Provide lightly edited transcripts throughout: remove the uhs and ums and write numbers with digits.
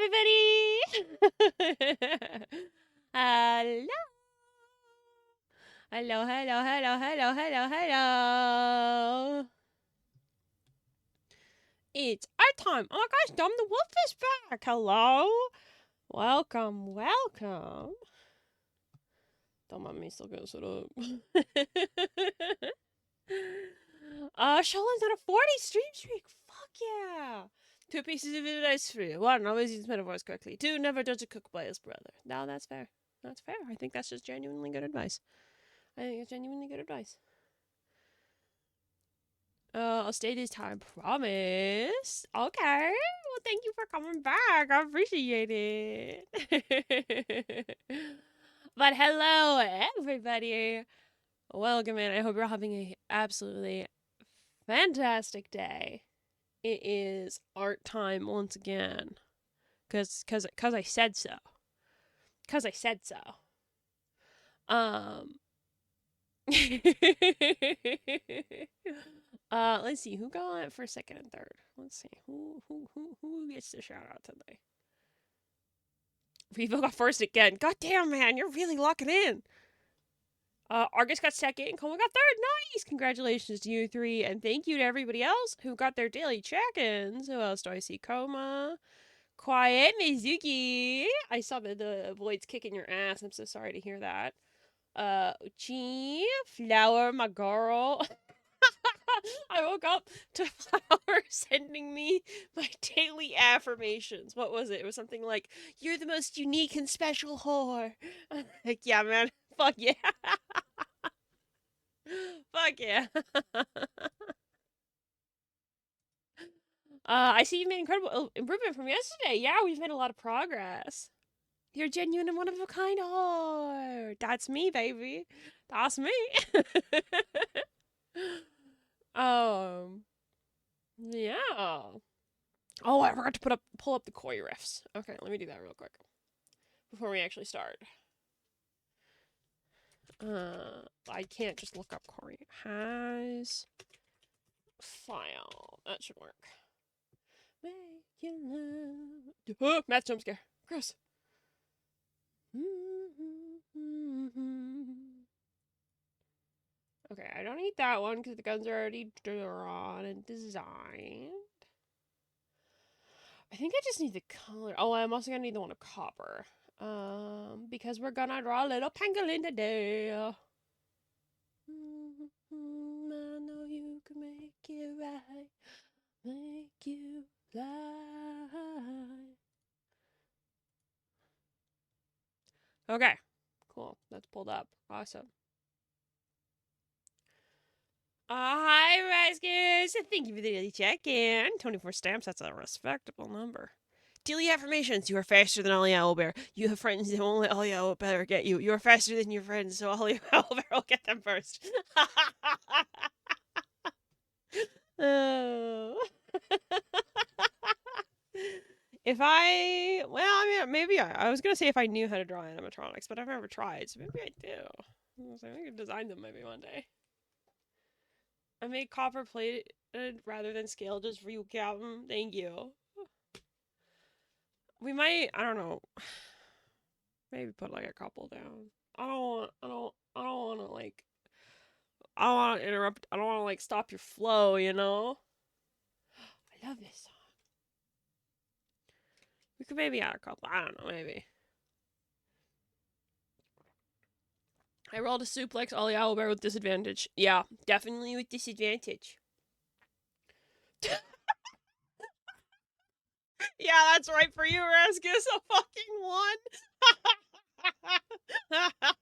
everybody! Hello! Hello, hello, hello, hello, hello, hello! It's art time! Oh my gosh, Dom the Wolf is back! Hello! Welcome, welcome! Don't mind me, still gonna sit up. Sheldon's on a 40 stream streak! Fuck yeah! 2 pieces of advice for you. 1, always use metaphors correctly. 2, never judge a cook by his brother. No, that's fair. That's fair. I think that's just genuinely good advice. I think it's genuinely good advice. I'll stay this time. Promise. Okay. Well, thank you for coming back. I appreciate it. But hello, everybody. Welcome in. I hope you're having an absolutely fantastic day. It is art time once again. Cause I said so. Cause I said so. Let's see who got for second and third. Let's see who gets the shout out today. Revo got first again. God damn, man, you're really locking in. Argus got second and Coma got third. Nice! Congratulations to you three, and thank you to everybody else who got their daily check-ins. Who else do I see? Coma, Quiet, Mizuki. I saw the voids kicking your ass. I'm so sorry to hear that. Uchi, Flower, my girl. I woke up to Flower sending me my daily affirmations. What was it? It was something like, "You're the most unique and special whore." Like, yeah, man. Fuck yeah. Fuck yeah. I see you've made incredible improvement from yesterday. Yeah, we've made a lot of progress. You're genuine and one of a kind whore. That's me, baby. That's me. Yeah. Oh, I forgot to pull up the koi riffs. Okay, let me do that real quick before we actually start. I can't just look up koi. Has file. That should work. Make you love. Matt's jump scare. Gross. Okay, I don't need that one because the guns are already drawn and designed. I think I just need the color. Oh, I'm also gonna need the one of copper. Because we're gonna draw a little pangolin today. I know you can make it right, make you fly. Okay, cool. That's pulled up. Awesome. Hi, Rescues! Thank you for the daily check-in. 24 stamps, that's a respectable number. Daily affirmations. You are faster than Ollie Owlbear. You have friends that won't let Ollie Owlbear get you. You are faster than your friends, so Ollie Owlbear will get them first. Oh. Maybe I was gonna say if I knew how to draw animatronics, but I've never tried, so maybe I do. I could design them maybe one day. I made copper plated rather than scale just for you, Captain. Thank you. We might, I don't know, maybe put like a couple down. I don't want to like, I don't want to interrupt. I don't want to like stop your flow, you know? I love this song. We could maybe add a couple. I don't know, maybe. I rolled a suplex Ollie Owlbear with disadvantage. Yeah, definitely with disadvantage. Yeah, that's right for you, Raskus. A fucking 1.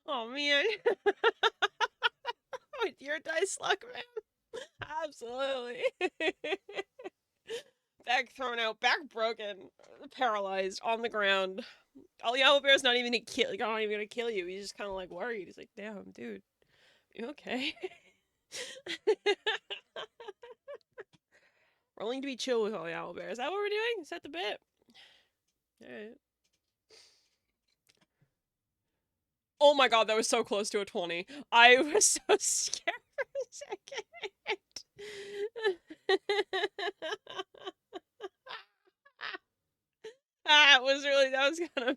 Oh, man. With your dice luck, man. Absolutely. Back thrown out, back broken, paralyzed, on the ground. Ollie Owlbear's not even gonna kill you. He's just kind of like worried. He's like, damn, dude. You okay? Rolling to be chill with Ollie Owlbear. Is that what we're doing? Is that the bit? Alright. Oh my god, that was so close to a 20. I was so scared for a second. That was kind of...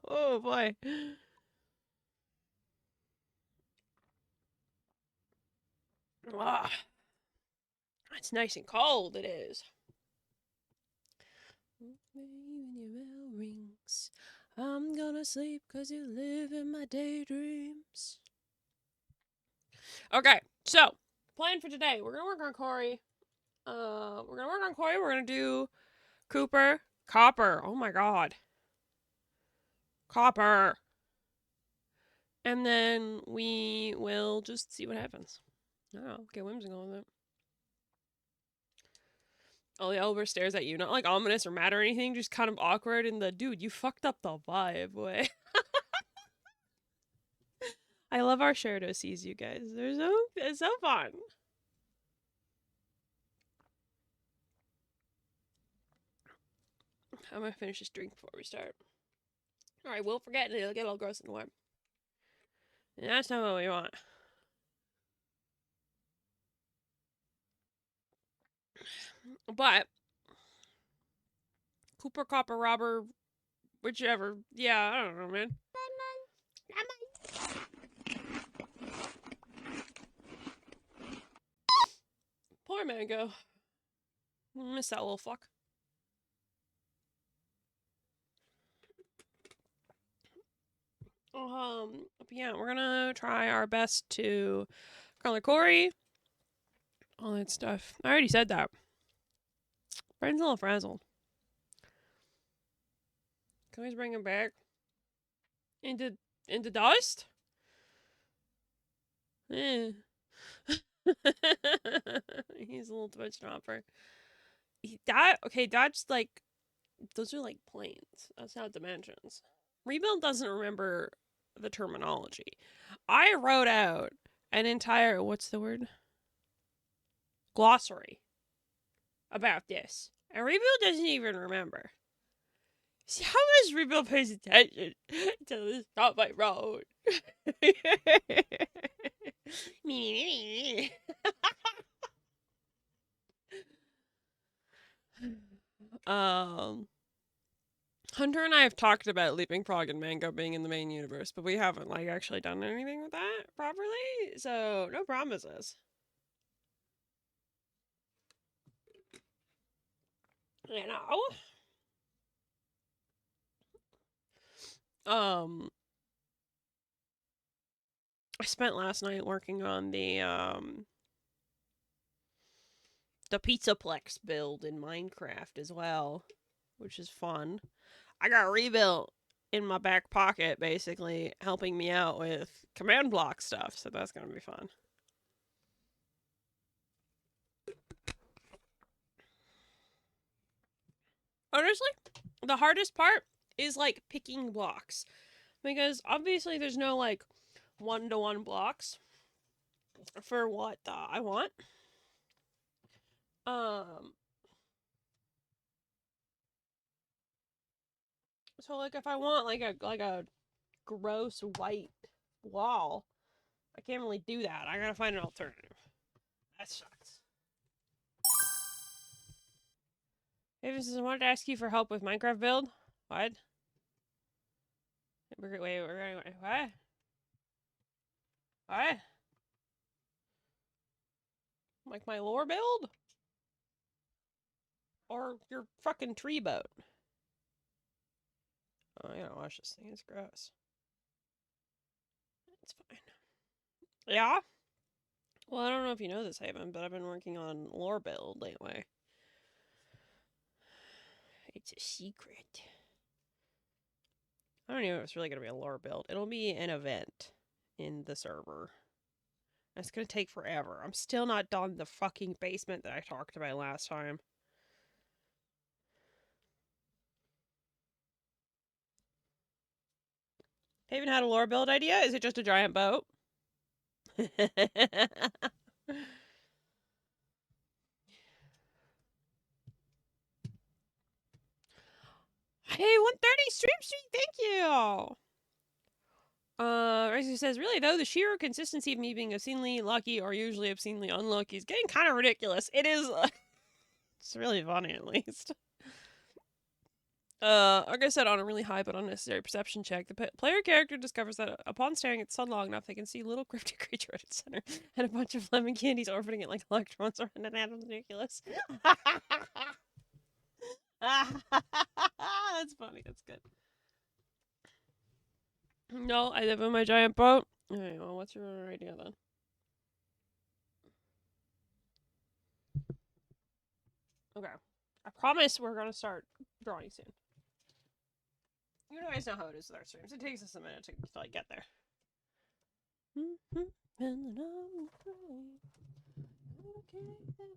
Oh, boy. Ah, it's nice and cold, it is. When your bell rings, I'm gonna sleep 'cause you live in my daydreams. Okay, so, plan for today. We're gonna work on Corey. We're gonna do Cooper. Copper. Oh my god. Copper. And then we will just see what happens. I don't know, get whimsical with it. Oh, the Elber stares at you, not like ominous or mad or anything, just kind of awkward in the, dude, you fucked up the vibe way. I love our shared OCs, you guys. It's so fun. I'm gonna finish this drink before we start. Alright, we'll forget and it'll get all gross and warm. And that's not what we want. But Cooper, Copper, Robber, whichever. Yeah, I don't know, man. Poor Mango. Miss that little fuck. Yeah, we're gonna try our best to color Corey. All that stuff. I already said that. Brain's a little frazzled. Can we just bring him back? Into dust? Eh. He's a little twitch hopper. That's like, those are like planes. That's not dimensions. Rebuild doesn't remember the terminology. I wrote out an entire, what's the word? Glossary about this. And Rebuild doesn't even remember. See how much Rebuild pays attention to this not my road. Me. Hunter and I have talked about Leaping Frog and Mango being in the main universe, but we haven't like actually done anything with that properly, so no promises. You know? I spent last night working on the Pizzaplex build in Minecraft as well, which is fun. I got rebuilt in my back pocket, basically, helping me out with command block stuff, so that's gonna be fun. Honestly, the hardest part is, like, picking blocks. Because, obviously, there's no, like, one-to-one blocks for what I want. So, like, if I want, like a gross white wall, I can't really do that. I gotta find an alternative. That sucks. Hey, I wanted to ask you for help with Minecraft build. What? We're going, what? What? Like my lore build? Or your fucking tree boat? Oh, I gotta wash this thing. It's gross. It's fine. Yeah? Well, I don't know if you know this, Haven, but I've been working on lore build lately. It's a secret. I don't even know if it's really gonna be a lore build. It'll be an event in the server. It's gonna take forever. I'm still not done the fucking basement that I talked about last time. Haven had a lore build idea? Is it just a giant boat? Hey, 130 Stream Street, thank you! Razor says, really though, the sheer consistency of me being obscenely lucky or usually obscenely unlucky is getting kind of ridiculous. It is, it's really funny at least. Like I said, on a really high but unnecessary perception check, the player character discovers that upon staring at the sun long enough, they can see a little cryptic creature at its center and a bunch of lemon candies orbiting it like electrons around an atom's nucleus. That's funny. That's good. No, I live in my giant boat. Okay, well, what's your idea then? Okay. I promise we're gonna start drawing soon. You guys know how it is with our streams. It takes us a minute to like get there. I'm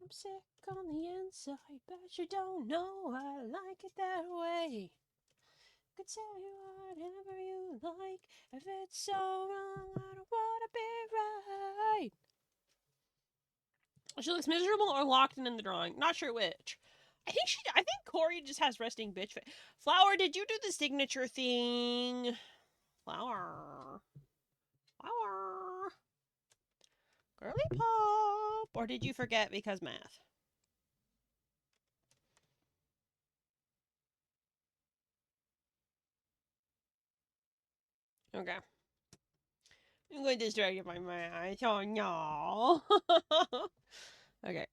sick on the inside, but you don't know I like it that way. Could tell you whatever you like. If it's so wrong, I don't wanna be right. She looks miserable or locked in the drawing. Not sure which. I think Corey just has resting bitch face. Flower, did you do the signature thing? Flower. Girly pop. Or did you forget because math? Okay. I'm going to distract by math. Oh no. Okay.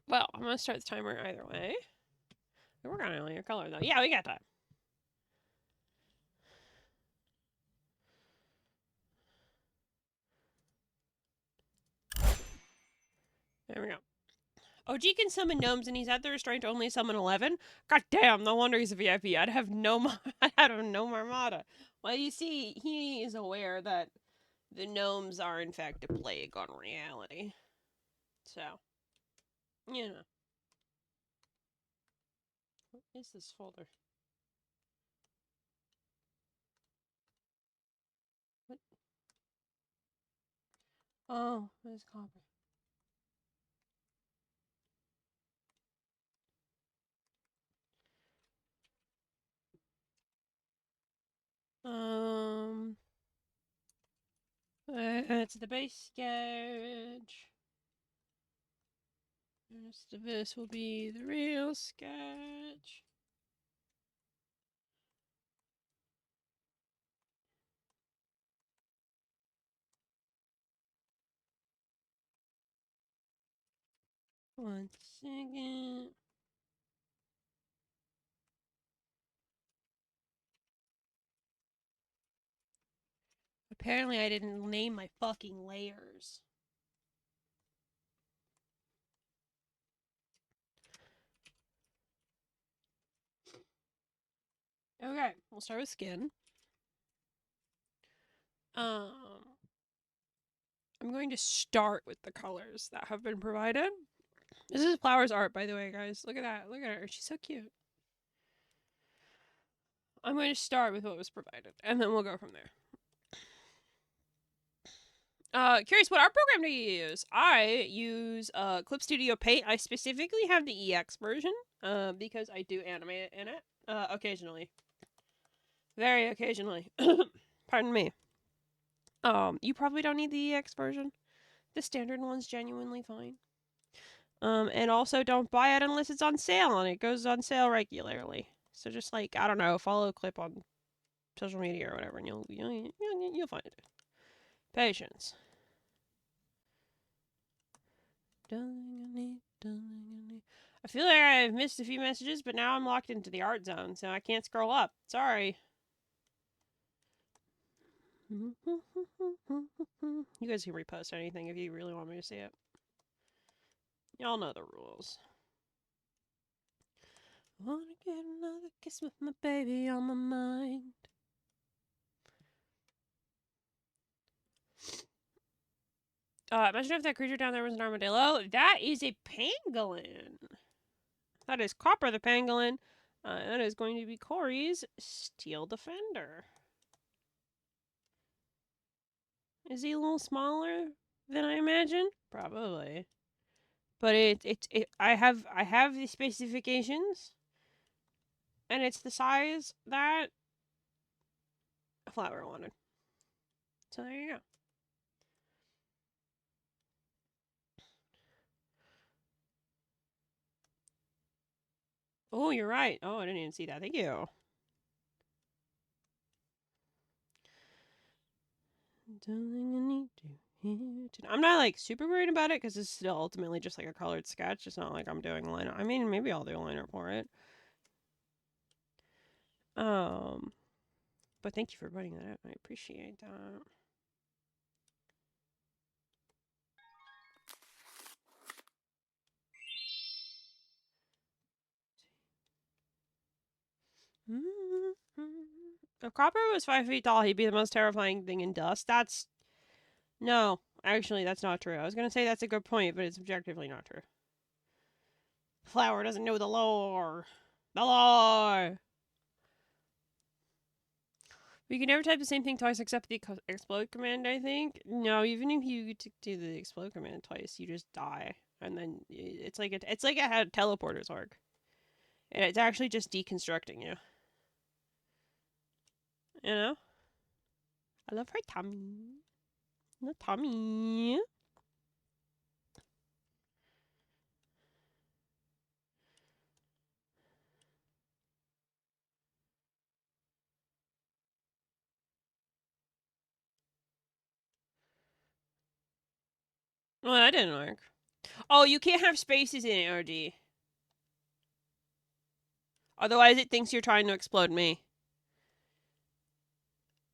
Well, I'm gonna start the timer either way. We're gonna only your color though. Yeah, we got time. There we go. OG can summon gnomes, and he's at the restraint to only summon 11. God damn! No wonder he's a VIP. I'd have no armada. Well, you see, he is aware that the gnomes are in fact a plague on reality. So, you know. What is this folder? What? Oh, it's copper. It's the base sketch. The rest of this will be the real sketch. One second. Apparently I didn't name my fucking layers. Okay, we'll start with skin. I'm going to start with the colors that have been provided. This is Flower's art, by the way, guys. Look at that. Look at her. She's so cute. I'm going to start with what was provided, and then we'll go from there. Curious, what art program do you use? I use Clip Studio Paint. I specifically have the EX version, because I do animate in it, occasionally. Very occasionally. Pardon me. You probably don't need the EX version. The standard one's genuinely fine. And also don't buy it unless it's on sale, and it goes on sale regularly. So just like, I don't know, follow Clip on social media or whatever, and you'll find it. Patience. I feel like I've missed a few messages, but now I'm locked into the art zone, so I can't scroll up. Sorry. You guys can repost anything if you really want me to see it. Y'all know the rules. Wanna get another kiss with my baby on my mind. Imagine if that creature down there was an armadillo. That is a pangolin. That is Copper the pangolin. That is going to be Corey's Steel Defender. Is he a little smaller than I imagined? Probably. But I have the specifications, and it's the size that Flower wanted. So there you go. Oh, you're right. Oh, I didn't even see that. Thank you. I'm not like super worried about it because it's still ultimately just like a colored sketch. It's not like I'm doing liner. I mean, maybe I'll do liner for it. But thank you for putting that up. I appreciate that. If Copper was 5 feet tall, he'd be the most terrifying thing in dust. No, actually, that's not true. I was gonna say that's a good point, but it's objectively not true. Flower doesn't know the lore. The lore! We can never type the same thing twice except the explode command, I think. No, even if you do the explode command twice, you just die. And then it's like how teleporters work. And it's actually just deconstructing you. You know? I love her tummy. The tummy. Well, that didn't work. Oh, you can't have spaces in ARD. Otherwise, it thinks you're trying to explode me.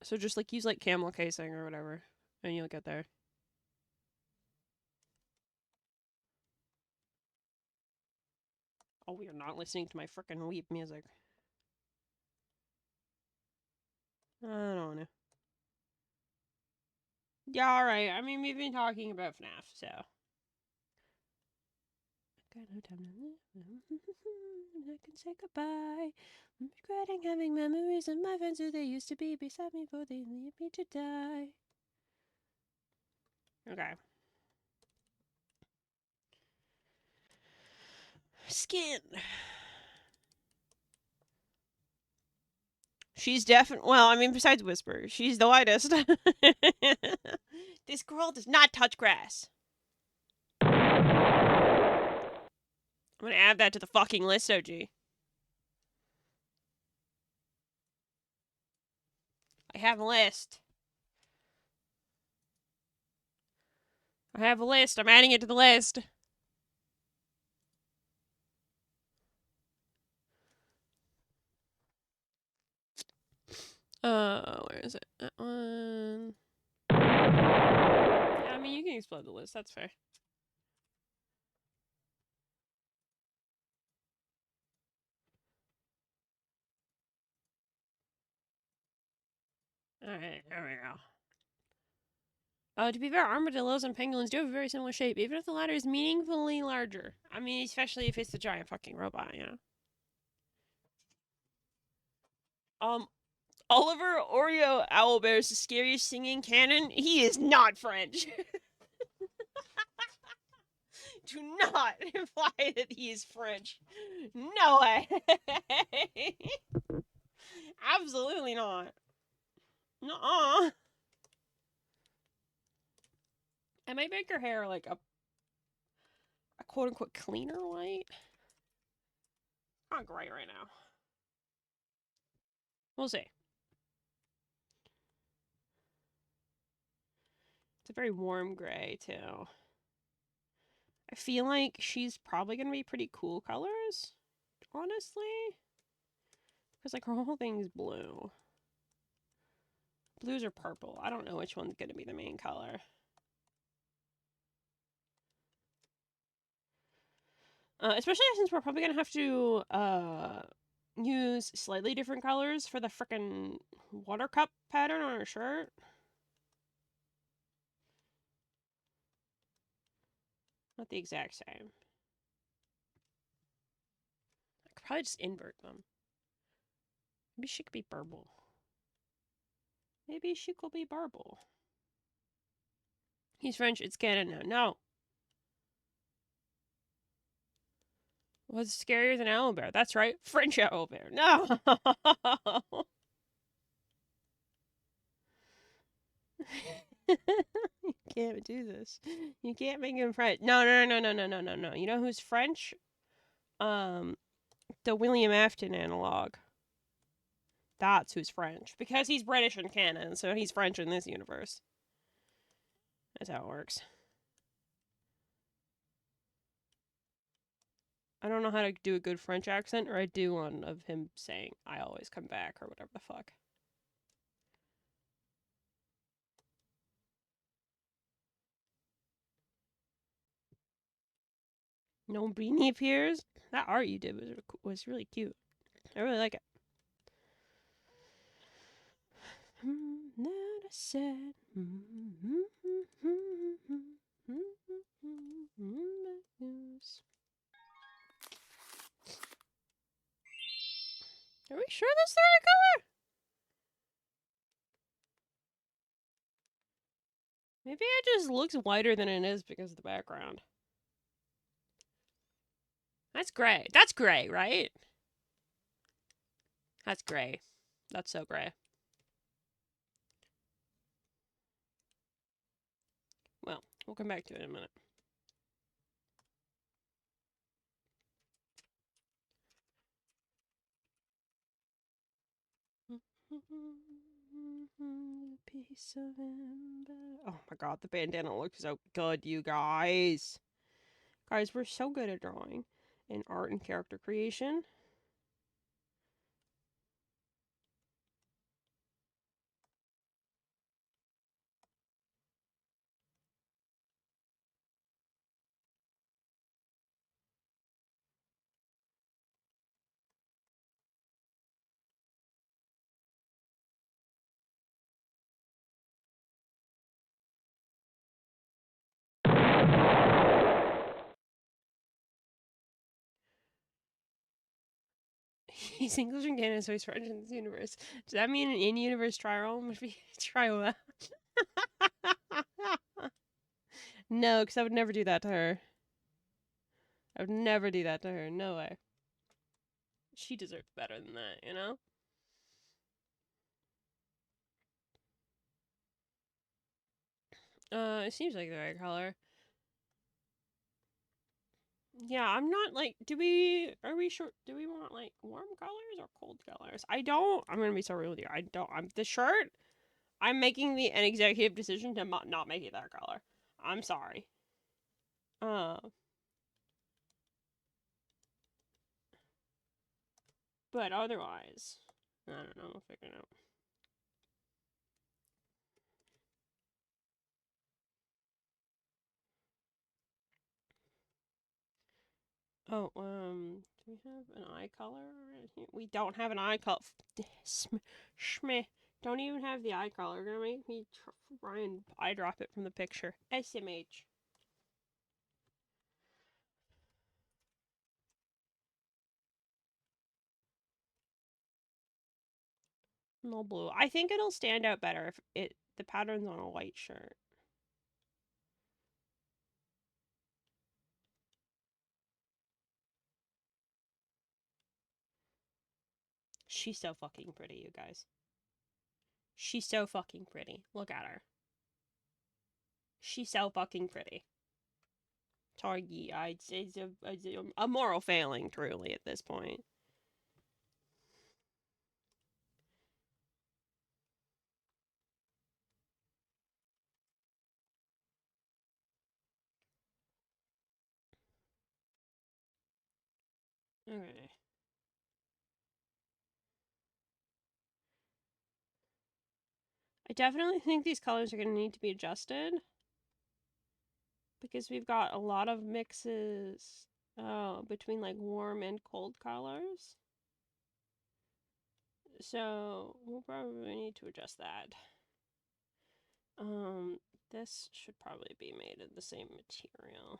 So just like use like camel casing or whatever, and you'll get there. Oh, we are not listening to my frickin' weep music. I don't know. Yeah, alright. I mean, we've been talking about FNAF, so. Got no time to live. I can say goodbye. I'm regretting having memories of my friends who they used to be beside me before they leave me to die. Okay. Skin. She's definitely, well, I mean, besides Whisper, she's the lightest. This girl does not touch grass. I'm gonna add that to the fucking list, OG. I have a list. I have a list. I'm adding it to the list. Where is it? That one. Yeah, I mean, you can explode the list. That's fair. Alright, there we go. To be fair, armadillos and pangolins do have a very similar shape, even if the latter is meaningfully larger. I mean, especially if it's the giant fucking robot, you know? Oliver Oreo Owlbear is the scariest singing canon. He is not French. Do not imply that he is French. No way. Absolutely not. Nuh-uh. I might make her hair like a quote-unquote cleaner white. Not great right now. We'll see. It's a very warm gray, too. I feel like she's probably going to be pretty cool colors, honestly. Because, like, her whole thing's blue. Blues or purple. I don't know which one's going to be the main color. Especially since we're probably going to have to use slightly different colors for the frickin' water cup pattern on her shirt. Not the exact same. I could probably just invert them. Maybe she could be purple. Maybe she could be purple. He's French. It's canon now. No. What's scarier than owlbear? That's right. French owlbear. No. You can't do this. You can't make him French. No. You know who's French? The William Afton analog. That's who's French. Because he's British in canon, so he's French in this universe. That's how it works. I don't know how to do a good French accent, or I do one of him saying, I always come back, or whatever the fuck. No Beanie appears. That art you did was really cute. I really like it. That I said. Are we sure that's the right color? Maybe it just looks whiter than it is because of the background. That's gray. That's gray, right? That's gray. That's so gray. Well, we'll come back to it in a minute. Piece of ember. Oh my god, the bandana looks so good, you guys. Guys, we're so good at drawing and art and character creation. He's English and canon, so he's French in this universe. Does that mean an in-universe Tyrone would be Trioa? No, because I would never do that to her. I would never do that to her. No way. She deserves better than that, you know? It seems like the right color. Yeah, I'm not like, are we sure, do we want like warm colors or cold colors? I'm gonna be so real with you. The shirt, I'm making an executive decision to not make it that color. I'm sorry. But otherwise, I don't know, we'll figure it out. Oh, do we have an eye color? We don't have an eye color. Shmeh. Don't even have the eye color. You're gonna make me try and eye drop it from the picture. SMH. No blue. I think it'll stand out better if the pattern's on a white shirt. She's so fucking pretty, you guys. She's so fucking pretty. Look at her. She's so fucking pretty. Targi, I'd say it's a moral failing, truly, at this point. Okay. I definitely think these colors are going to need to be adjusted. Because we've got a lot of mixes between like warm and cold colors. So we'll probably need to adjust that. This should probably be made of the same material.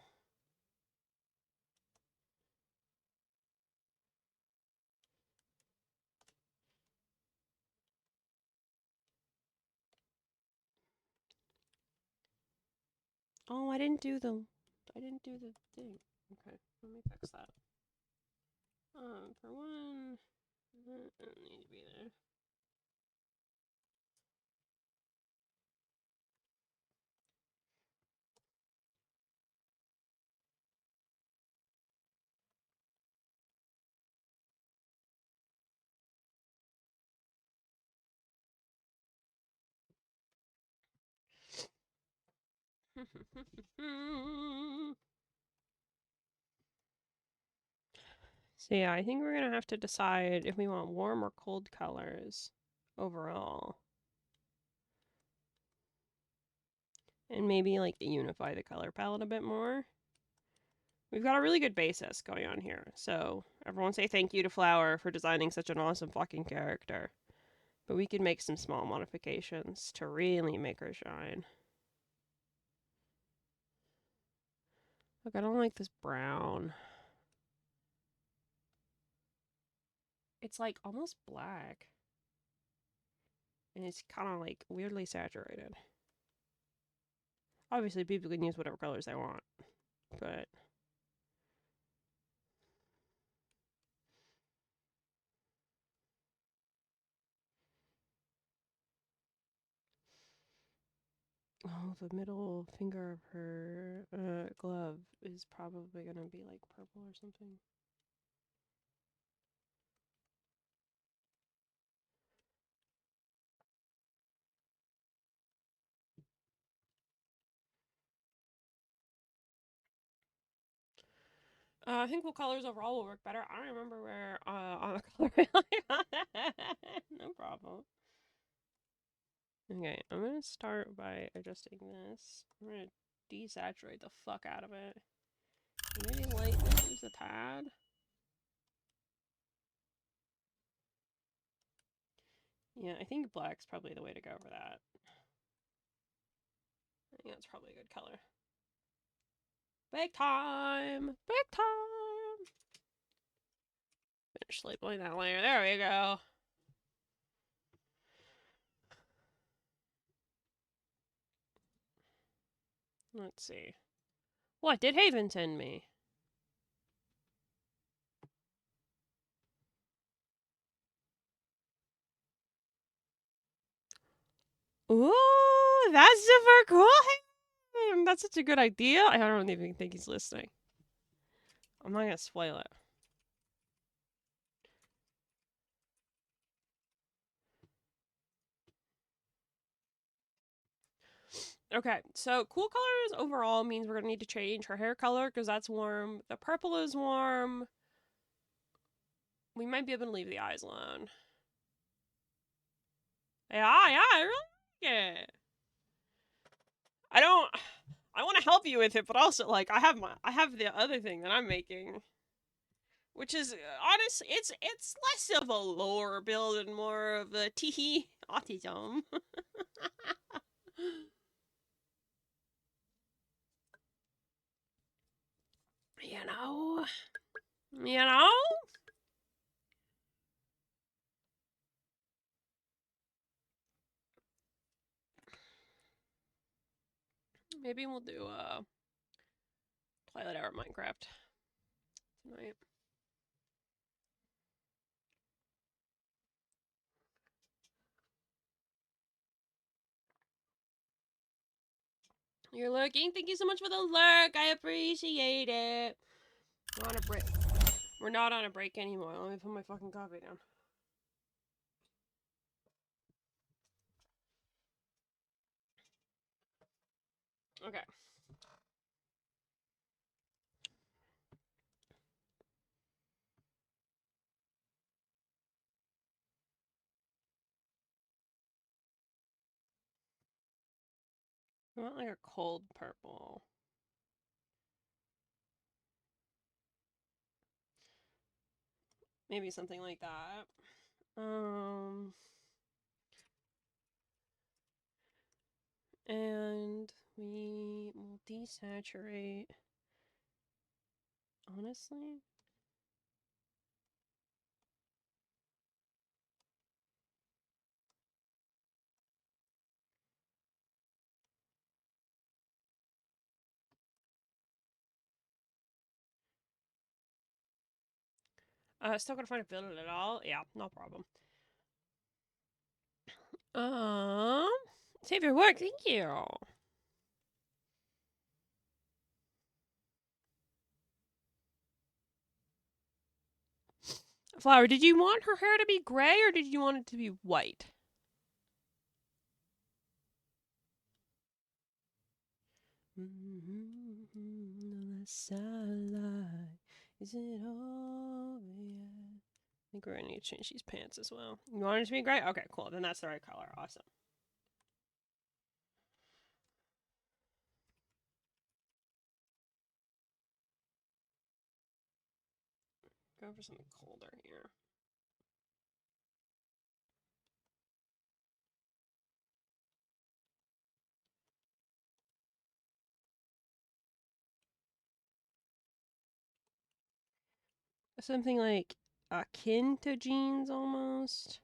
Oh, I didn't do the thing. Okay, let me fix that. For one, that doesn't need to be there. So yeah, I think we're gonna have to decide if we want warm or cold colors overall. And maybe like unify the color palette a bit more. We've got a really good basis going on here. So everyone say thank you to Flower for designing such an awesome fucking character. But we can make some small modifications to really make her shine. Look, I don't like this brown. It's like almost black. And it's kind of like weirdly saturated. Obviously, people can use whatever colors they want. But oh, the middle finger of her glove is probably gonna be like purple or something. I think what colors overall will work better. I don't remember where on the color no problem. Okay, I'm gonna start by adjusting this. I'm gonna desaturate the fuck out of it. Maybe lighten it just a tad. Yeah, I think black's probably the way to go for that. I think that's probably a good color. Bake time! Bake time! Finish labeling that layer. There we go. Let's see. What did Haven send me? Ooh, that's super cool! That's such a good idea. I don't even think he's listening. I'm not gonna spoil it. Okay, so cool colors overall means we're gonna need to change her hair color because that's warm. The purple is warm. We might be able to leave the eyes alone. Yeah, I really like it. I want to help you with it, but also like I have the other thing that I'm making, which is honestly it's less of a lore build and more of a teehee autism. You know? You know? Maybe we'll do Twilight Hour Minecraft tonight. You're lurking. Thank you so much for the lurk. I appreciate it. We're on a break. We're not on a break anymore. Let me put my fucking coffee down. Okay. I want like a cold purple. Maybe something like that. And we will desaturate. Honestly, still gotta find a build at all. Yeah, no problem. Save your work. Thank you. Flower, did you want her hair to be gray or did you want it to be white? The satellite, is it over yet? I think we're gonna need to change these pants as well. You want it to be gray? Okay, cool. Then that's the right color. Awesome. Go for something colder here. Something like akin to jeans almost.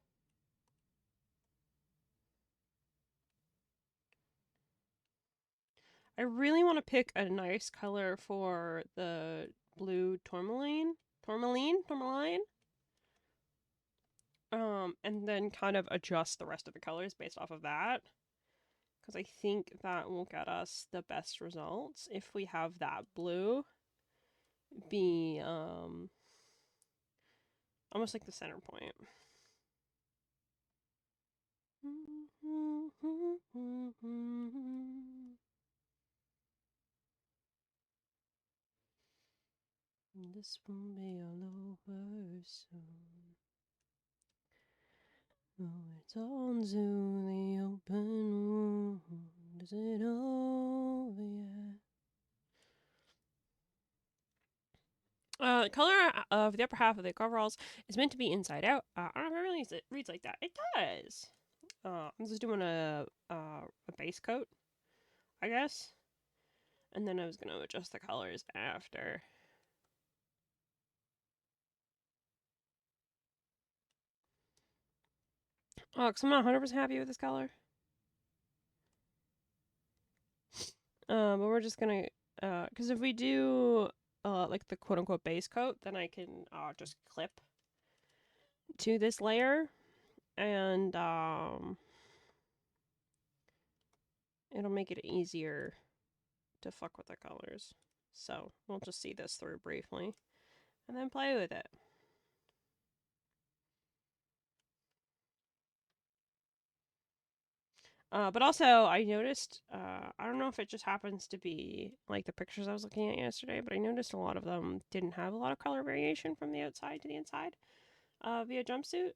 I really want to pick a nice color for the blue tourmaline. Tourmaline? And then kind of adjust the rest of the colors based off of that. Because I think that will get us the best results if we have that blue be almost like the center point. This will be all over soon. Oh, it's on to the open wound. Is it over yet? The color of the upper half of the coveralls is meant to be inside out. I don't know if it really reads like that. It does. I'm just doing a base coat, I guess. And then I was going to adjust the colors after. Oh, because I'm not 100% happy with this color. But we're just going to, because if we do, like the quote-unquote base coat, then I can just clip to this layer. And, it'll make it easier to fuck with the colors. So, we'll just see this through briefly. And then play with it. But also, I noticed, I don't know if it just happens to be like the pictures I was looking at yesterday, but I noticed a lot of them didn't have a lot of color variation from the outside to the inside via jumpsuit.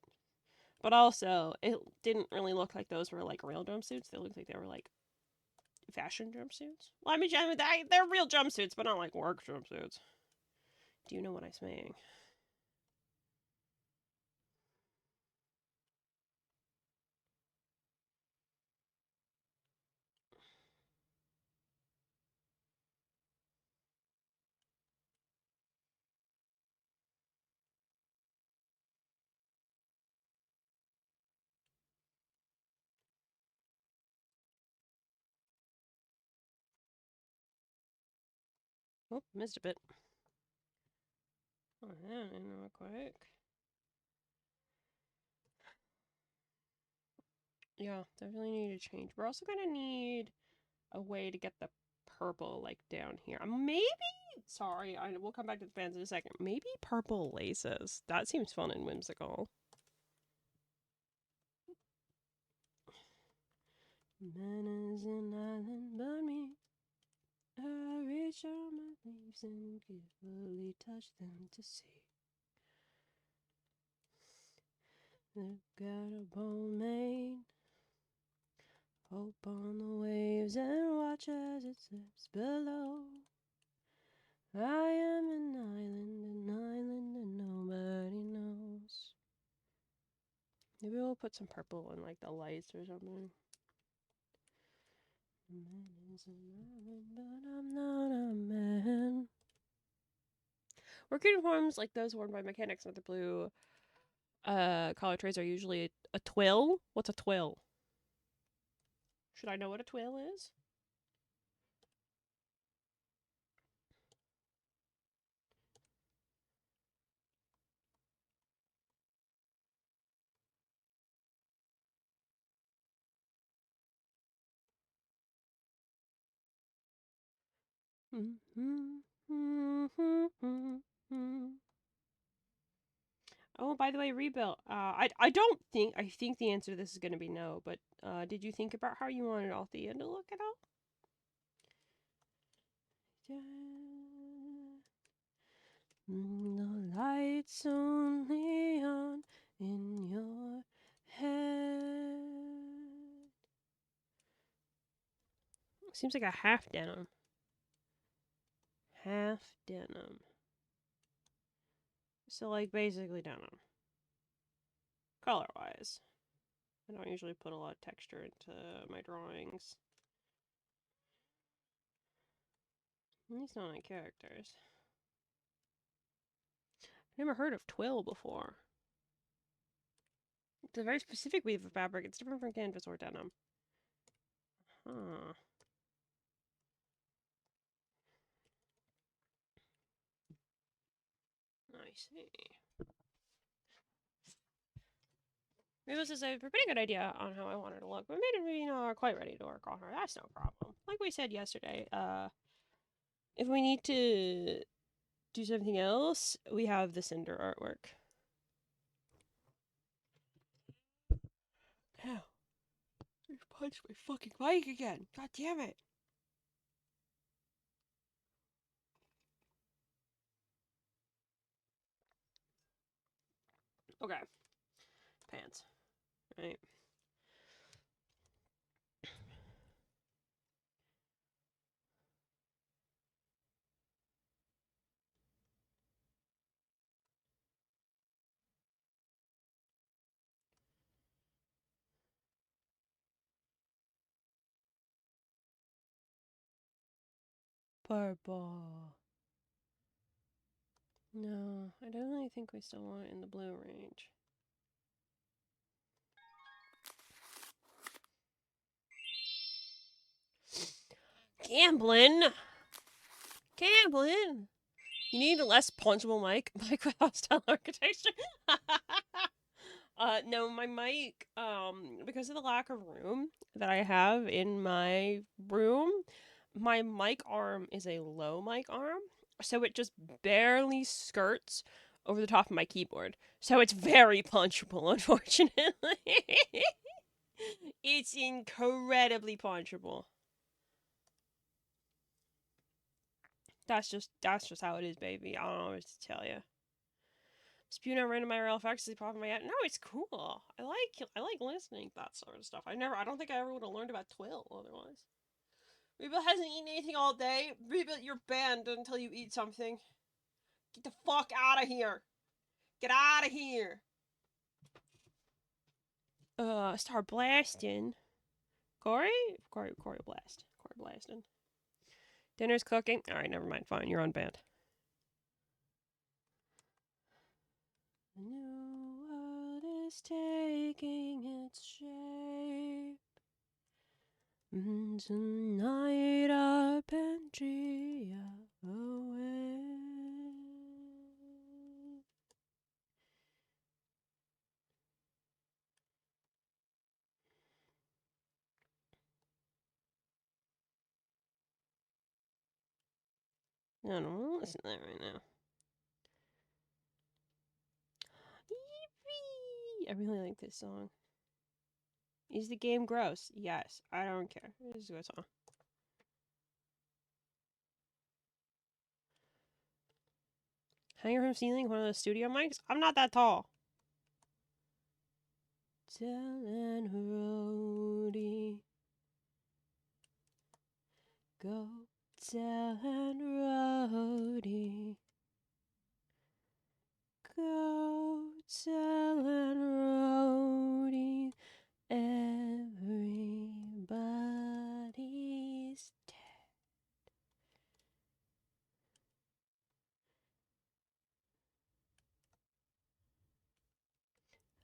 But also, it didn't really look like those were like real jumpsuits. They looked like they were like fashion jumpsuits. Well, I mean, they're real jumpsuits, but not like work jumpsuits. Do you know what I'm saying? Oh, missed a bit. Oh, yeah, real quick. Yeah, definitely need to change. We're also gonna need a way to get the purple like down here. Maybe, sorry, we'll come back to the fans in a second. Maybe purple laces. That seems fun and whimsical. Man is an island but me. I reach out my leaves and carefully touch them to see. Look at a bold mane. Hope on the waves and watch as it slips below. I am an island that nobody knows. Maybe we'll put some purple in like the lights or something. Man is an island, but I'm not a man. Work uniforms like those worn by mechanics with the blue collar trays are usually a twill. What's a twill? Should I know what a twill is? Oh, by the way, rebuild. I don't think, I think the answer to this is going to be no, but did you think about how you wanted Althea to look at all? The light's only on in your head. Seems like a half denim. Half denim. So, like, basically denim. Color-wise. I don't usually put a lot of texture into my drawings. These not my characters. I've never heard of twill before. It's a very specific weave of fabric. It's different from canvas or denim. Huh. I see. Maybe this is a pretty good idea on how I want her to look, but maybe not quite ready to work on her. That's no problem. Like we said yesterday, if we need to do something else, we have the cinder artwork. Ow. You punched my fucking mic again. God damn it. Okay. Pants. Right. Purple. No, I definitely think we still want it in the blue range. Gambling! Gambling! You need a less punchable mic. Mic with hostile architecture. No, my mic, because of the lack of room that I have in my room, my mic arm is a low mic arm, so it just barely skirts over the top of my keyboard. So it's very punchable, unfortunately. It's incredibly punchable. That's just how it is, baby. I don't know what to tell you. Spewing out random IRL facts is the problem I had. No, it's cool. I like listening to that sort of stuff. I don't think I ever would have learned about twill otherwise. Rebuild hasn't eaten anything all day. Rebuild, you're banned until you eat something. Get the fuck out of here. Get out of here. Start blasting. Corey blast. Corey blasting. Dinner's cooking. Alright, never mind. Fine, you're unbanned. The new world is taking its shape. Tonight our Pangea away. I don't want to listen to that right now. Yippee! I really like this song. Is the game gross? Yes. I don't care. This is a good song. Hanger from ceiling, one of those studio mics? I'm not that tall. Tellin' Rhodey. Go tellin' Rhodey. Go tellin' Rhodey. Everybody's dead.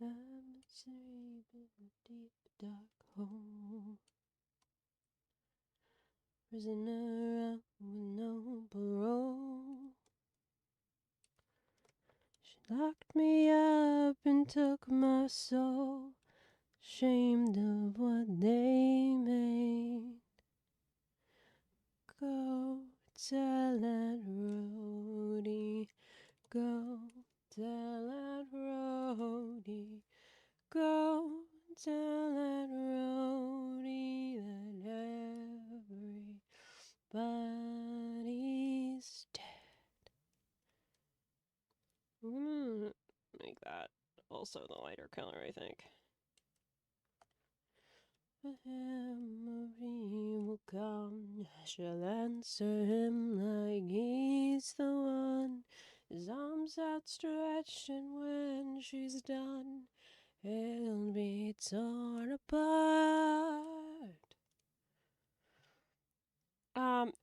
I'm asleep in a deep dark hole. Prisoner out with no parole. She locked me up and took my soul. Ashamed of what they made. Go tell that roadie. Go tell that roadie. Go tell that roadie that everybody's also the lighter color, I think. The memory will come, she'll answer him like he's the one. His arms outstretched, and when she's done, he'll be torn apart.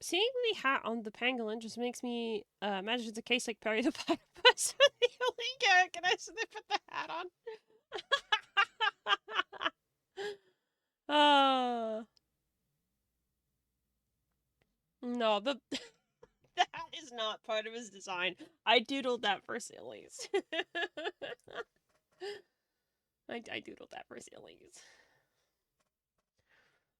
Seeing the hat on the pangolin just makes me imagine it's a case like Perry the Platypus with the only character they put the hat on. No, the that is not part of his design. I doodled that for sillies. I doodled that for sillies.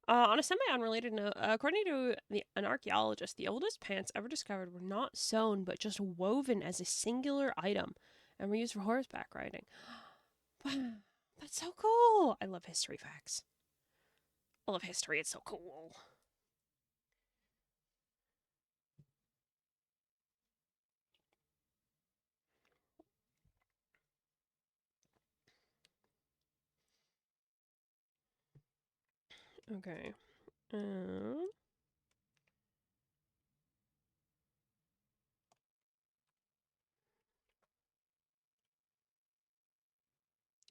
On a semi-unrelated note, according to an archaeologist, the oldest pants ever discovered were not sewn, but just woven as a singular item, and were used for horseback riding. Wow, that's so cool! I love history facts. I love history, it's so cool. Okay.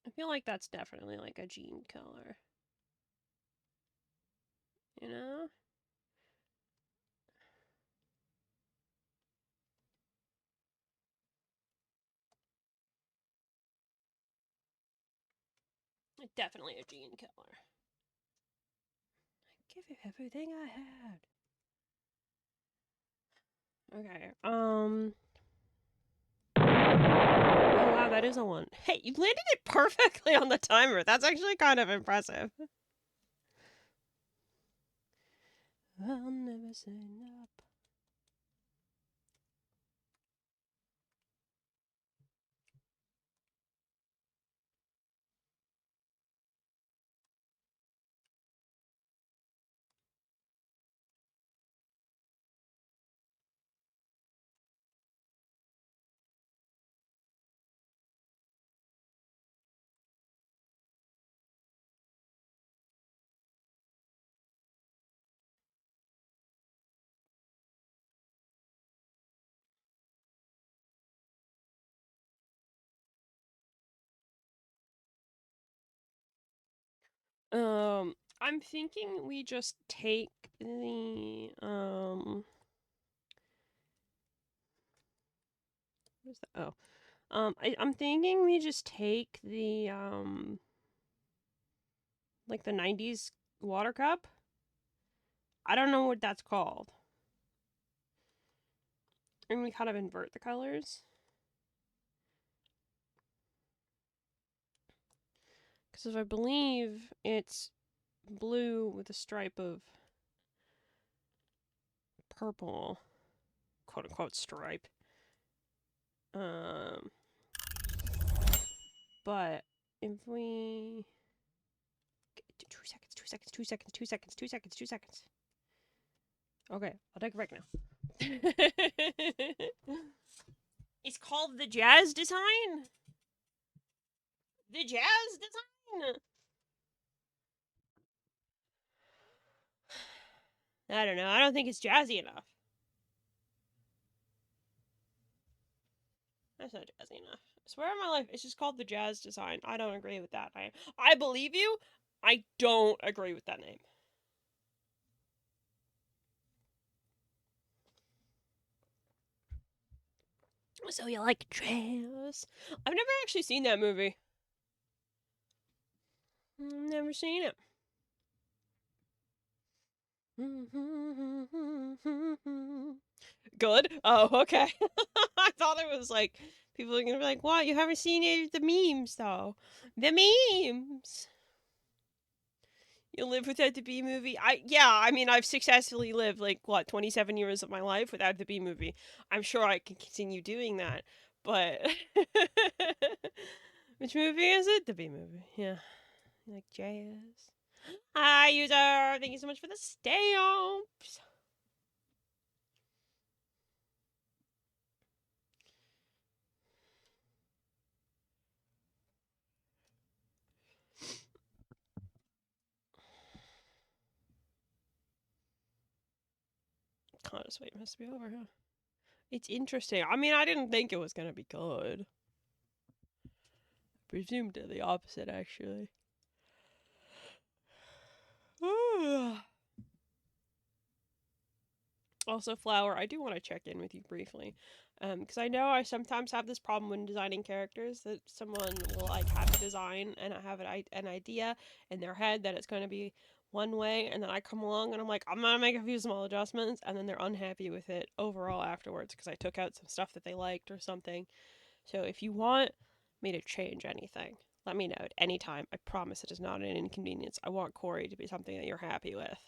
I feel like that's definitely like a jean color. You know? Definitely a jean color. I give you everything I had. Okay, oh wow, that is a 1. Hey, you landed it perfectly on the timer. That's actually kind of impressive. I'll never say nope. I'm thinking we just take the, what is that? Oh. I'm thinking we just take the, like the 90s water cup. I don't know what that's called. And we kind of invert the colors. Because if I believe it's blue with a stripe of purple, quote unquote stripe. But if we 2 seconds, 2 seconds, 2 seconds, 2 seconds, 2 seconds, 2 seconds. Okay, I'll take a break now. It's called the jazz design. The jazz design. I don't know. I don't think it's jazzy enough. That's not jazzy enough. I swear on my life, it's just called the jazz design. I don't agree with that name. I believe you. I don't agree with that name. So you like jazz? I've never actually seen that movie. Never seen it. Good? Oh, okay. I thought it was like, people are gonna be like, what? You haven't seen any of the memes, though. The memes! You live without the B movie? I mean, I've successfully lived, like, what, 27 years of my life without the B movie. I'm sure I can continue doing that, but... Which movie is it? The B movie, yeah. Like jazz. Hi, user! Thank you so much for the stamps! kind of sweet. Must be over here. It's interesting. I mean, I didn't think it was gonna be good. Presumed the opposite, actually. Also, Flower, I do want to check in with you briefly, because I know I sometimes have this problem when designing characters that someone will like have a design and I have an idea in their head that it's going to be one way, and then I come along and I'm like, I'm gonna make a few small adjustments, and then they're unhappy with it overall afterwards because I took out some stuff that they liked or something. So if you want me to change anything, let me know at any time. I promise it is not an inconvenience. I want Corey to be something that you're happy with.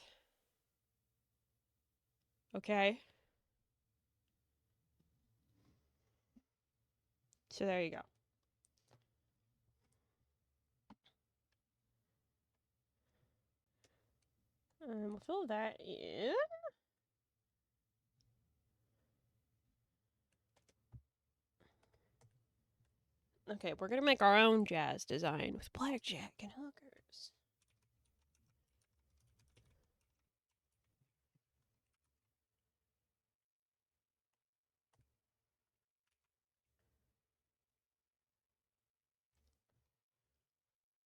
Okay? So there you go. We'll fill that in. Okay, we're gonna make our own jazz design with blackjack and hookers.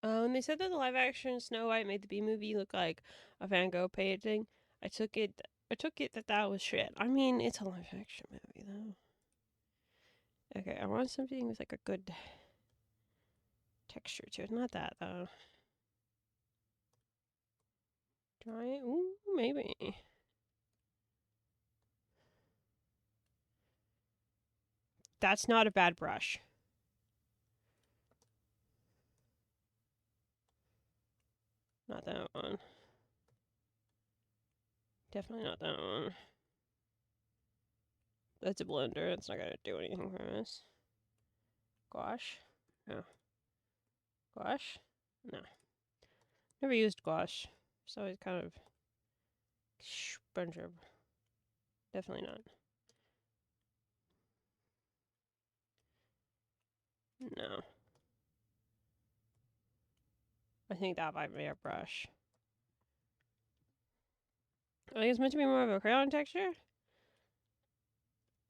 And they said that the live action Snow White made the B movie look like a Van Gogh painting. I took it that was shit. I mean, it's a live action movie though. Okay, I want something with like a good texture to it. Not that though. Try it. Ooh, maybe. That's not a bad brush. Not that one. Definitely not that one. That's a blender. It's not gonna do anything for us. Gouache? No. Gouache? No. Never used gouache. So it's kind of bunch of. Definitely not. No. I think that might be a brush. I think it's meant to be more of a crayon texture.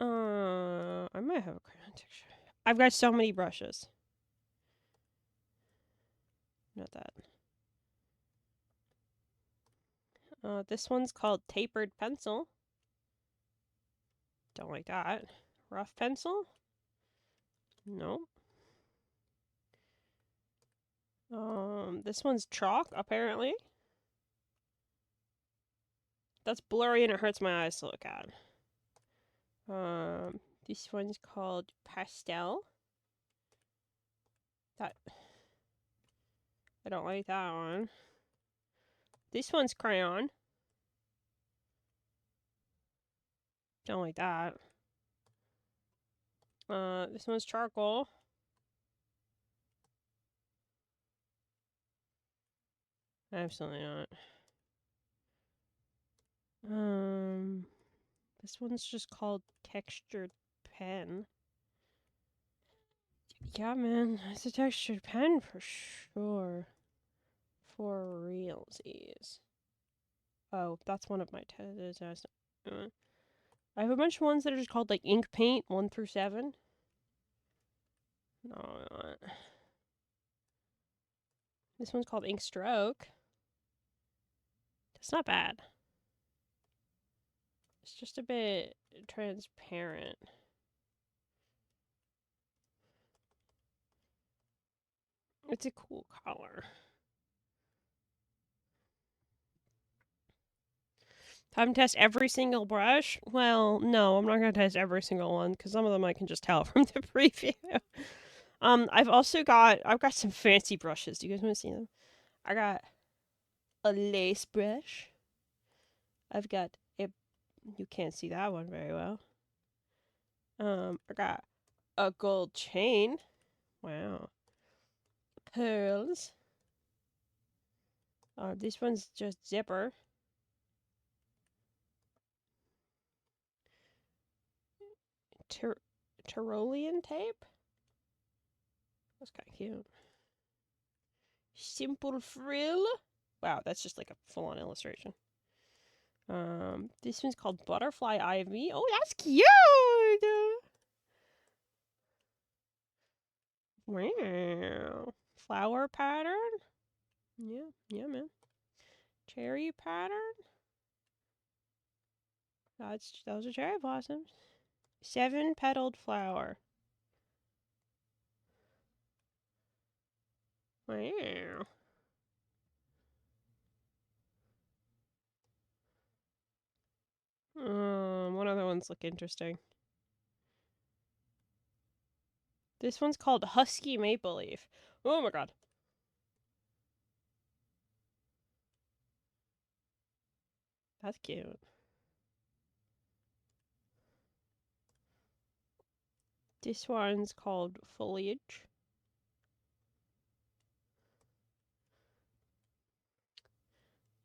I might have a crayon texture. I've got so many brushes. Not that. This one's called Tapered Pencil. Don't like that. Rough Pencil? Nope. This one's Chalk, apparently. That's blurry and it hurts my eyes to look at. This one's called Pastel. That... I don't like that one. This one's Crayon. Don't like that. This one's Charcoal. Absolutely not. This one's just called Textured Pen. Yeah, man, it's a textured pen for sure. For realsies. Oh, that's one of my tests. I have a bunch of ones that are just called like ink paint 1 through 7. No, not. This one's called ink stroke. That's not bad. It's just a bit transparent. It's a cool color. Time to test every single brush? Well, no, I'm not going to test every single one because some of them I can just tell from the preview. I've got some fancy brushes. Do you guys want to see them? I got a lace brush. I've got a, you can't see that one very well. I got a gold chain. Wow. Pearls. This one's just zipper. Tyrolean tape? That's kind of cute. Simple frill. Wow, that's just like a full-on illustration. This one's called Butterfly Ivy. Oh, that's cute! Wow. Flower pattern? Yeah, man. Cherry pattern? Those are cherry blossoms. 7-petaled flower. Wow. What other ones look interesting? This one's called Husky Maple Leaf. Oh my god. That's cute. This one's called Foliage.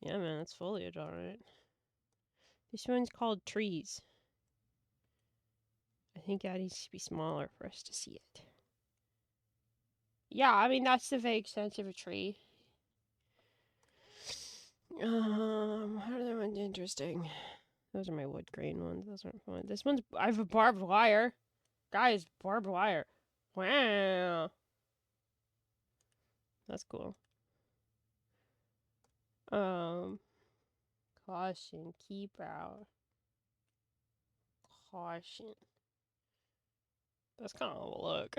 Yeah, man, it's foliage, alright. This one's called Trees. I think that needs to be smaller for us to see it. Yeah, I mean, that's the vague sense of a tree. What other ones interesting? Those are my wood grain ones. Those aren't fun. This one's, I have a barbed wire. Guys, barbed wire. Wow. That's cool. Caution, keep out. Caution. That's kind of a look.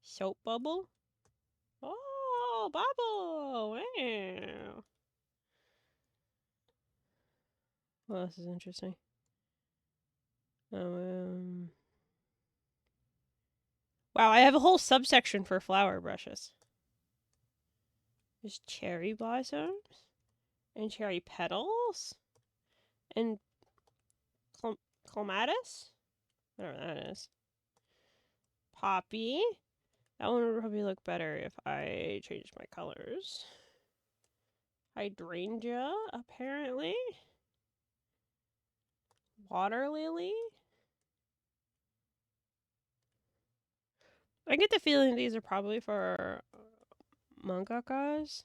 Soap bubble. Oh, bubble! Wow. Well, this is interesting. Wow, I have a whole subsection for flower brushes. There's cherry blossoms, and cherry petals, and clematis, whatever that is. Poppy. That one would probably look better if I changed my colors. Hydrangea, apparently. Water lily. I get the feeling these are probably for mangakas.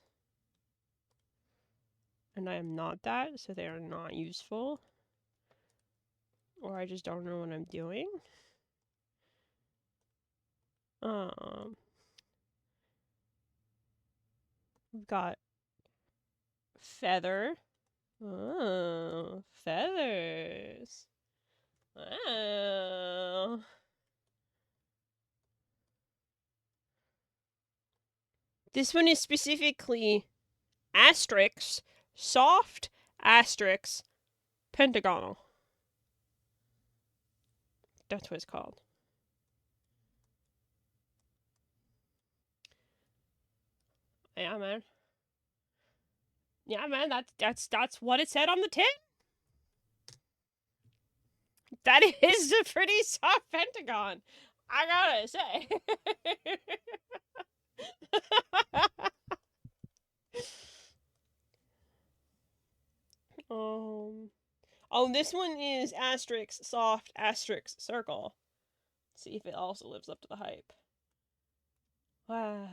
And I am not that, so they are not useful. Or I just don't know what I'm doing. We've got feather. Oh, feathers. Wow. This one is specifically asterisk, soft asterisk, pentagonal. That's what it's called. Yeah, man. Yeah, man, that's what it said on the tin. That is a pretty soft pentagon, I gotta say. Oh, this one is asterisk, soft, asterisk, circle. See if it also lives up to the hype. Wow.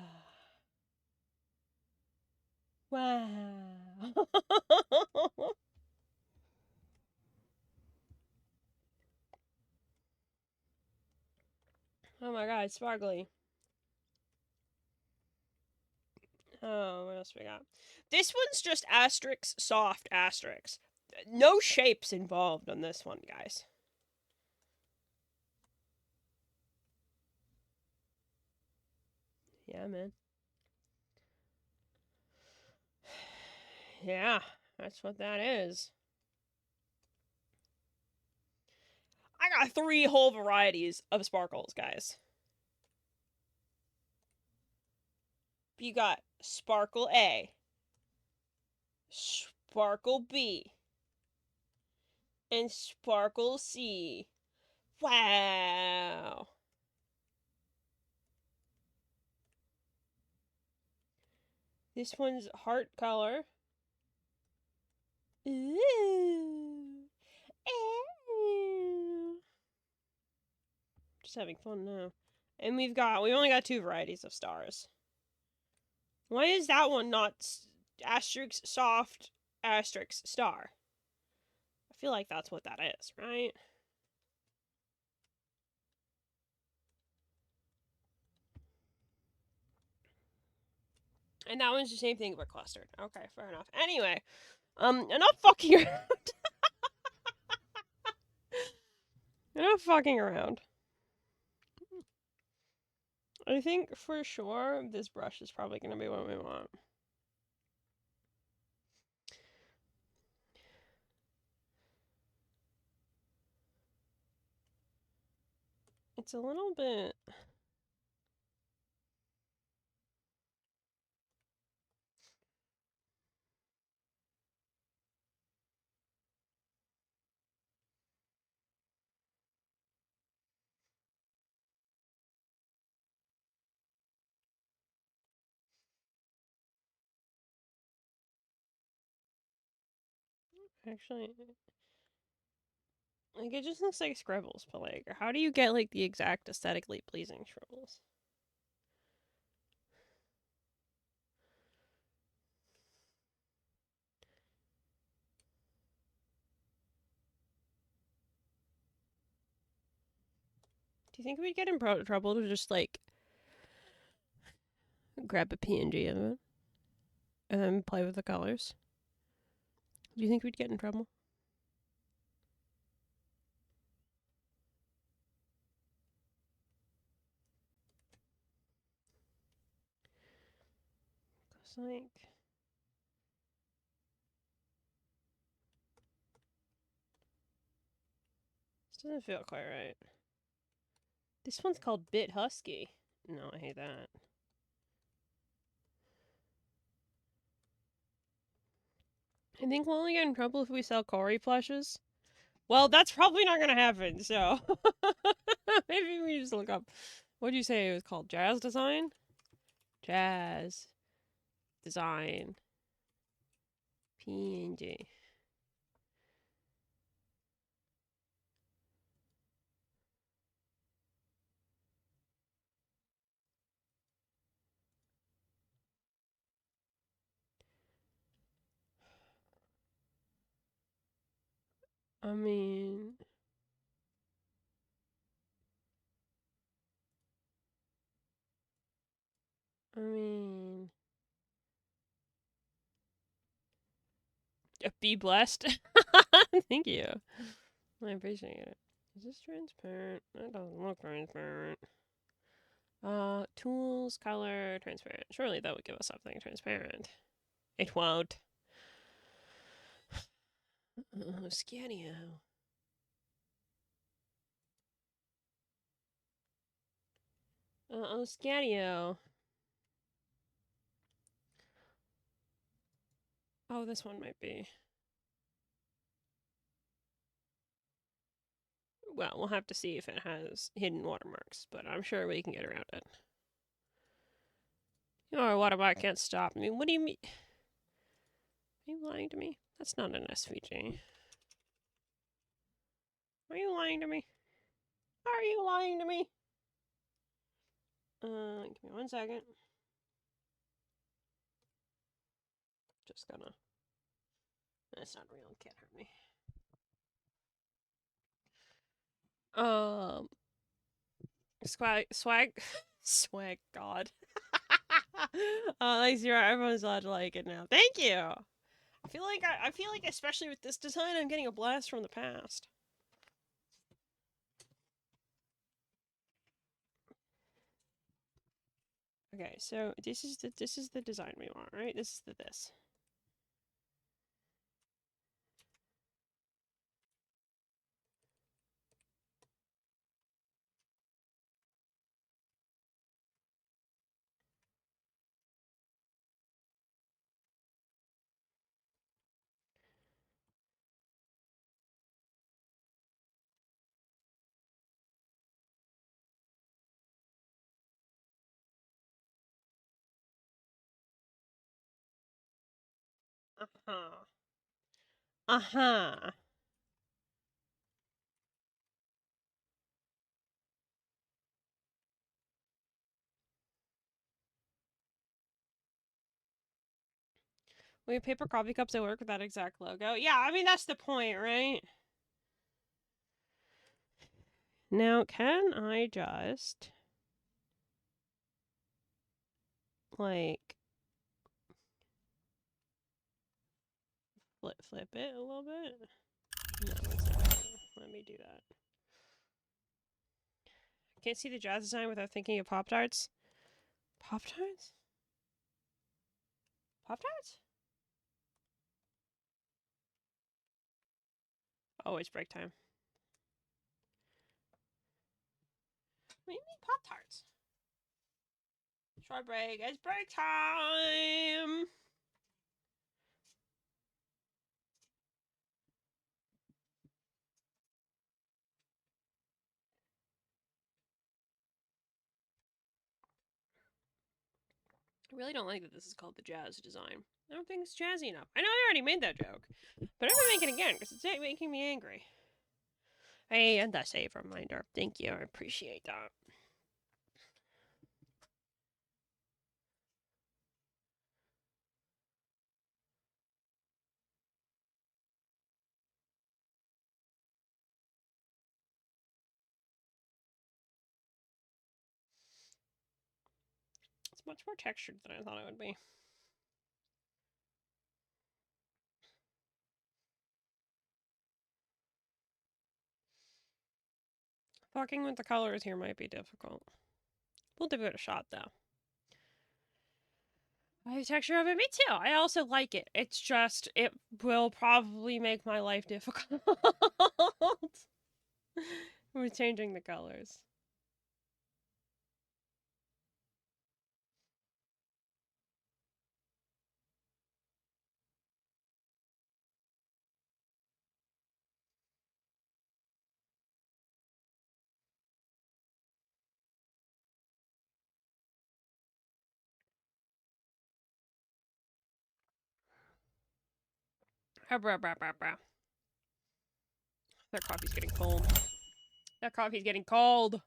Wow. Oh my god, sparkly. Oh, what else we got? This one's just asterisk, soft asterisk. No shapes involved on this one, guys. Yeah, man. Yeah, that's what that is. I got 3 whole varieties of sparkles, guys. You got Sparkle A, Sparkle B, and Sparkle C. Wow. This one's heart color. Ooh. Ooh. Just having fun now. And we only got 2 varieties of stars. Why is that one not asterisk soft asterisk star? I feel like that's what that is, right? And that one's the same thing but clustered. Okay, fair enough. Anyway, enough fucking around. Enough fucking around. I think for sure this brush is probably going to be what we want. It's a little bit... Actually, like, it just looks like scribbles, but, like, how do you get, like, the exact aesthetically pleasing scribbles? Do you think we'd get in trouble to just, like, grab a PNG of it and then play with the colors? Do you think we'd get in trouble? Cause, like... This doesn't feel quite right. This one's called Bit Husky. No, I hate that. I think we'll only get in trouble if we sell Cory plushes. Well, that's probably not gonna happen, so... Maybe we just look up... What'd you say it was called? Jazz Design? Jazz Design PNG. I mean... Be blessed. Thank you. I appreciate it. Is this transparent? That doesn't look transparent. Tools, color, transparent. Surely that would give us something transparent. It won't. Scanio. Scanio. Oh, this one might be. Well, we'll have to see if it has hidden watermarks, but I'm sure we can get around it. Your watermark can't stop me. What do you mean? Are you lying to me? That's not an SVG. Are you lying to me? Are you lying to me? Give me 1 second. Just gonna... That's not real. It can't hurt me. Swag god. Like, everyone's allowed to like it now. Thank you! I feel like especially with this design, I'm getting a blast from the past. Okay, so this is the design we want, right? This is this. Uh-huh. Uh-huh. We have paper coffee cups that work with that exact logo. Yeah, I mean, that's the point, right? Now, can I just, like, flip it a little bit? No, it's not gonna let me do that. Can't see the jazz design without thinking of Pop-Tarts. Pop-Tarts? Pop-Tarts? Oh, it's break time. What do you mean Pop-Tarts? Short break. It's break time! I really don't like that this is called the jazz design. I don't think it's jazzy enough. I know I already made that joke, but I'm gonna make it again because it's making me angry. Hey, and that save reminder. Thank you. I appreciate that. It's much more textured than I thought it would be. Fucking with the colors here might be difficult. We'll give it a shot though. The texture of it, me too. I also like it. It's just, it will probably make my life difficult with changing the colors. That coffee's getting cold. That coffee's getting cold.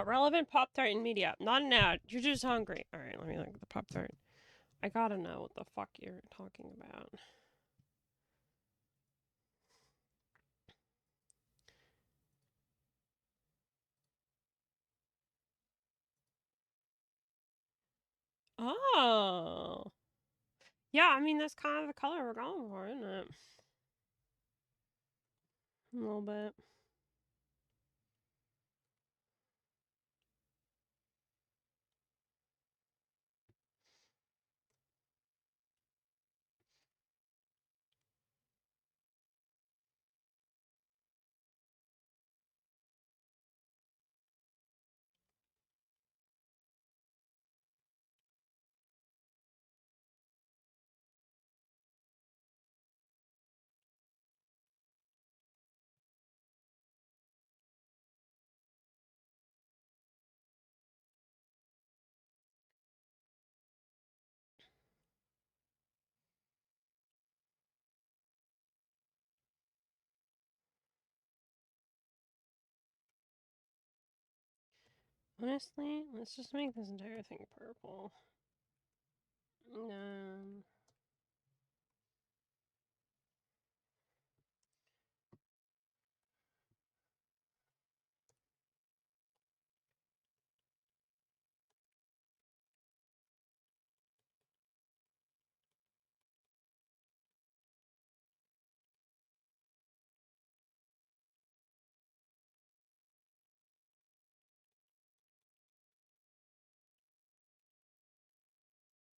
Relevant Pop-Tart in media. Not an ad. You're just hungry. Alright, let me look at the Pop-Tart. I gotta know what the fuck you're talking about. Oh. Yeah, I mean, that's kind of the color we're going for, isn't it? A little bit. Honestly, let's just make this entire thing purple.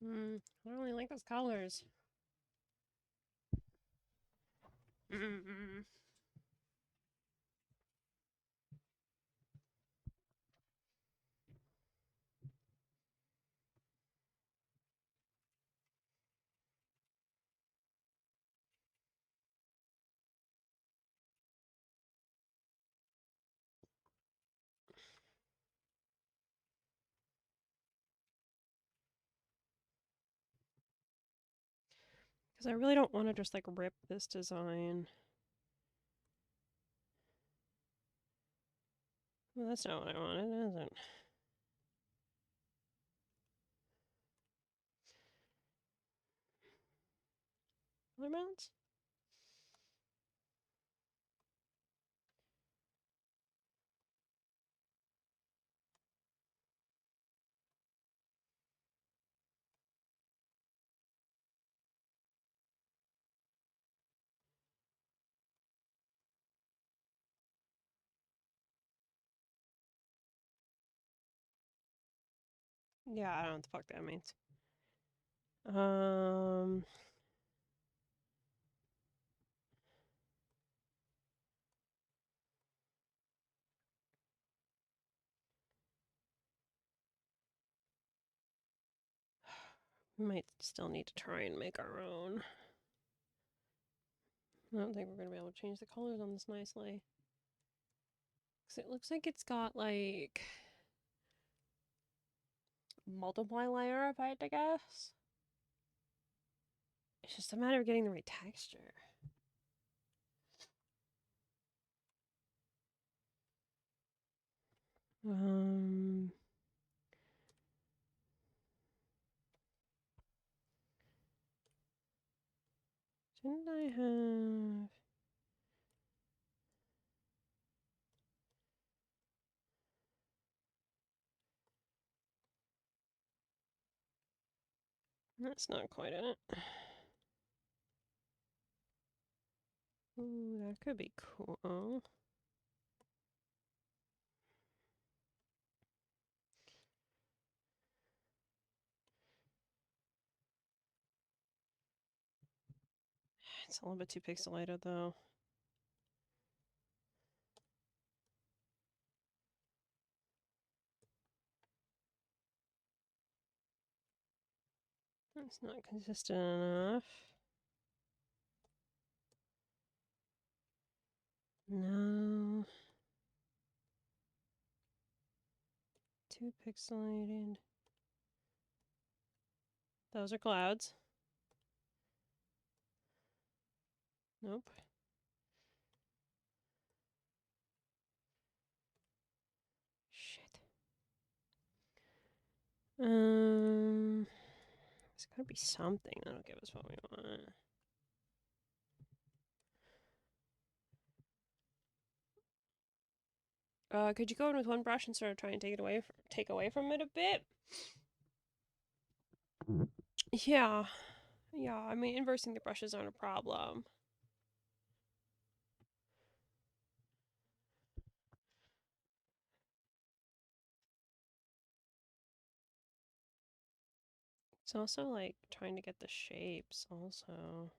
Um, I don't really like those colors. Mm-mm. Because I really don't want to just like rip this design. Well, that's not what I wanted, is it? Other mounts? Yeah, I don't know what the fuck that means. We might still need to try and make our own. I don't think we're going to be able to change the colors on this nicely. Because it looks like it's got like multiply layer if I had to guess. It's just a matter of getting the right texture. Didn't I have... That's not quite it. Ooh, that could be cool. It's a little bit too pixelated though. That's not consistent enough. No. Too pixelated. Those are clouds. Nope. Shit. There's gotta be something that'll give us what we want. Could you go in with one brush and sort of try and take away from it a bit? Yeah. Yeah, I mean, inversing the brushes aren't a problem. It's also like trying to get the shapes also.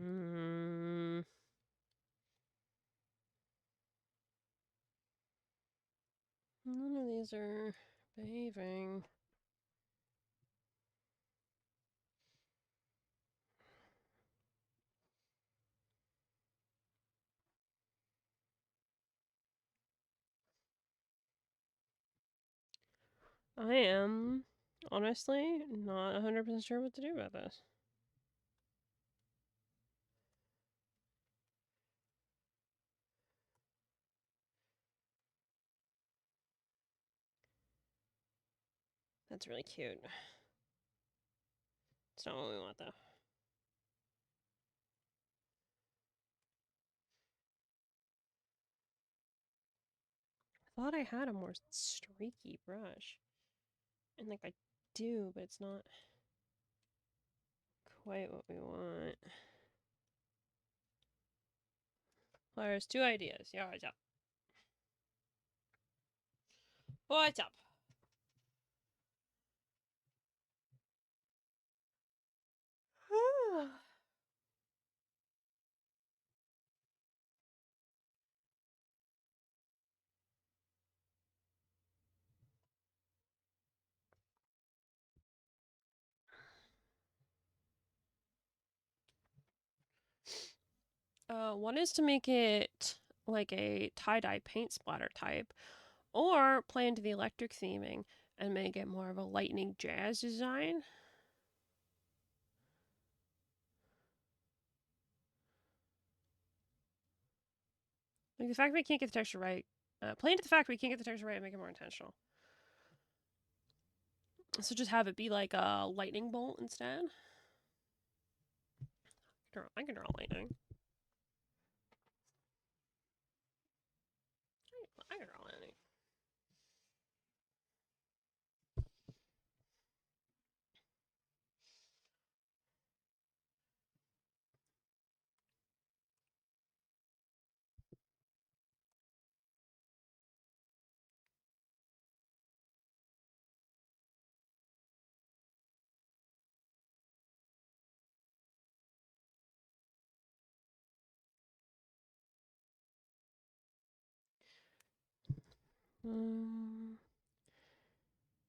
None of these are behaving. I am, honestly, not 100% sure what to do about this. That's really cute. It's not what we want, though. I thought I had a more streaky brush. And, like, I do, but it's not quite what we want. Well, there's two ideas. Yeah, what's up? What's up? One is to make it like a tie-dye paint splatter type, or play into the electric theming and make it more of a lightning jazz design. Like the fact we can't get the texture right, play into the fact we can't get the texture right and make it more intentional. So just have it be like a lightning bolt instead. I can draw lightning. I can draw lightning.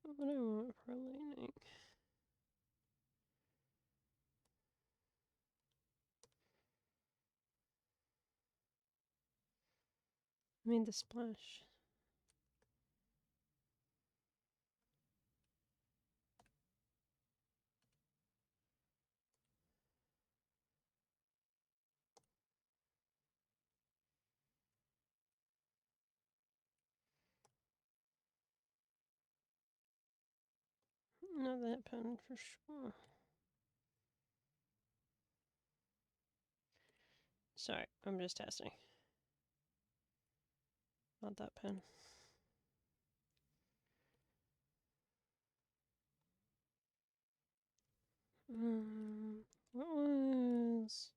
What do I want for lightning? I mean the splash. Not that pen for sure. Sorry, I'm just testing. Not that pen. What was...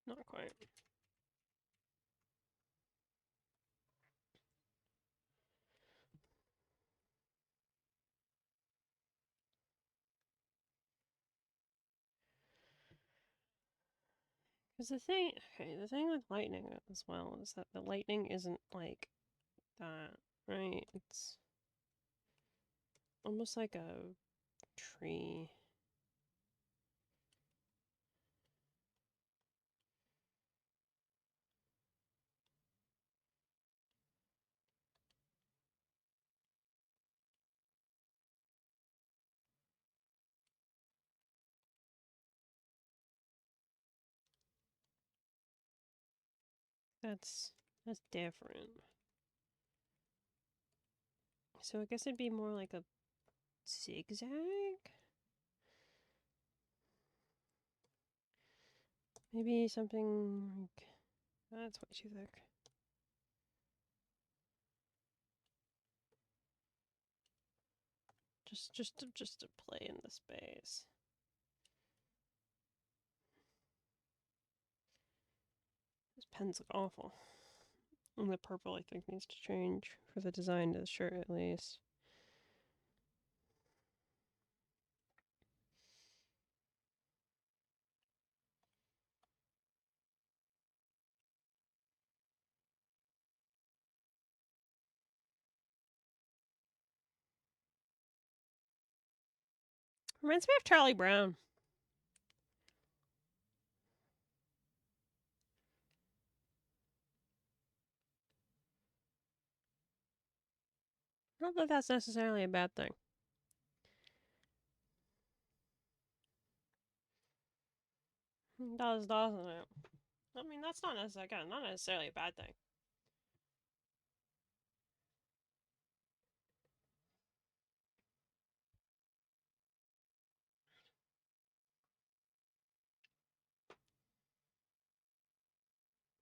Not quite. Because the thing with lightning as well is that the lightning isn't like that, right? It's almost like a tree. That's different. So I guess it'd be more like a zigzag? Maybe something like... That's way too thick. Just to play in the space. pens look awful. And the purple, I think, needs to change for the design of the shirt, at least. Reminds me of Charlie Brown. I don't think that's necessarily a bad thing. It does, doesn't it? I mean, that's not necessarily, again, not necessarily a bad thing.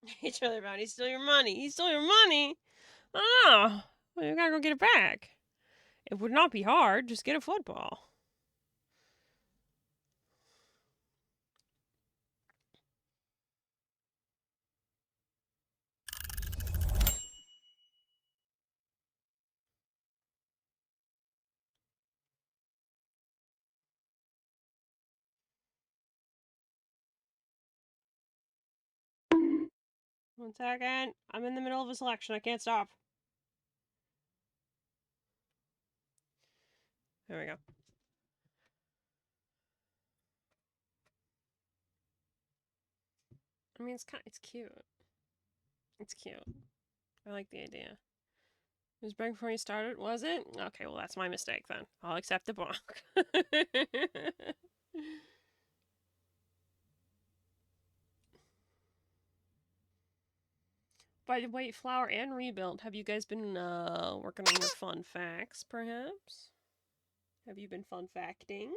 Hey, Charlie Brown, he stole your money. He stole your money. Oh, well, you gotta go get it back. It would not be hard. Just get a football. One second. I'm in the middle of a selection. I can't stop. There we go. I mean, it's cute. It's cute. I like the idea. It was break before you started, was it? Okay, well, that's my mistake then. I'll accept the block. By the way, Flower and Rebuild, have you guys been working on your fun facts, perhaps? Have you been fun facting?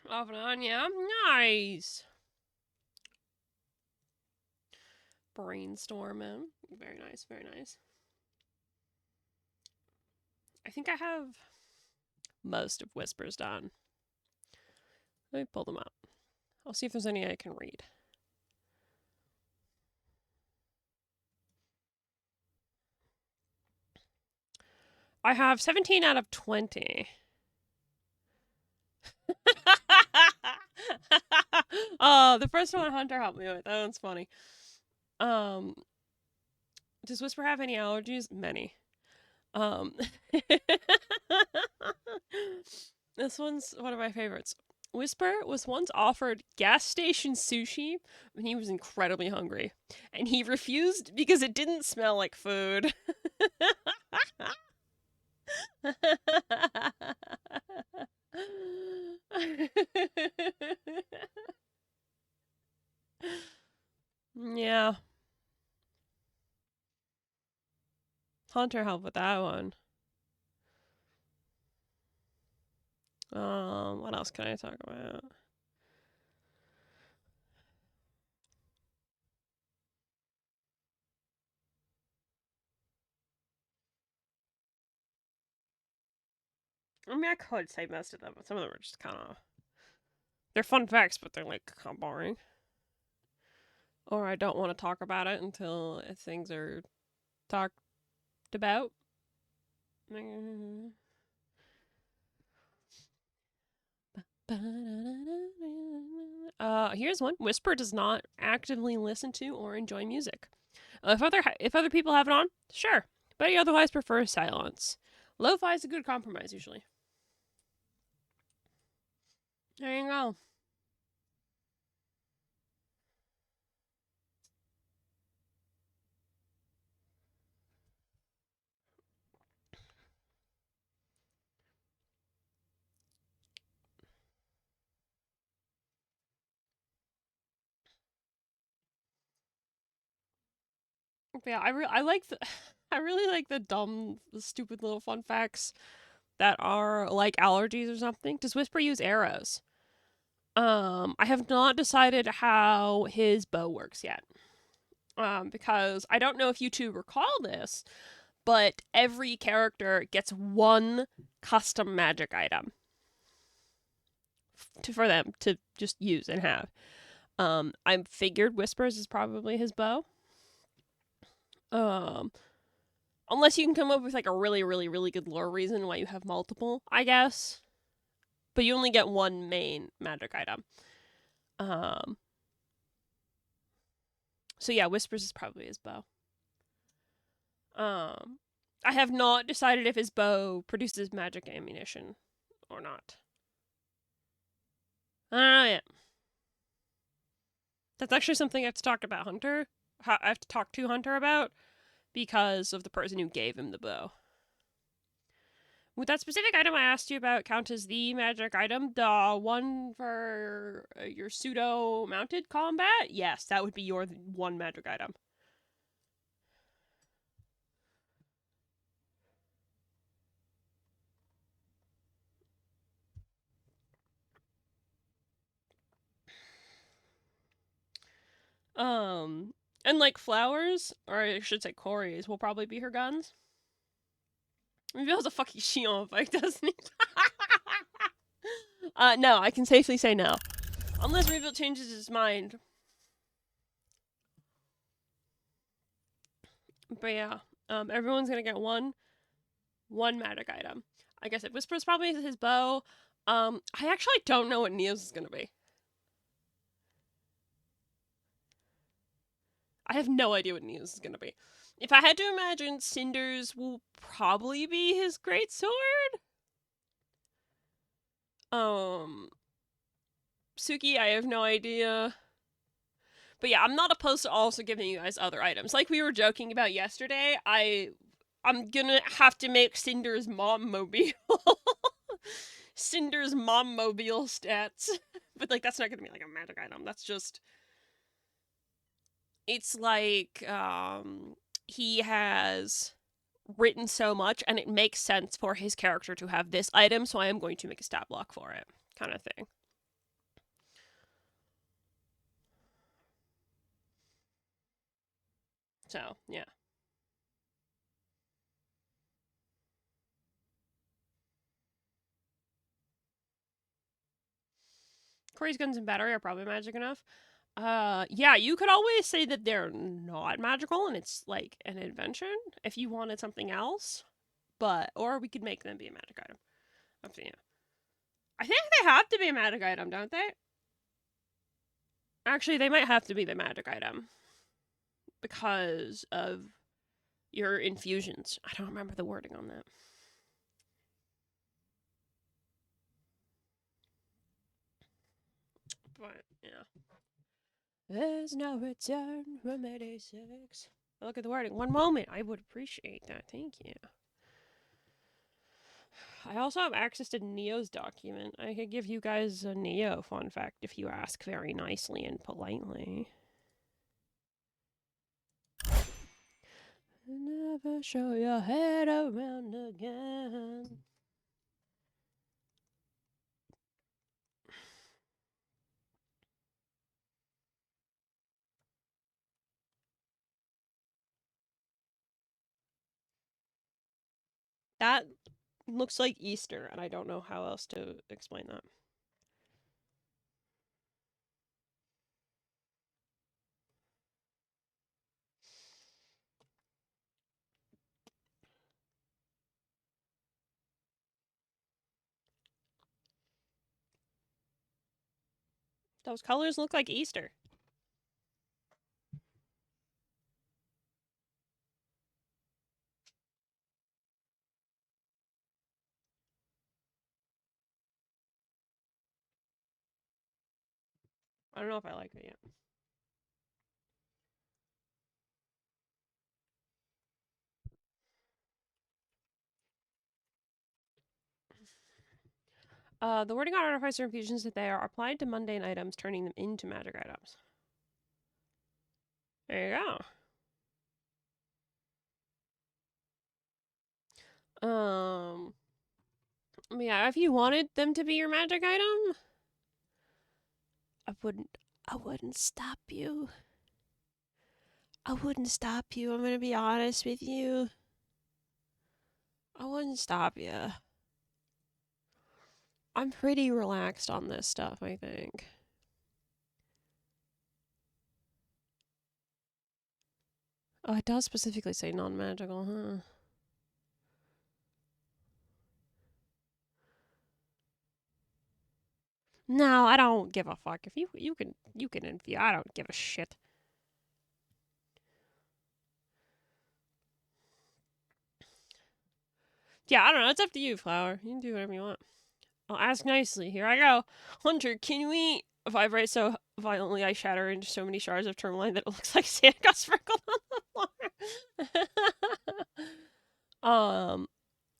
Off and on, yeah. Nice. Brainstorming. Very nice, very nice. I think I have most of Whispers done. Let me pull them up. I'll see if there's any I can read. I have 17 out of 20. Oh, the first one Hunter helped me with. That one's funny. Does Whisper have any allergies? Many. This one's one of my favorites. Whisper was once offered gas station sushi when he was incredibly hungry, and he refused because it didn't smell like food. Yeah. Hunter helped with that one. What else can I talk about? I mean, I could say most of them, but some of them are just kind of... They're fun facts, but they're, like, kind of boring. Or I don't want to talk about it until things are talked about. Here's one. Whisper does not actively listen to or enjoy music. If other people have it on, sure, but he otherwise prefers silence. Lo-fi is a good compromise usually. There you go. Yeah, I like the I really like the dumb, stupid little fun facts that are like allergies or something. Does Whisper use arrows? I have not decided how his bow works yet. Because I don't know if you two recall this, but every character gets one custom magic item. for them to just use and have. I figured Whispers is probably his bow. Unless you can come up with like a really, really, really good lore reason why you have multiple, I guess. But you only get one main magic item. So yeah, Whispers is probably his bow. I have not decided if his bow produces magic ammunition or not. I don't know yet. That's actually something I have to talk about Hunter. I have to talk to Hunter about because of the person who gave him the bow. Would that specific item I asked you about count as the magic item? The one for your pseudo-mounted combat? Yes, that would be your one magic item. And like flowers, or I should say Corey's, will probably be her guns. He feels a fucking shield effect, doesn't he? No, I can safely say no. Unless Rebuild changes his mind. But yeah, everyone's gonna get one magic item. I guess it Whisper's probably his bow. I actually don't know what Neo's is gonna be. I have no idea what Neo's is gonna be. If I had to imagine, Cinders will probably be his greatsword. Suki, I have no idea. But yeah, I'm not opposed to also giving you guys other items. Like we were joking about yesterday, I'm gonna have to make Cinder's mom mobile. Cinder's mom mobile stats. But like that's not gonna be like a magic item. That's just it's like he has written so much and it makes sense for his character to have this item, so I am going to make a stat block for it. Kind of thing. So, yeah. Corey's guns and battery are probably magic enough. Yeah, you could always say that they're not magical and it's like an invention if you wanted something else. But, or we could make them be a magic item. Up to you. I think they have to be a magic item, don't they? Actually, they might have to be the magic item. Because of your infusions. I don't remember the wording on that. But, yeah. There's no return from 86. Look at the wording. One moment. I would appreciate that. Thank you. I also have access to Neo's document. I could give you guys a Neo fun fact if you ask very nicely and politely. Never show your head around again. That looks like Easter, and I don't know how else to explain that. Those colors look like Easter. I don't know if I like it yet. The wording on artificer infusions that they are applied to mundane items, turning them into magic items. There you go. Yeah, if you wanted them to be your magic item, I wouldn't stop you. I wouldn't stop you. I'm gonna be honest with you. I wouldn't stop you. I'm pretty relaxed on this stuff, I think. Oh, it does specifically say non-magical, huh? No, I don't give a fuck. If you can interview, I don't give a shit. Yeah, I don't know. It's up to you, Flower. You can do whatever you want. I'll ask nicely. Here I go. Hunter, can we vibrate so violently I shatter into so many shards of tourmaline that it looks like sand got sprinkled on the floor?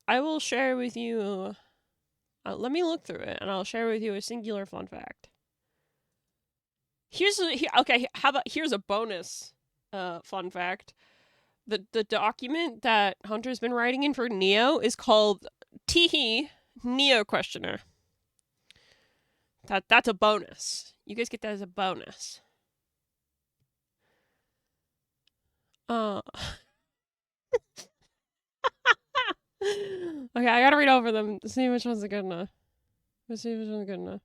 I will share with you. Let me look through it, and I'll share with you a singular fun fact. Okay. How about here's a bonus fun fact. The document that Hunter's been writing in for Neo is called Teehee Neo Questionnaire. That's a bonus. You guys get that as a bonus. Okay, I gotta read over them to see which ones are good enough. Let's see which one's good enough.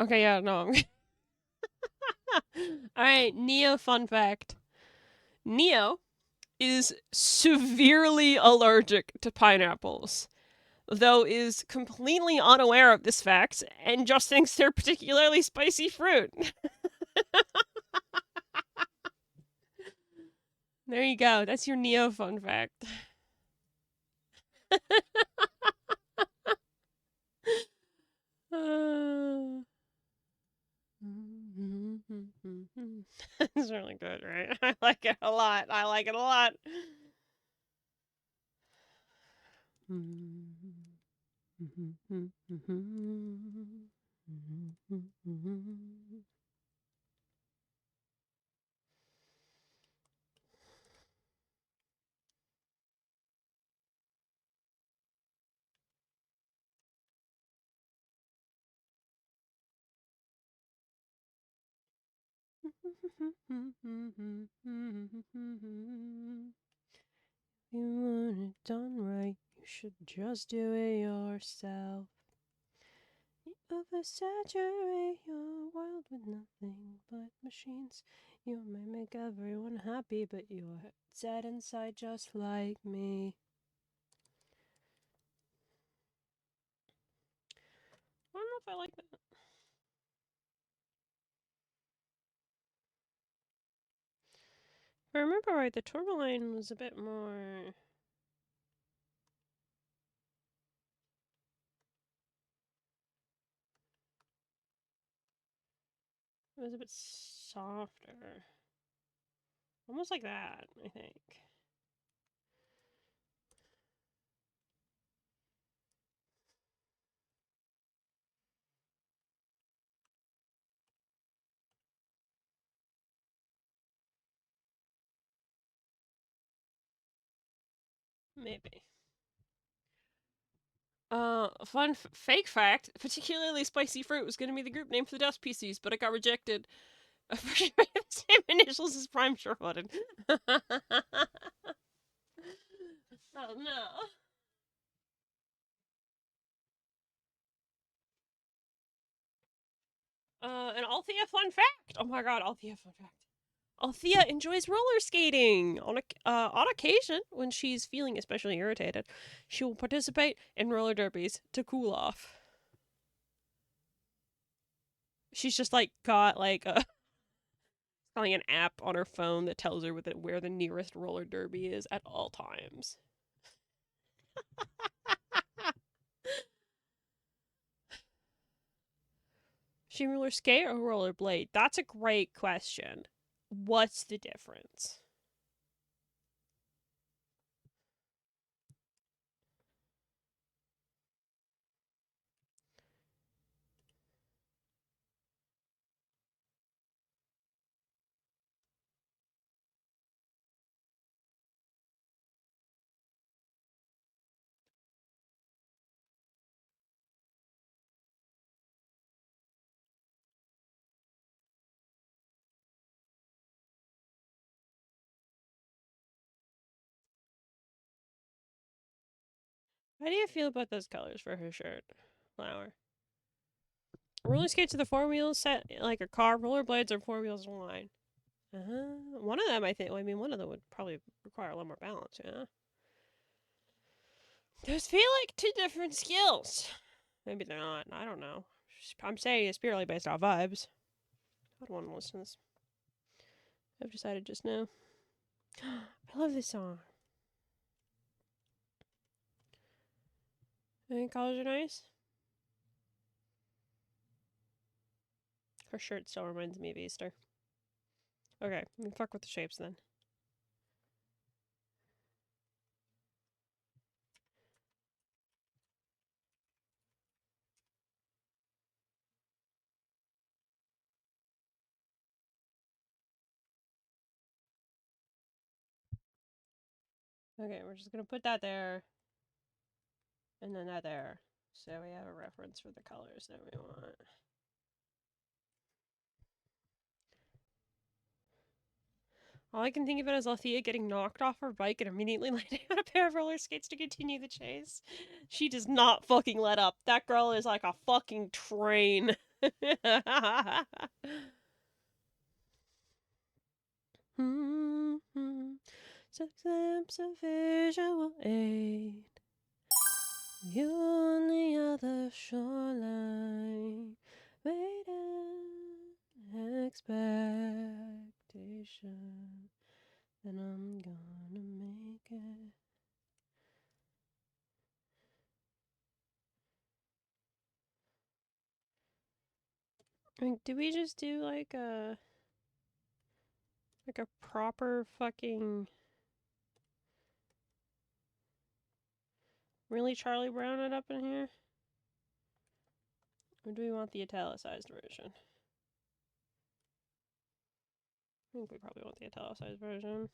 Okay, yeah, no. Alright, Neo fun fact. Neo is severely allergic to pineapples, though is completely unaware of this fact and just thinks they're particularly spicy fruit. There you go. That's your Neo fun fact. It's really good, right? I like it a lot. I like it a lot. You want it done right, you should just do it yourself. You oversaturate your world with nothing but machines. You may make everyone happy, but you're sad inside just like me. I don't know if I like that. If I remember right, the tourmaline was a bit more... It was a bit softer. Almost like that, I think. Maybe. Fake fact, particularly spicy fruit was going to be the group name for the Dust PCs, but it got rejected. The same initials as Prime Sure-footed. Oh no. An Althea fun fact. Oh my god, Althea fun fact. Althea enjoys roller skating. On occasion, when she's feeling especially irritated, she will participate in roller derbies to cool off. She's just like got like an app on her phone that tells her where the nearest roller derby is at all times. She roller skate or rollerblade? That's a great question. What's the difference? How do you feel about those colors for her shirt? Flower. Roller skates are the four wheels set like a car. Rollerblades are four wheels in line. One of them, I think. Well, I mean, one of them would probably require a lot more balance. Yeah. Those feel like two different skills. Maybe they're not. I don't know. I'm saying it's purely based off vibes. I don't want to listen to this. I've decided just now. I love this song. I think colors are nice. Her shirt still reminds me of Easter. Okay, we can fuck with the shapes then. Okay, we're just gonna put that there. And then that there. So we have a reference for the colors that we want. All I can think about is Althea getting knocked off her bike and immediately landing on a pair of roller skates to continue the chase. She does not fucking let up. That girl is like a fucking train. Six lamps of visual aid. You on the other shoreline. Waiting expectation. And I'm gonna make it. Like, do we just do like a proper fucking really Charlie Brown it up in here? Or do we want the italicized version? I think we probably want the italicized version.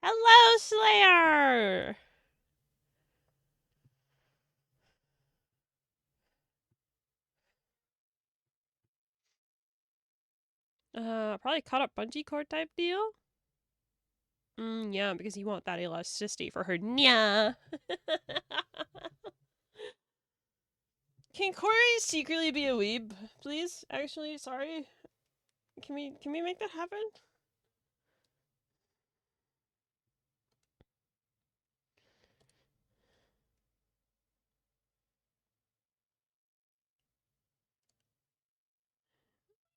Hello, Slayer! Probably cut up bungee cord type deal? Yeah, because you want that elasticity for her. Nya! Can Corey secretly be a weeb, please? Actually, sorry. Can we make that happen?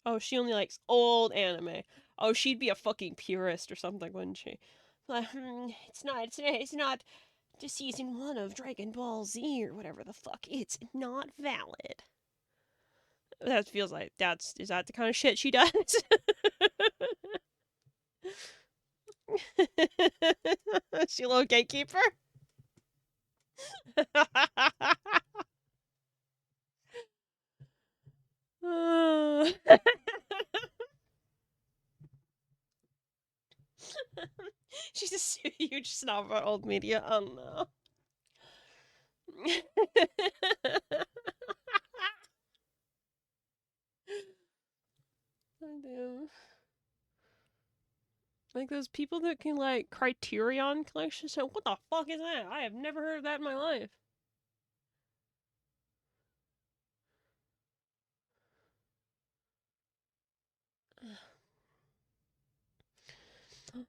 Oh, she only likes old anime. Oh, she'd be a fucking purist or something, wouldn't she? Like, it's not to season 1 of Dragon Ball Z or whatever the fuck. It's not valid. That feels like is that the kind of shit she does? She a little gatekeeper? She's a huge snob about old media. Oh no. Oh, damn. Like those people that can like Criterion collection. So what the fuck is that? I have never heard of that in my life.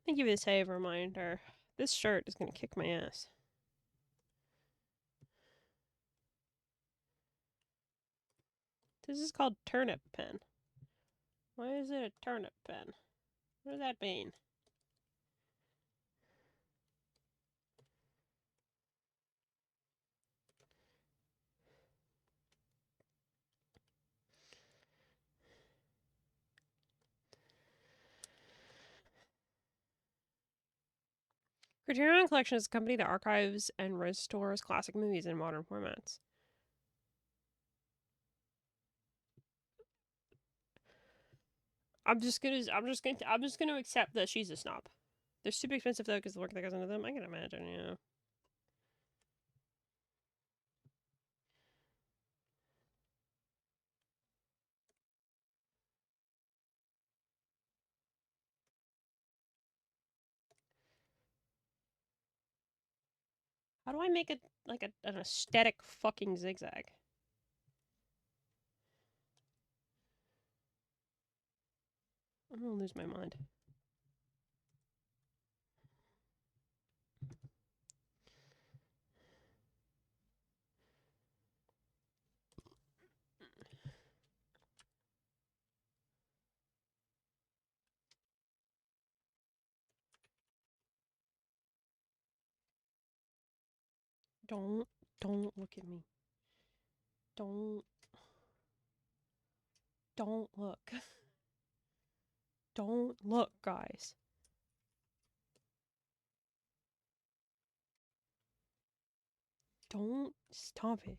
Thank you for the save reminder. This shirt is gonna kick my ass. This is called turnip pen. Why is it a turnip pen? What does that mean? Criterion Collection is a company that archives and restores classic movies in modern formats. I'm just gonna accept that she's a snob. They're super expensive though because the work that goes into them. I can imagine, yeah. How do I make it like an aesthetic fucking zigzag? I'm gonna lose my mind. Don't look at me. Don't look. Don't look, guys. Don't stop it.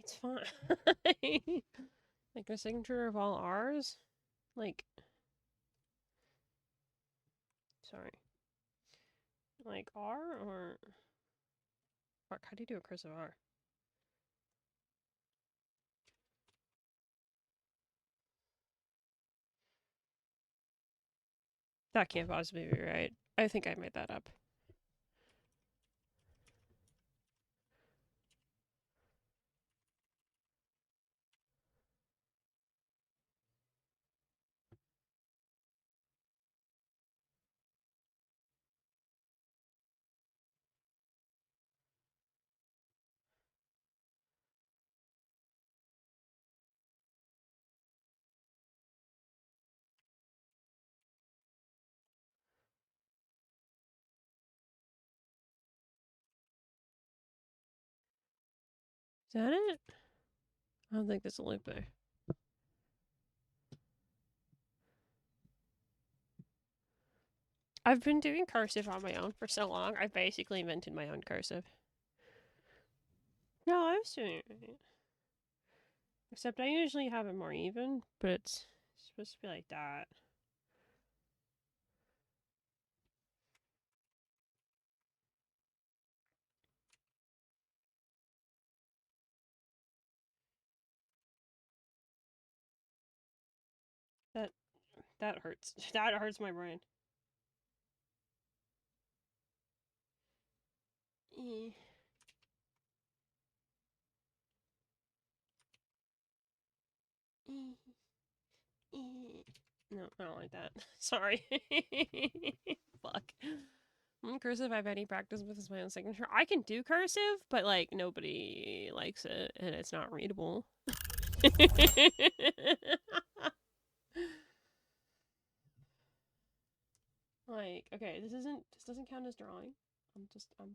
It's fine. Like the signature of all R's? Like, sorry. Like R or... Fuck, how do you do a cursive R? That can't possibly be right. I think I made that up. Is that it? I don't think there's a loop there. I've been doing cursive on my own for so long, I've basically invented my own cursive. No, I was doing it. Except I usually have it more even, but it's supposed to be like that. That hurts. That hurts my brain. No, I don't like that. Sorry. Fuck. Cursive I've any practice with is my own signature. I can do cursive, but like nobody likes it and it's not readable. Like, okay, this doesn't count as drawing. I'm just gonna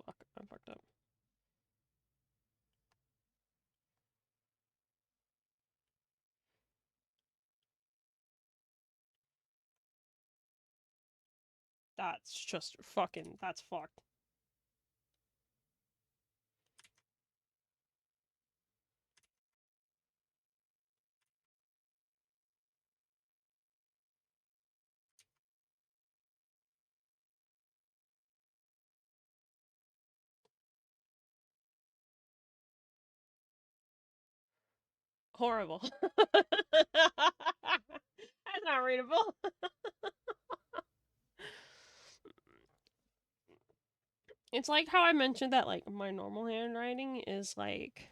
fuck, I'm fucked up. That's just fucking, that's fucked. Horrible. That's not readable. It's like how I mentioned that like my normal handwriting is like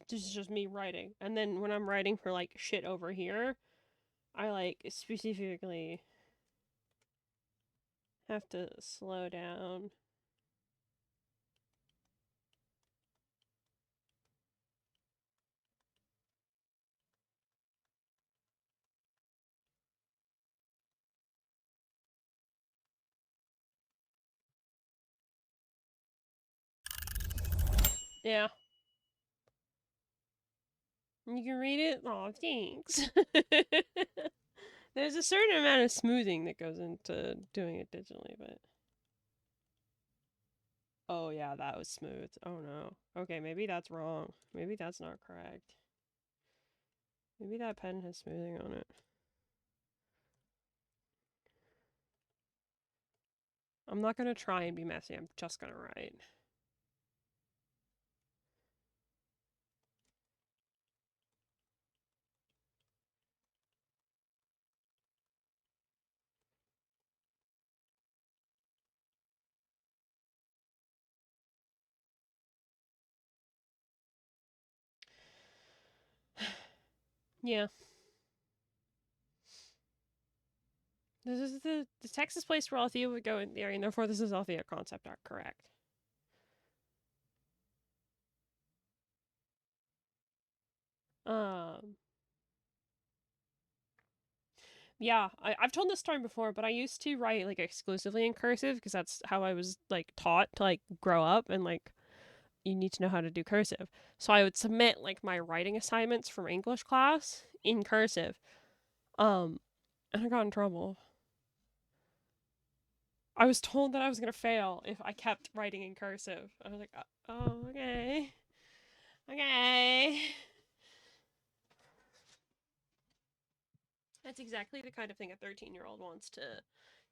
this is just me writing. And then when I'm writing for like shit over here, I like specifically Have to slow down. Yeah. You can read it? Aw, thanks. There's a certain amount of smoothing that goes into doing it digitally, but... Oh yeah, that was smooth. Oh no. Okay, maybe that's wrong. Maybe that's not correct. Maybe that pen has smoothing on it. I'm not gonna try and be messy, I'm just gonna write. Yeah. This is the Texas place where Althea would go in there, and therefore this is Althea concept art, correct. Um... Yeah, I've told this story before, but I used to write, like, exclusively in cursive, because that's how I was, like, taught to, like, grow up, and, like, you need to know how to do cursive. So I would submit, like, my writing assignments from English class in cursive. And I got in trouble. I was told that I was gonna fail if I kept writing in cursive. I was like, oh, okay. Okay. That's exactly the kind of thing a 13-year-old wants to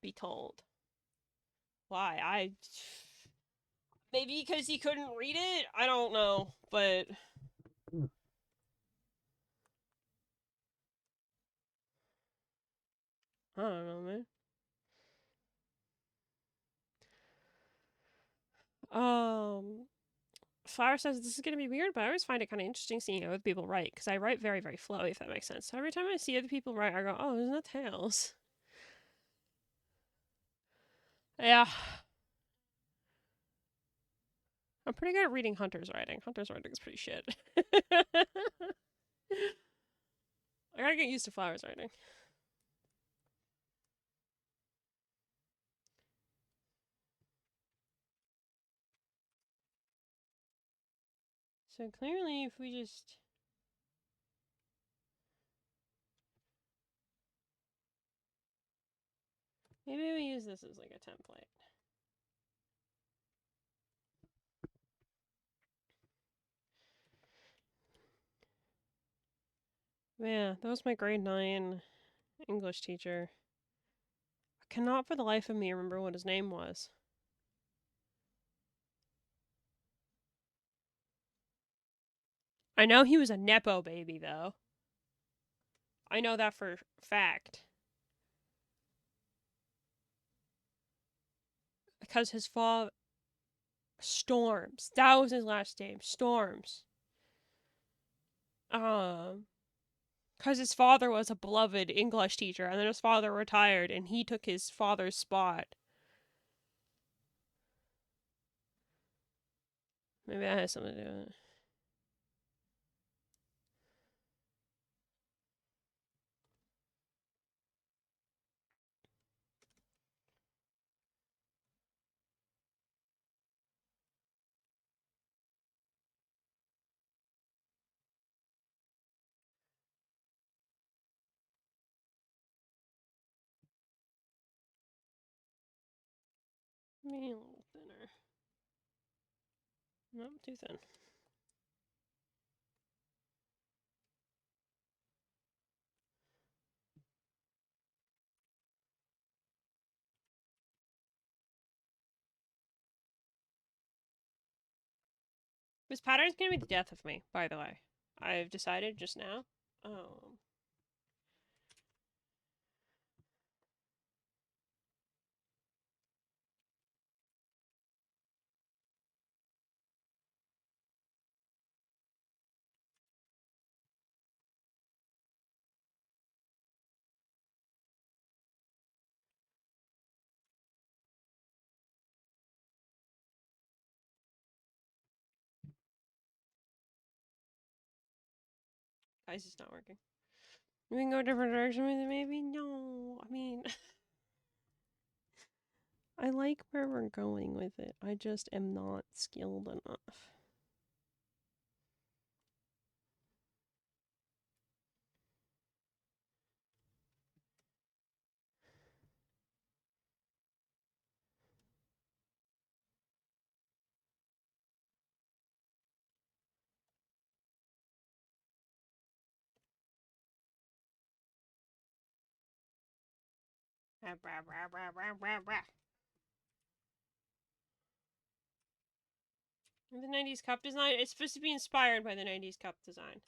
be told. Why? Maybe because he couldn't read it? I don't know, but... I don't know, man. Flower says this is gonna be weird, but I always find it kind of interesting seeing other people write, because I write very, very flowy, if that makes sense. So every time I see other people write, I go, oh, isn't that Tails? Yeah. I'm pretty good at reading Hunter's writing. Hunter's writing is pretty shit. I gotta get used to Flower's writing. So clearly, if we just... Maybe we use this as like a template. Yeah, that was my grade 9 English teacher. I cannot for the life of me remember what his name was. I know he was a Nepo baby, though. I know that for fact. Because his father... Storms. That was his last name. Storms. Because his father was a beloved English teacher, and then his father retired, and he took his father's spot. Maybe that has something to do with it. Maybe a little thinner. Nope, too thin. This pattern's gonna be the death of me, by the way. I've decided just now. Um, Guys, it's not working. We can go a different direction with it, maybe? No. I mean, I like where we're going with it. I just am not skilled enough. The 90s cup design, it's supposed to be inspired by the 90s cup design.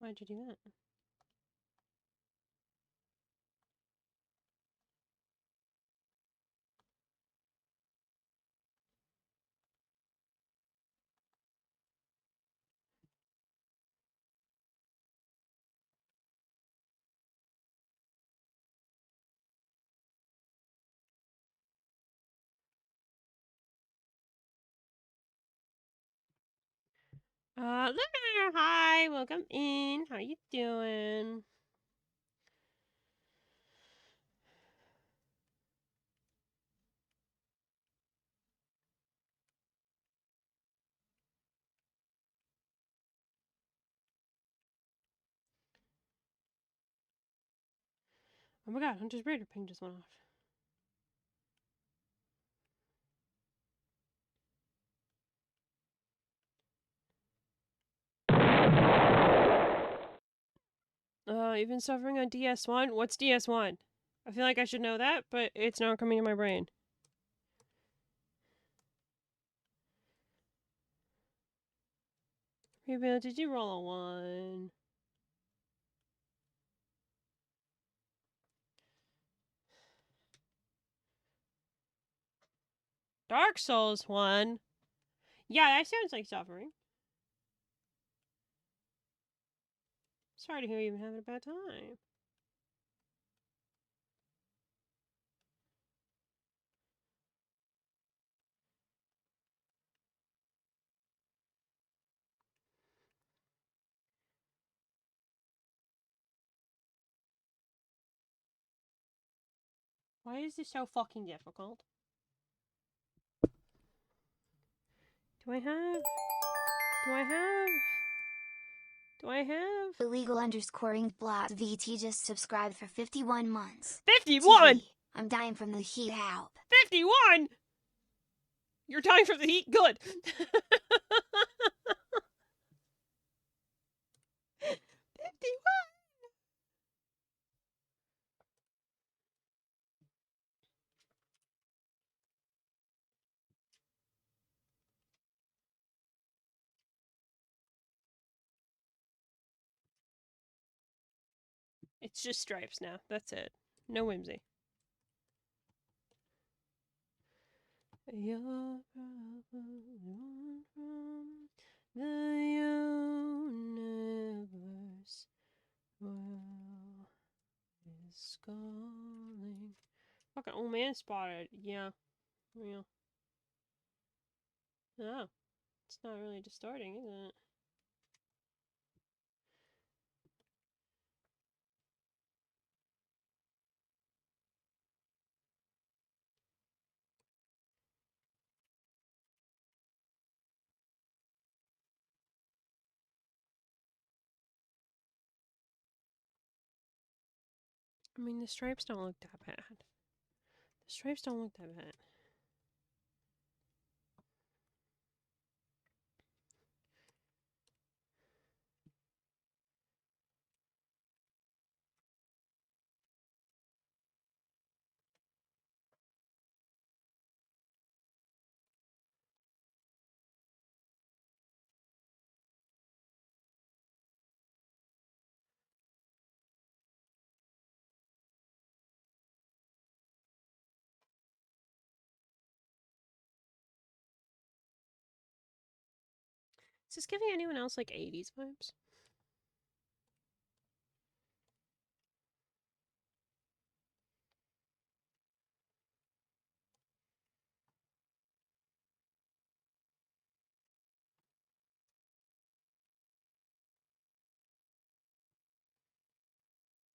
Why'd you do that? Lunar, hi, welcome in. How you doing? Oh my god, Hunter's Raider ping just went off. You've been suffering on DS1? What's DS1? I feel like I should know that, but it's not coming to my brain. Rebuild, did you roll a 1? Dark Souls 1? Yeah, that sounds like suffering. Sorry to hear you've been having a bad time. Why is this so fucking difficult? Do I have? Illegal underscoring blot VT just subscribed for 51 months. 51! TV, I'm dying from the heat, help. 51! You're dying from the heat? Good! 51! It's just stripes now. That's it. No whimsy. You're probably one from the universe. Well, Sculling. Fucking old man spotted. Yeah. Yeah. Oh. It's not really distorting, is it? I mean, the stripes don't look that bad. The stripes don't look that bad. Is this giving anyone else like 80s vibes?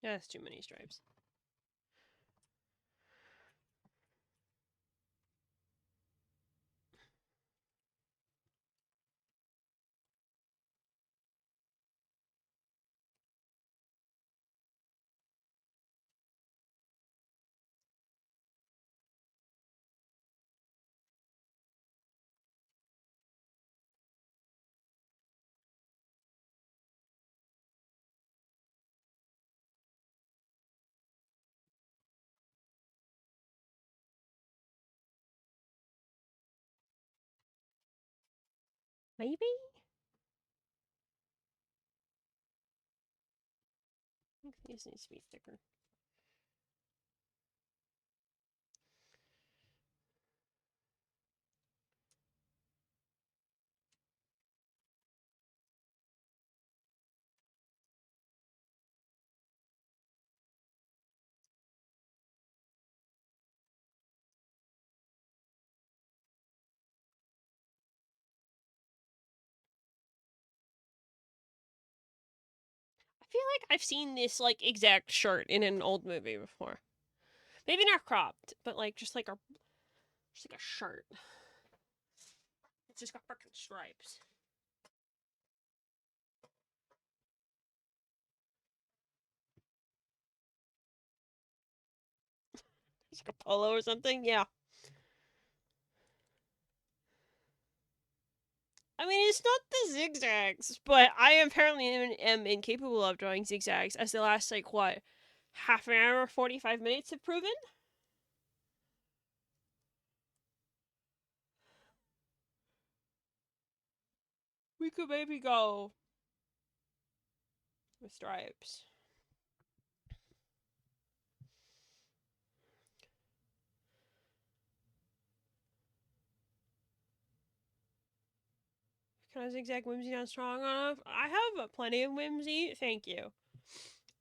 Yeah, that's too many stripes. Maybe? I think this needs to be thicker. I feel like I've seen this like exact shirt in an old movie before. Maybe not cropped, but like just like a shirt. It's just got fucking stripes. It's like a polo or something. Yeah. I mean, it's not the zigzags, but I apparently am incapable of drawing zigzags, as the last like what, half an hour, 45 minutes have proven. We could maybe go with stripes. Can I zigzag whimsy not strong enough? I have plenty of whimsy, thank you.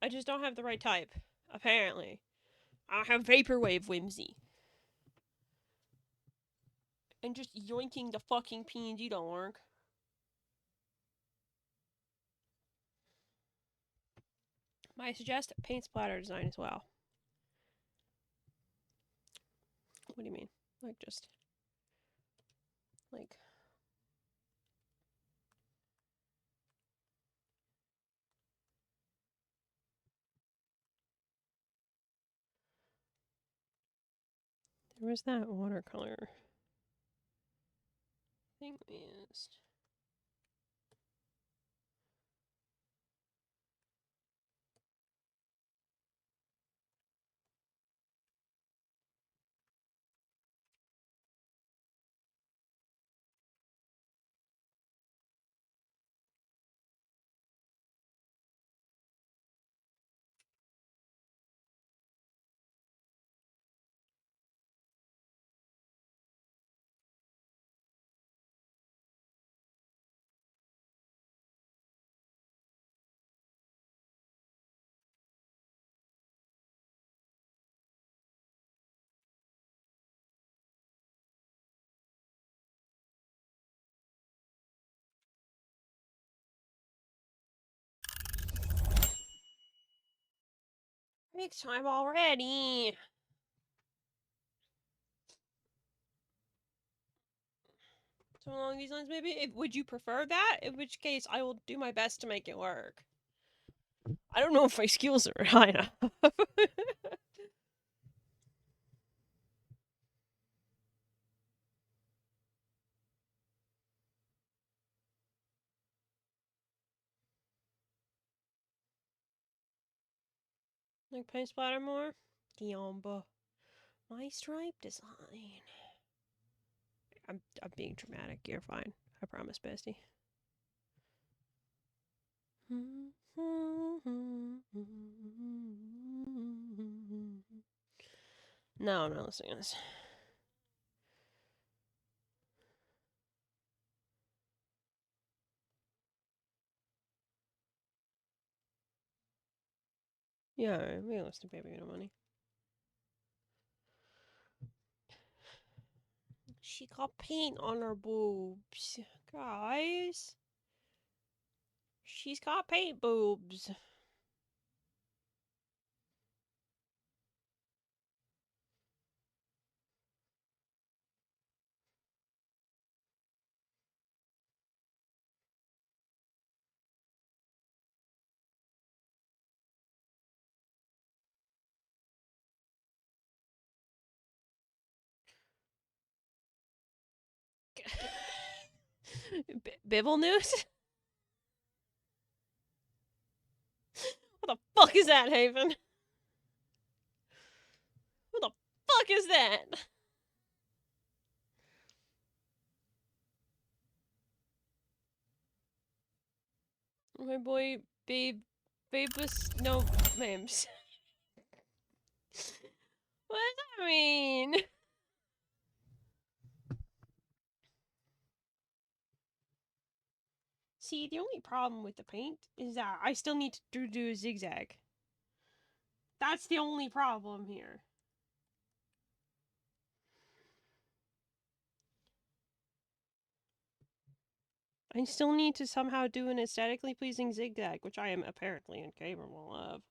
I just don't have the right type, apparently. I have vaporwave whimsy. And just yoinking the fucking PNG don't work. Might suggest paint splatter design as well. What do you mean? Like just like there was that watercolor thing we used. Big time already. So along these lines, maybe? Would you prefer that? In which case, I will do my best to make it work. I don't know if my skills are high enough. Like paint splatter more? Diamba. My stripe design. I'm being dramatic. You're fine. I promise, bestie. No, I'm not listening to this. Yeah, we can listen to Baby No Money. She got paint on her boobs. Guys. She's got paint boobs. Bibble news? What the fuck is that, Haven? What the fuck is that? My boy, Babus, no, memes. What does that mean? See, the only problem with the paint is that I still need to do a zigzag. That's the only problem here. I still need to somehow do an aesthetically pleasing zigzag, which I am apparently incapable of.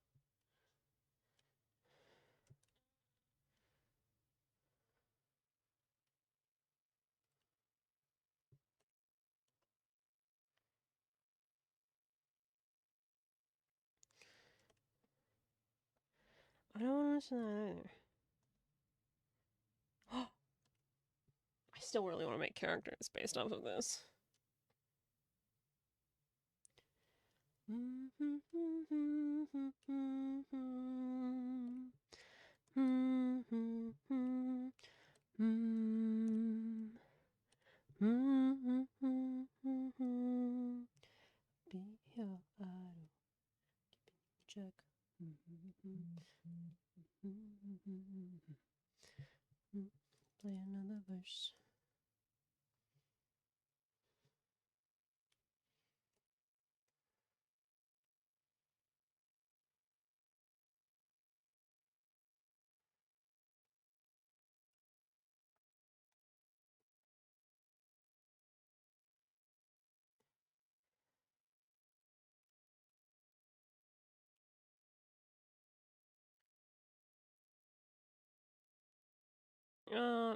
I don't understand that either. I still really want to make characters based off of this. Check. Play another verse.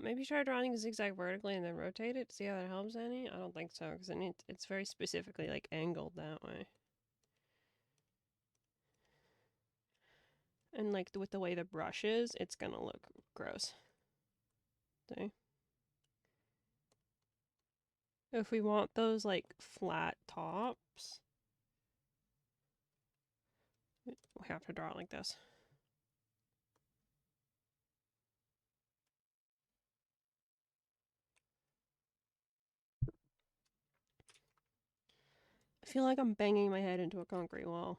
Maybe try drawing a zigzag vertically and then rotate it to see how that helps any? I don't think so, because it's very specifically, like, angled that way. And, like, with the way the brush is, it's gonna look gross. See? If we want those, like, flat tops, we have to draw it like this. I feel like I'm banging my head into a concrete wall.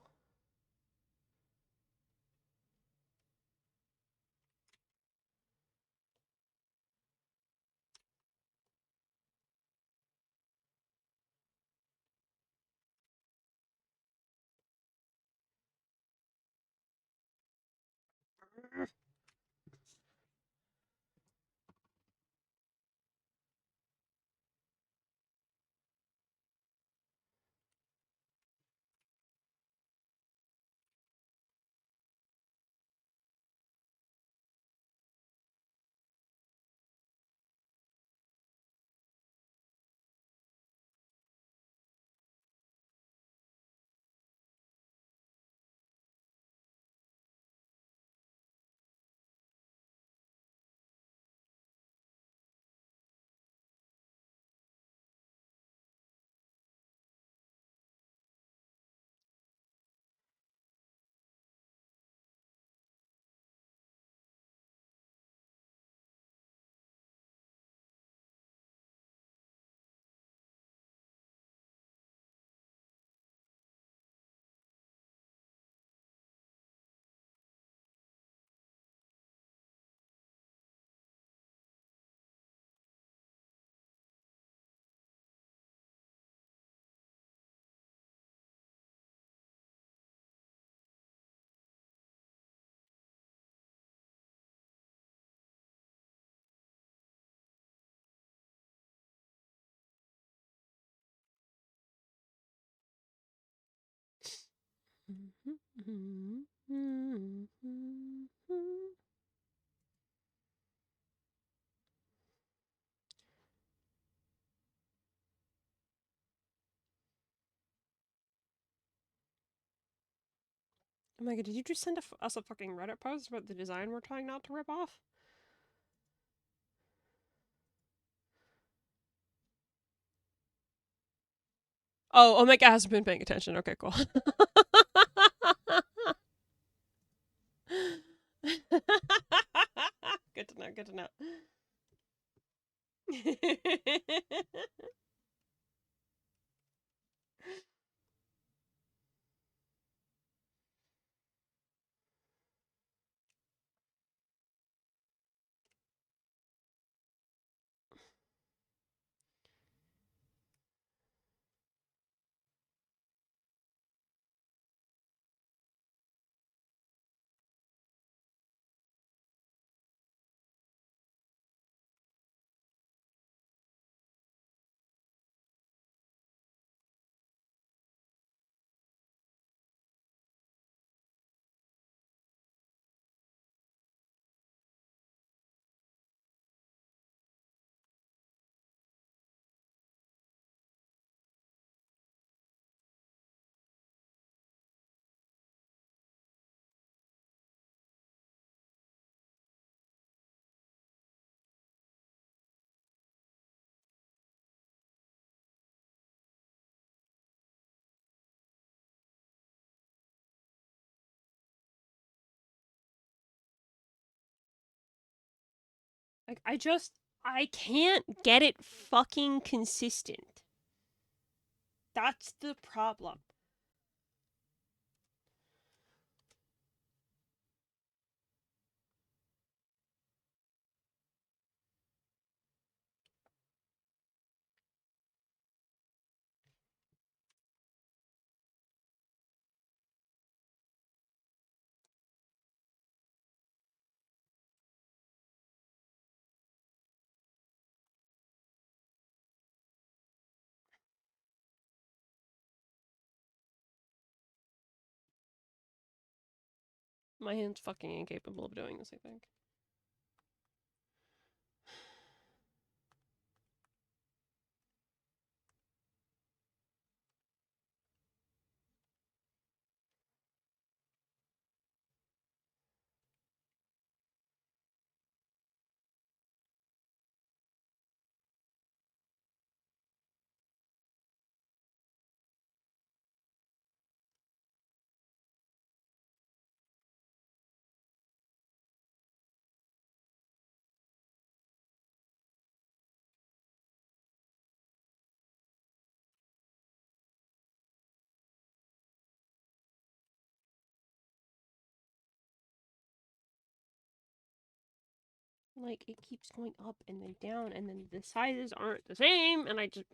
Oh my god, did you just send us a fucking Reddit post about the design we're trying not to rip off? Oh, Omega hasn't been paying attention. Okay, cool. Good to know, good to know. Like, I can't get it fucking consistent. That's the problem. My hand's fucking incapable of doing this, I think. Like, it keeps going up and then down, and then the sizes aren't the same, and I just.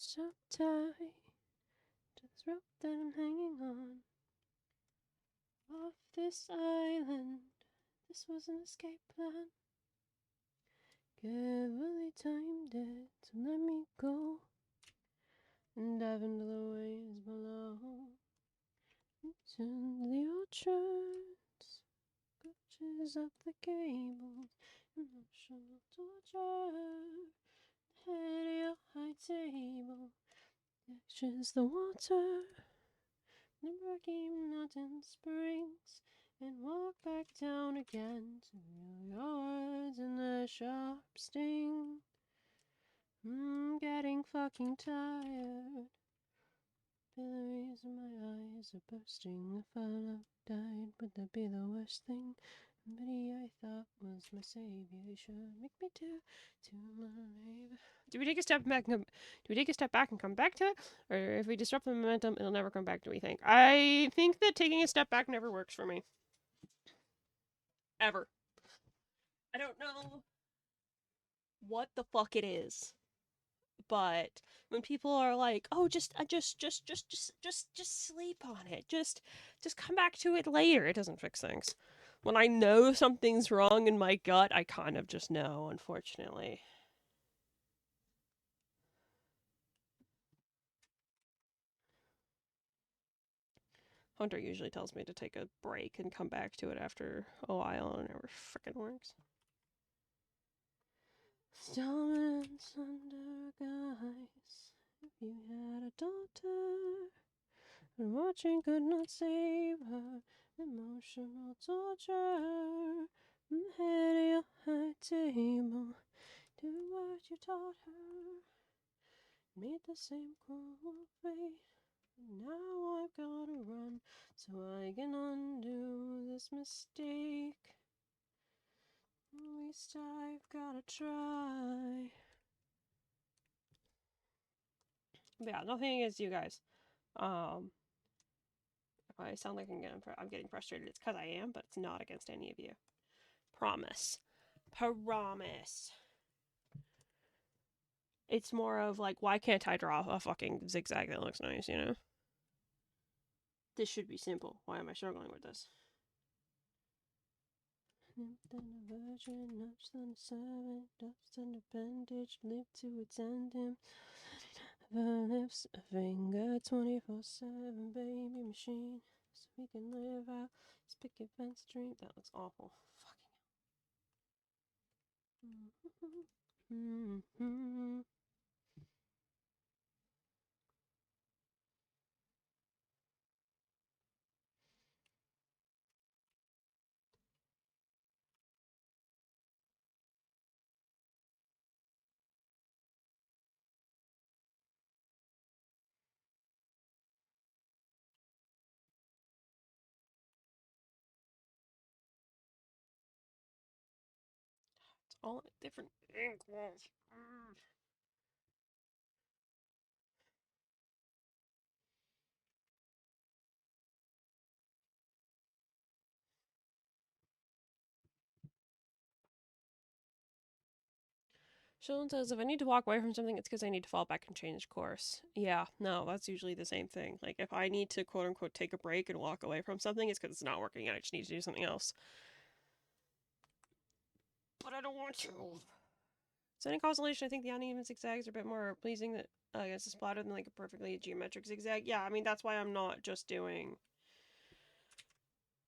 So tight to this rope that I'm hanging on. Off this island, this was an escape plan. Carefully timed it to let me go and dive into the waves below. Into the orchards, clutches up the cables, emotional torture. Head of your high table, catches the water. The Rocky Mountain Springs, and walk back down again to your words and the sharp sting. I'm getting fucking tired. Pillories in my eyes are bursting. If our love died, would that be the worst thing? Somebody I thought was my savior should make me do to my neighbor. Do we take a step back and come back to it? Or if we disrupt the momentum, it'll never come back, do we think? I think that taking a step back never works for me. Ever. I don't know what the fuck it is, but when people are like, "Oh, just sleep on it. Just come back to it later." It doesn't fix things. When I know something's wrong in my gut, I kind of just know, unfortunately. Hunter usually tells me to take a break and come back to it after a while, and it never frickin' works. Diamonds under guys. If you had a daughter, and watching could not save her. Emotional torture. In the head of your high table. Do what you taught her. Made the same cruel fate. Now I've gotta run so I can undo this mistake. At least I've gotta try. But yeah, nothing against you guys. If I sound like I'm getting frustrated, it's because I am, but it's not against any of you. Promise. Promise. It's more of like, why can't I draw a fucking zigzag that looks nice, you know? This should be simple. Why am I struggling with this? Nipped and a virgin, notched on a servant, dust and a bandage, lived to attend him. Lifts a finger 24/7, baby machine, so we can live out this picket fence dream. That looks awful. Fucking. It's all in a different ink wash. Sheldon says, if I need to walk away from something, it's because I need to fall back and change course. Yeah, no, that's usually the same thing. Like, if I need to quote unquote take a break and walk away from something, it's because it's not working and I just need to do something else. But I don't want to. So, in constellation, I think the uneven zigzags are a bit more pleasing that against a splatter than like a perfectly geometric zigzag. Yeah, I mean, that's why I'm not just doing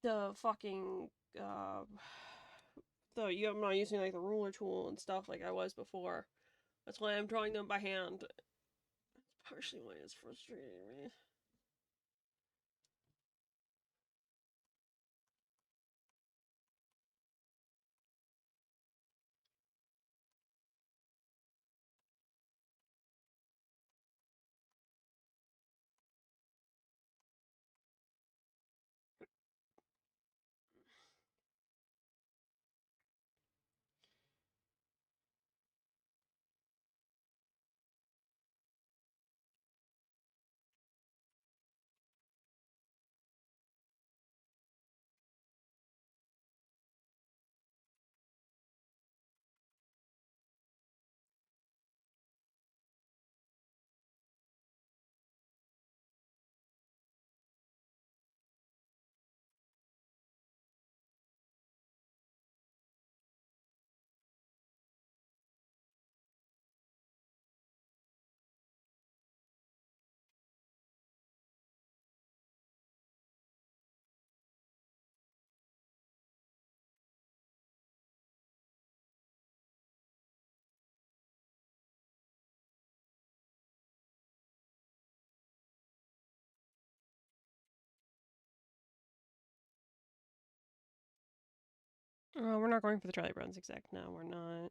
the fucking. I'm not using like the ruler tool and stuff like I was before. That's why I'm drawing them by hand. Partially why it's frustrating me. Oh, we're not going for the Charlie Brown zigzag. No, we're not.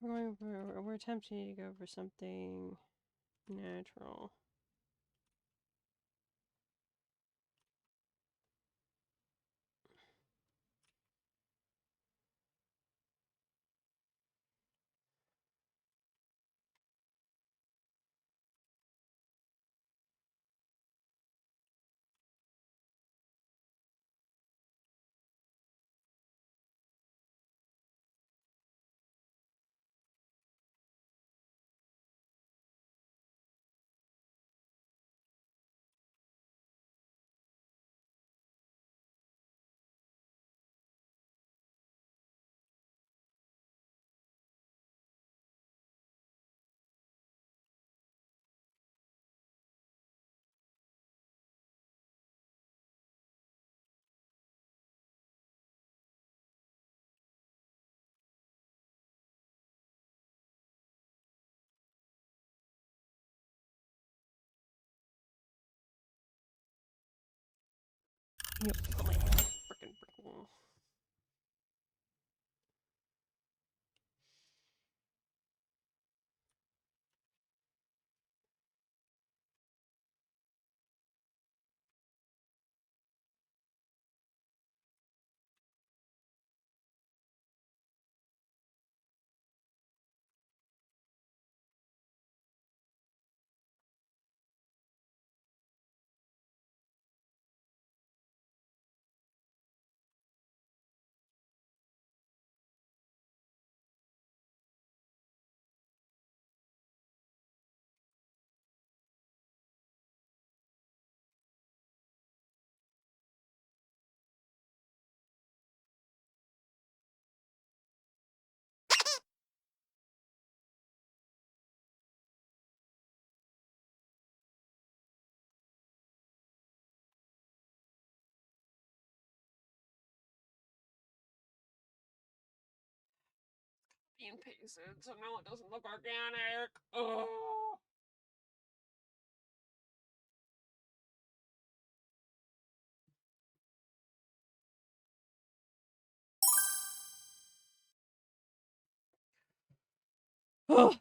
We're attempting to go for something natural. Yep. Oh my frickin' brick wall. Being pasted, so now it doesn't look organic. Oh. Oh.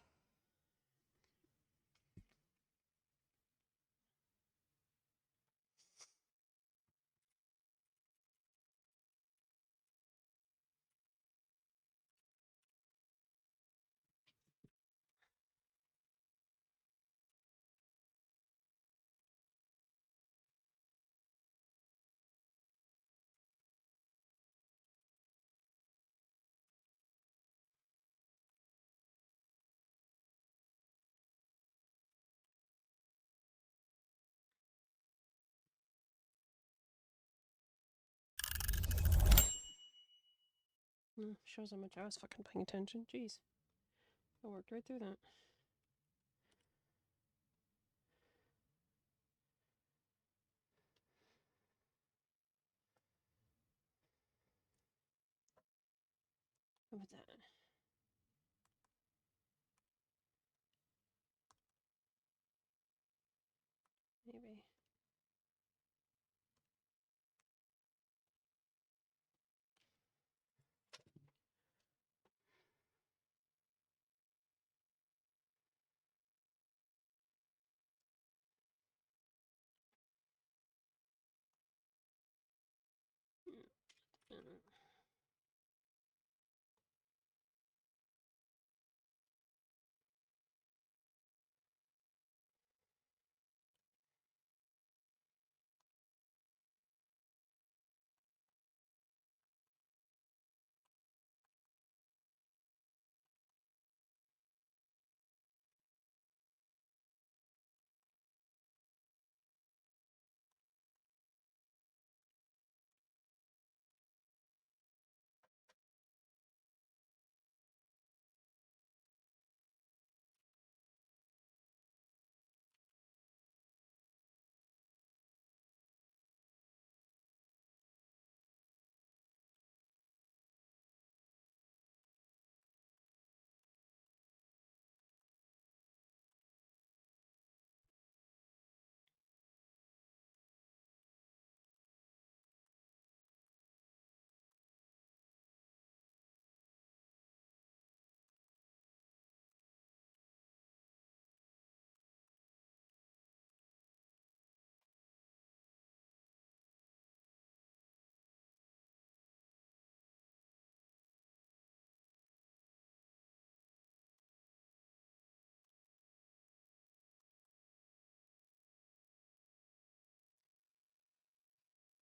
Shows how much I was fucking paying attention. Jeez. I worked right through that. How about that? Maybe.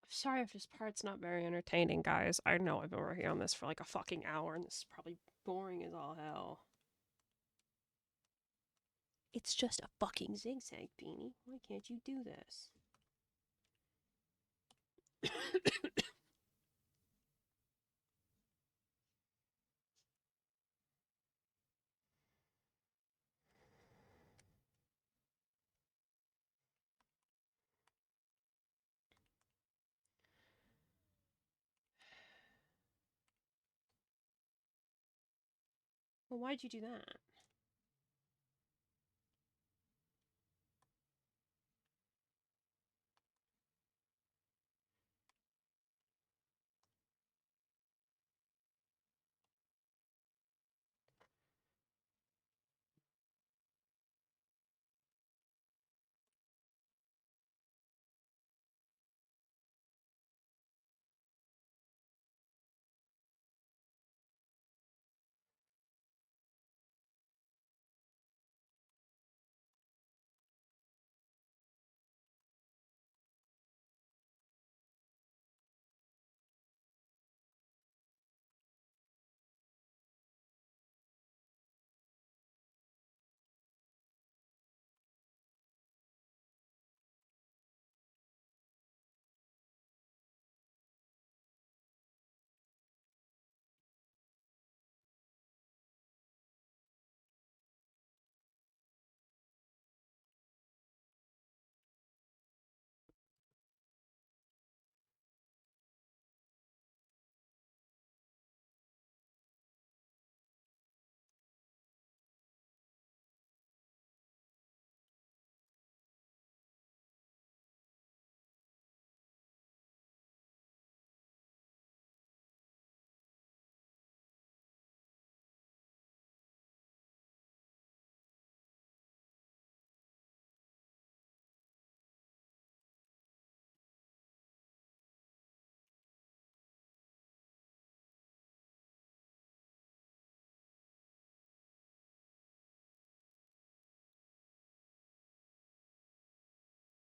Sorry if this part's not very entertaining, guys. I know I've been working on this for like a fucking hour, and this is probably boring as all hell. It's just a fucking zigzag, Beanie. Why can't you do this? Well, why'd you do that?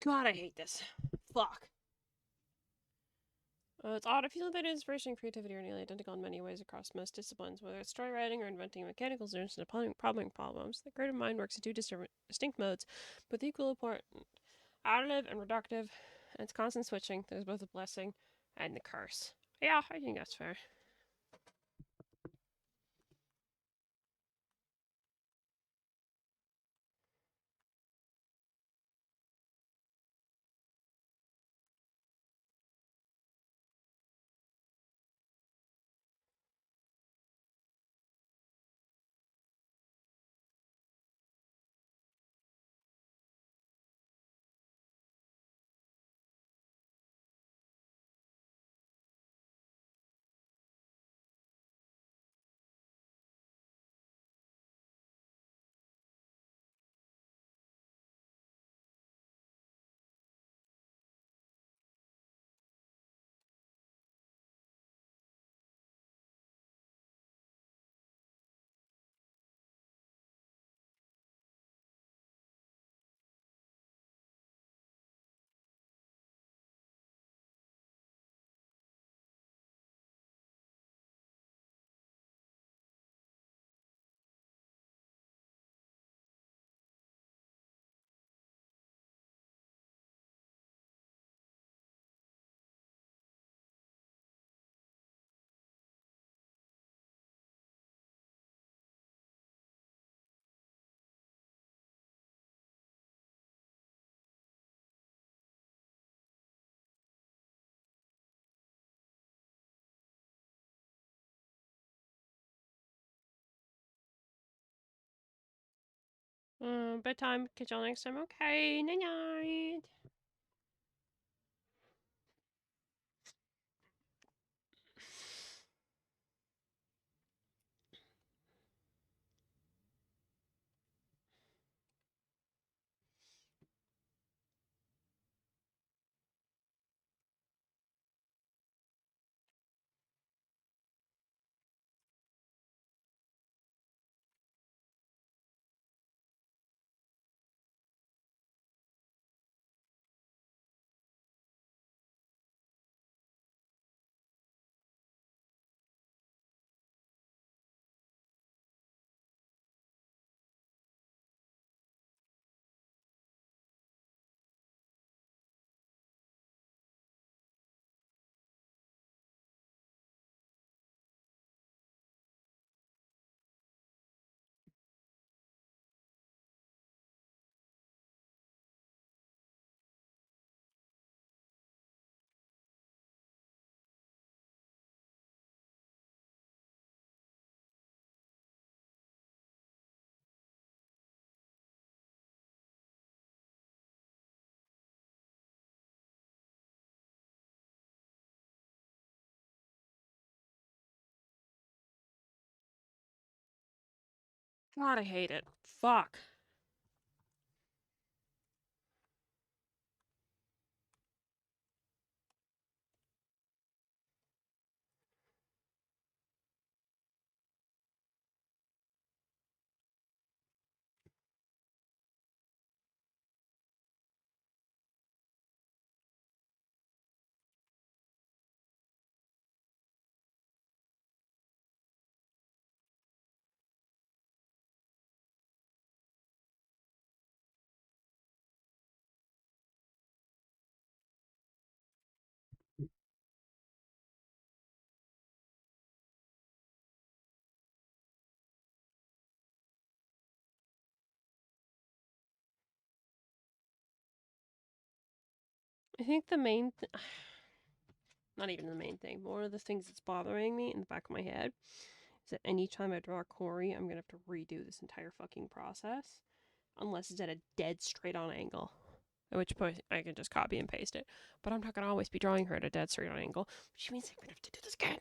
God, I hate this. Fuck. It's odd. I feel that inspiration and creativity are nearly identical in many ways across most disciplines, whether it's story writing or inventing mechanical solutions to problem problems. The creative mind works in two distinct modes, both equally important: additive and reductive, and it's constant switching. There's both a blessing and the curse. Yeah, I think that's fair. Bedtime. Catch y'all next time. Okay, night night. God, I hate it. Fuck. I think the main not even the main thing, one of the things that's bothering me in the back of my head is that anytime I draw a Corey, I'm gonna have to redo this entire fucking process. Unless it's at a dead straight on angle. At which point I can just copy and paste it. But I'm not gonna always be drawing her at a dead straight on angle, which means I'm gonna have to do this again.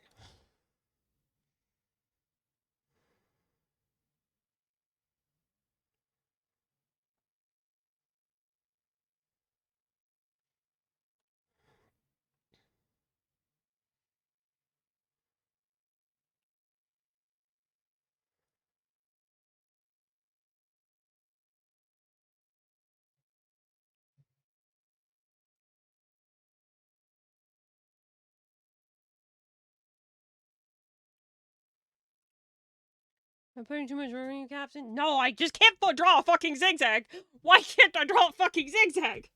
I'm putting too much work on you, Captain. No, I just can't draw a fucking zigzag. Why can't I draw a fucking zigzag?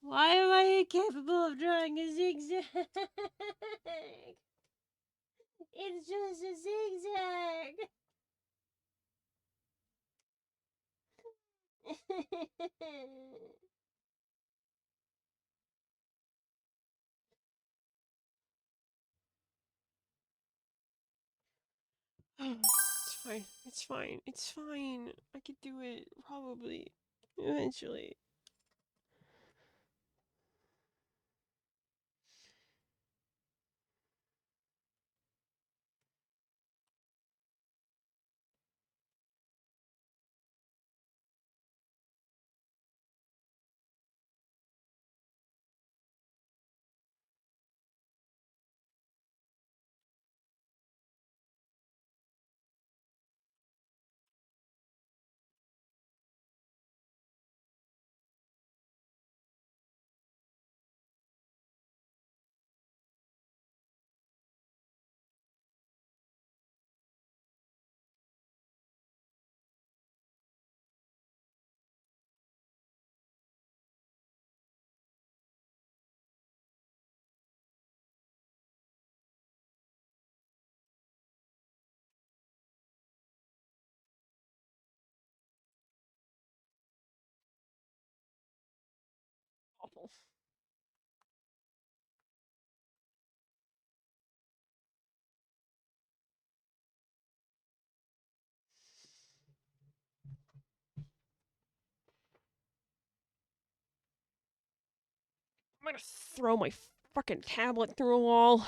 Why am I incapable of drawing a zigzag? It's just a zigzag. It's fine. It's fine. It's fine. I could do it. Probably. Eventually. Awful. I'm gonna throw my fucking tablet through a wall.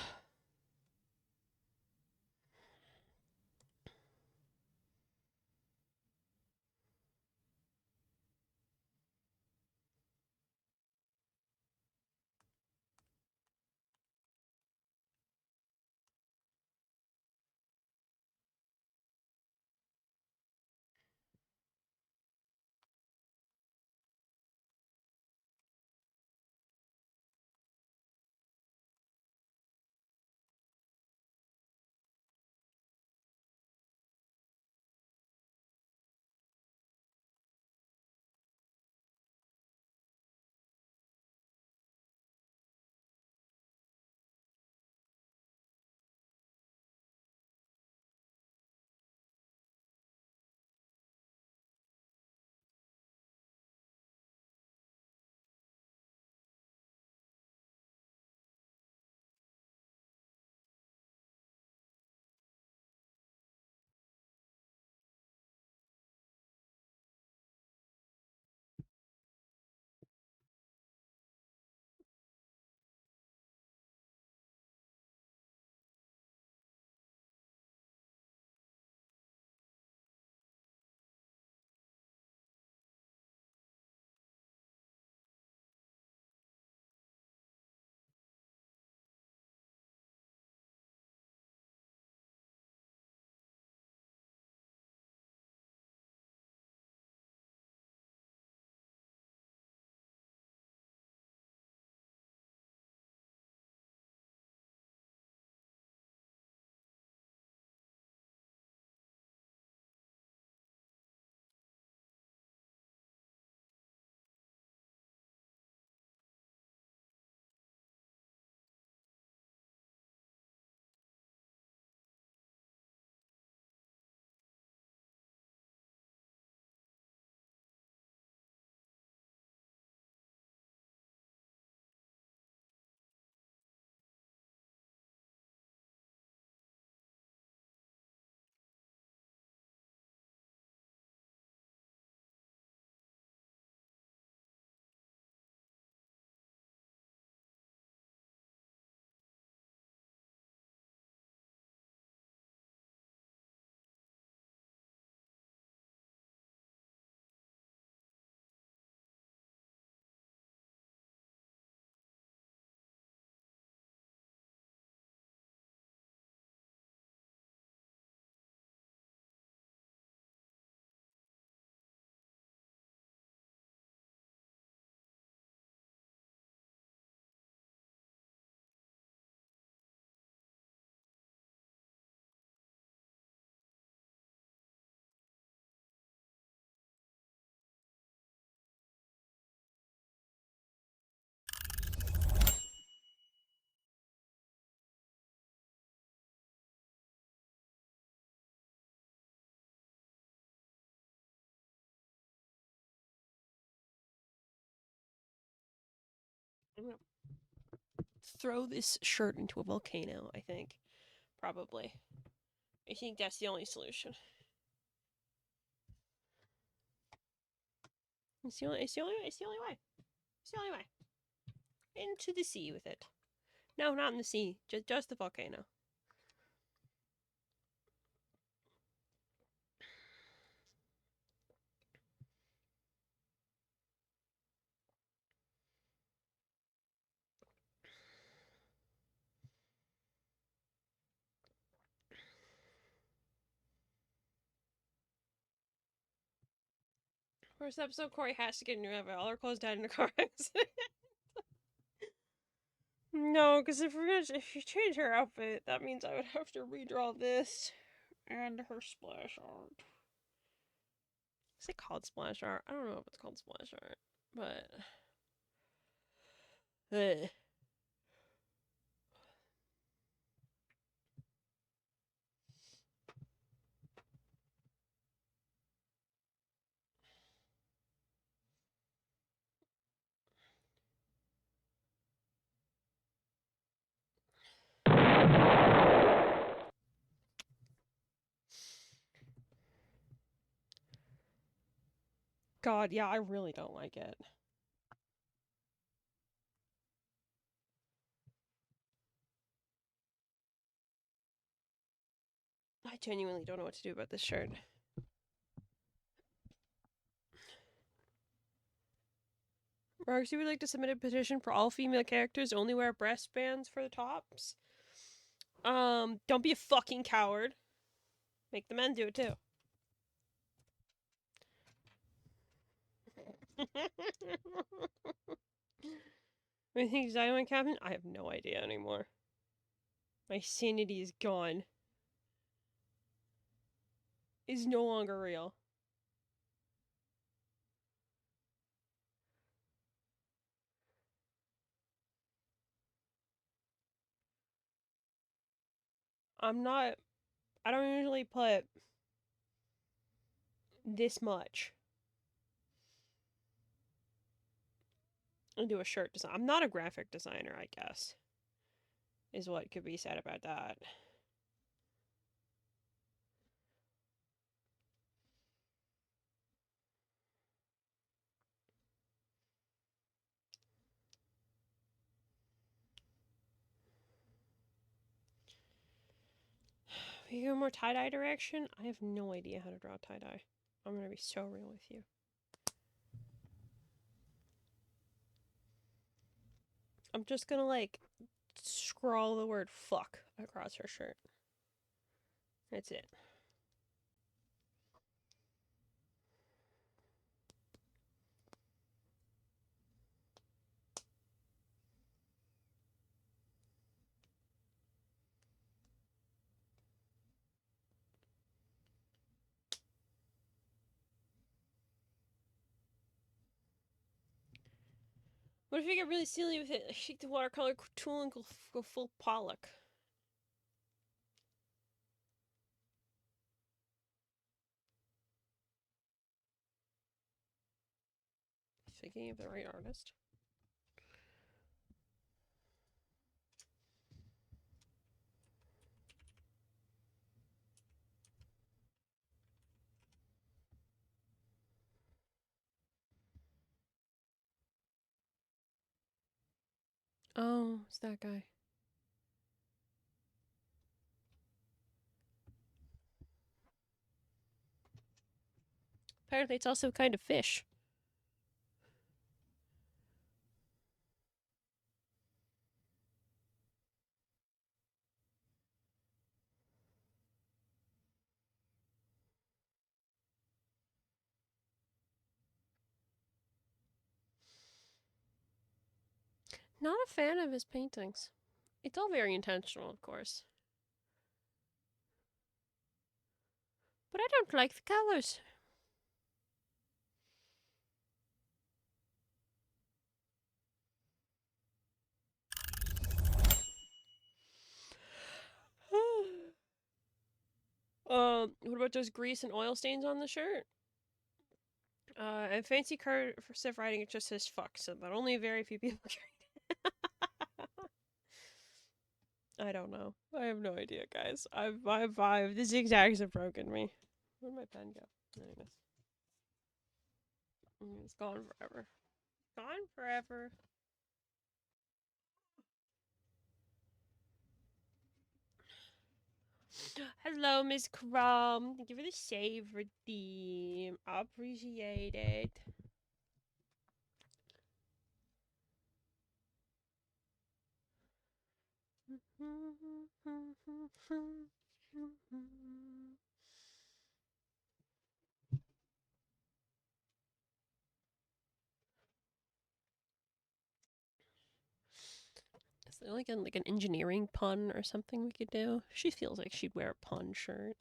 I'm gonna throw this shirt into a volcano, I think. Probably. I think that's the only solution. It's the only way. It's the only way. It's the only way. Into the sea with it. No, not in the sea. Just the volcano. First episode, Corey has to get a new outfit. All her clothes died in a car accident. No, because if she changed her outfit, that means I would have to redraw this and her splash art. Is it called splash art? I don't know if it's called splash art, but God, yeah, I really don't like it. I genuinely don't know what to do about this shirt. Roxy would like to submit a petition for all female characters to only wear breast bands for the tops. Don't be a fucking coward. Make the men do it too. I think Zion Captain? I have no idea anymore. My sanity is gone. Is no longer real. I don't usually put this much into a shirt design. I'm not a graphic designer, I guess, is what could be said about that. If you go more tie-dye direction, I have no idea how to draw tie-dye. I'm gonna be so real with you. I'm just gonna, like, scrawl the word fuck across her shirt. That's it. What if you get really silly with it? Like, shake the watercolor tool and go full Pollock. Thinking of the right artist. Oh, it's that guy. Apparently, it's also a kind of fish. Not a fan of his paintings. It's all very intentional, of course. But I don't like the colors. What about those grease and oil stains on the shirt? And fancy cursive writing, it just says fuck, so that only very few people carry. I don't know. I have no idea, guys. The zigzags have broken me. Where'd my pen go? There it is. It's gone forever. Gone forever. Hello, Miss Crumb. Thank you for the save redeem. Appreciate it. Is there like an engineering pun or something we could do? She feels like she'd wear a pun shirt.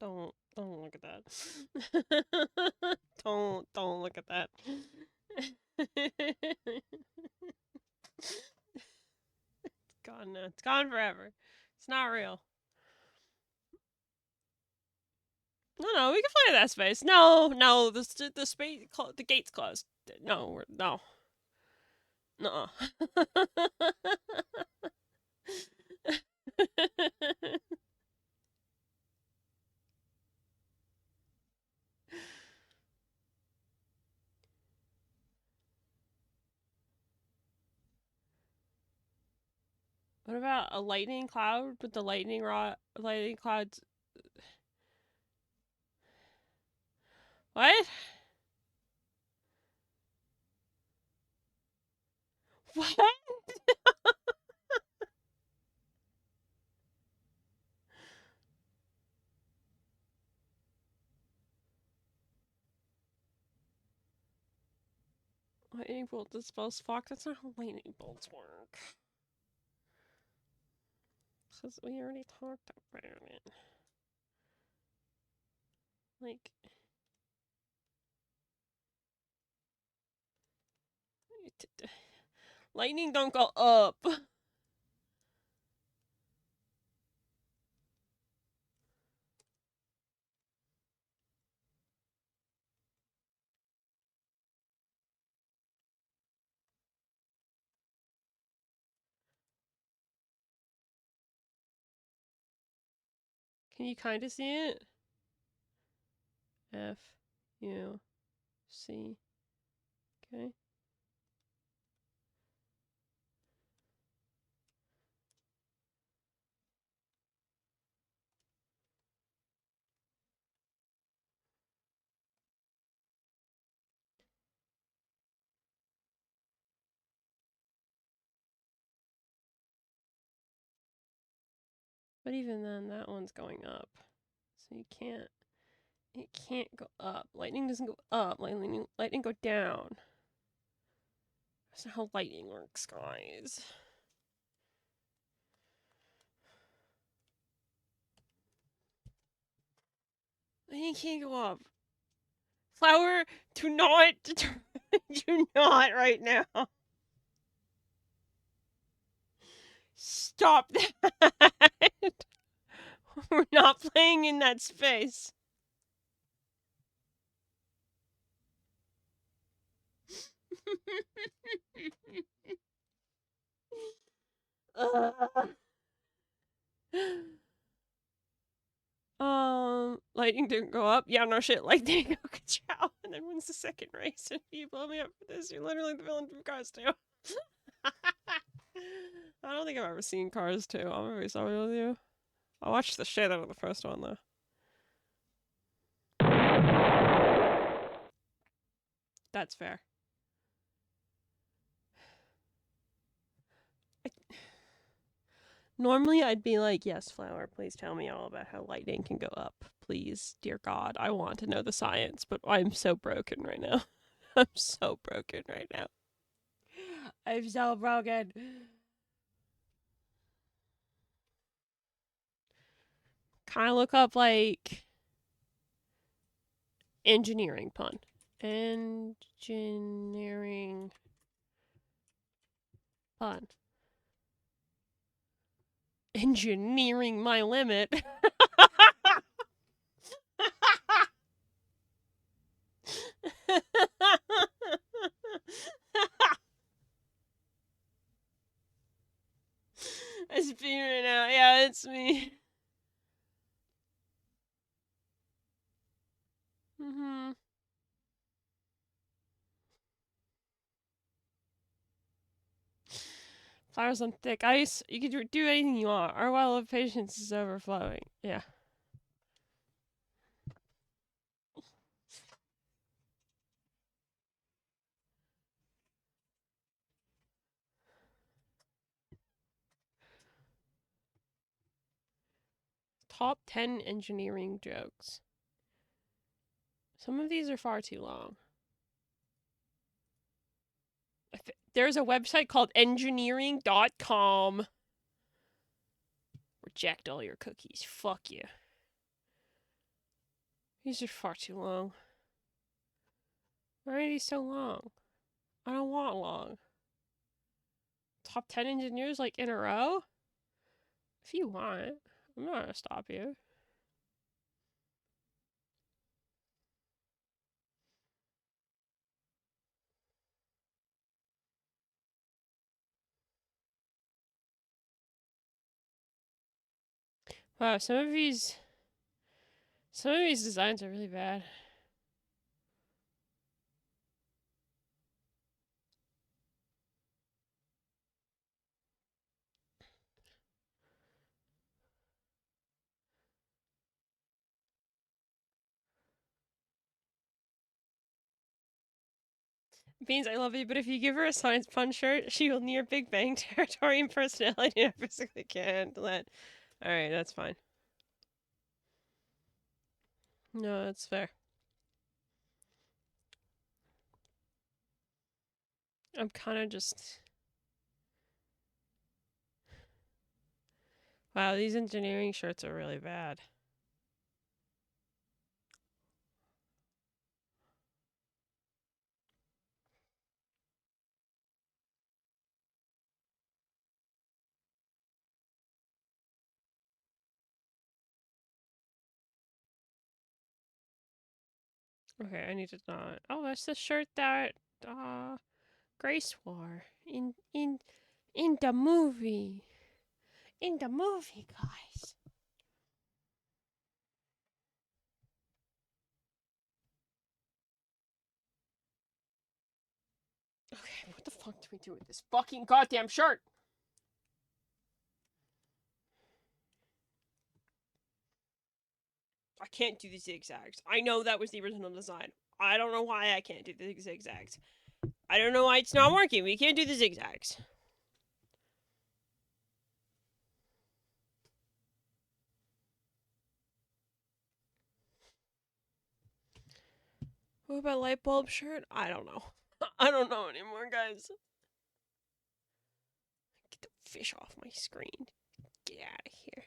Don't look at that. Don't look at that. It's gone now. It's gone forever. It's not real. No, we can fly to that space. No, the space, the gate's closed. No, no. No. What about a lightning cloud with the lightning clouds? What? What? Lightning bolt dispels fog. That's not how lightning bolts work. Because we already talked about it. Like, lightning don't go up. Can you kind of see it? F U C. Okay. But even then, that one's going up. So you can't. It can't go up. Lightning doesn't go up. Lightning go down. That's not how lightning works, guys. Lightning can't go up. Flower, do not right now. Stop that. We're not playing in that space. Lightning didn't go up. Yeah, no shit. Lightning go ka-chow, and then wins the second race. And you blow me up for this. You're literally the villain from Cars 2. I don't think I've ever seen Cars 2. I'm gonna be sorry with you. I watched the shit out of the first one, though. That's fair. Normally, I'd be like, yes, Flower, please tell me all about how lightning can go up. Please, dear God, I want to know the science, but I'm so broken right now. I'm so broken right now. I'm so broken. Kind of look up, like, engineering pun. Engineering pun. Engineering my limit. It's Beanie right now. Yeah, it's me. Mm-hmm. Flowers on thick ice. You can do anything you want. Our well of patience is overflowing. Yeah. Top 10 engineering jokes. Some of these are far too long. There's a website called engineering.com. Reject all your cookies. Fuck you. These are far too long. Why are these so long? I don't want long. Top 10 engineers, like, in a row? If you want. I'm not gonna stop you. Wow, some of these designs are really bad. Beans, I love you, but if you give her a science pun shirt, she will near Big Bang territory and personality and I physically can't handle it. Alright, that's fine. No, that's fair. I'm kind of just... Wow, these engineering shirts are really bad. Okay, I need to not... Oh, that's the shirt that, Grace wore in the movie. In the movie, guys. Okay, what the fuck do we do with this fucking goddamn shirt? I can't do the zigzags. I know that was the original design. I don't know why I can't do the zigzags. I don't know why it's not working. We can't do the zigzags. What about light bulb shirt? I don't know. I don't know anymore, guys. Get the fish off my screen. Get out of here.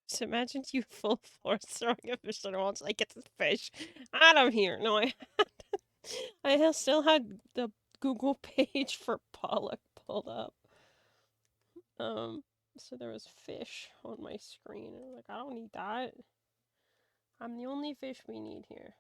So imagine you full force throwing a fish at once. I get the fish out of here. No, I still had the Google page for pollock pulled up. So there was fish on my screen. I was like, I don't need that. I'm the only fish we need here.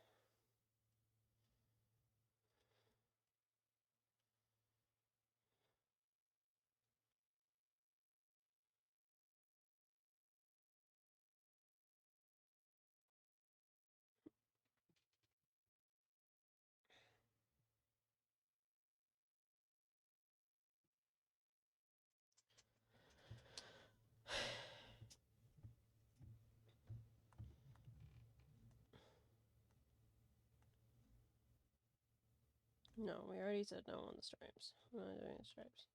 No, we already said no on the stripes. I'm not doing the stripes.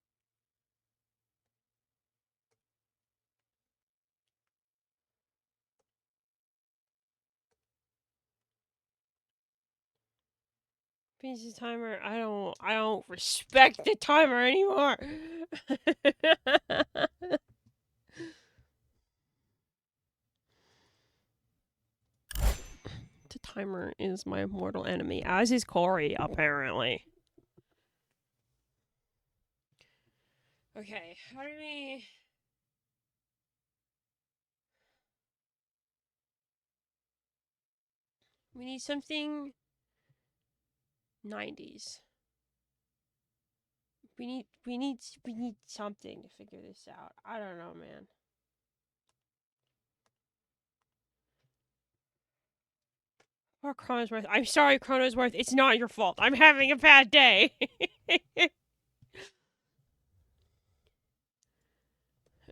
Piece of timer. I don't respect the timer anymore. The timer is my mortal enemy, as is Corey, apparently. Okay, how do we... We need something 90s. We need something to figure this out. I don't know, man. Or Chronosworth. I'm sorry, Chronosworth. It's not your fault. I'm having a bad day.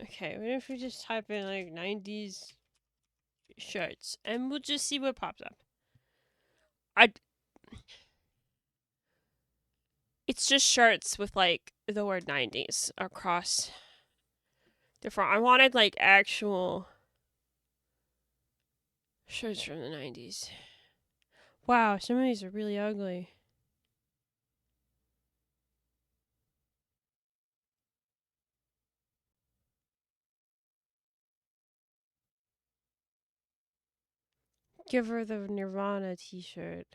Okay, what if we just type in like 90s shirts and we'll just see what pops up. It's just shirts with like the word 90s across the front. I wanted like actual shirts from the 90s. Wow, some of these are really ugly. Give her the Nirvana t-shirt.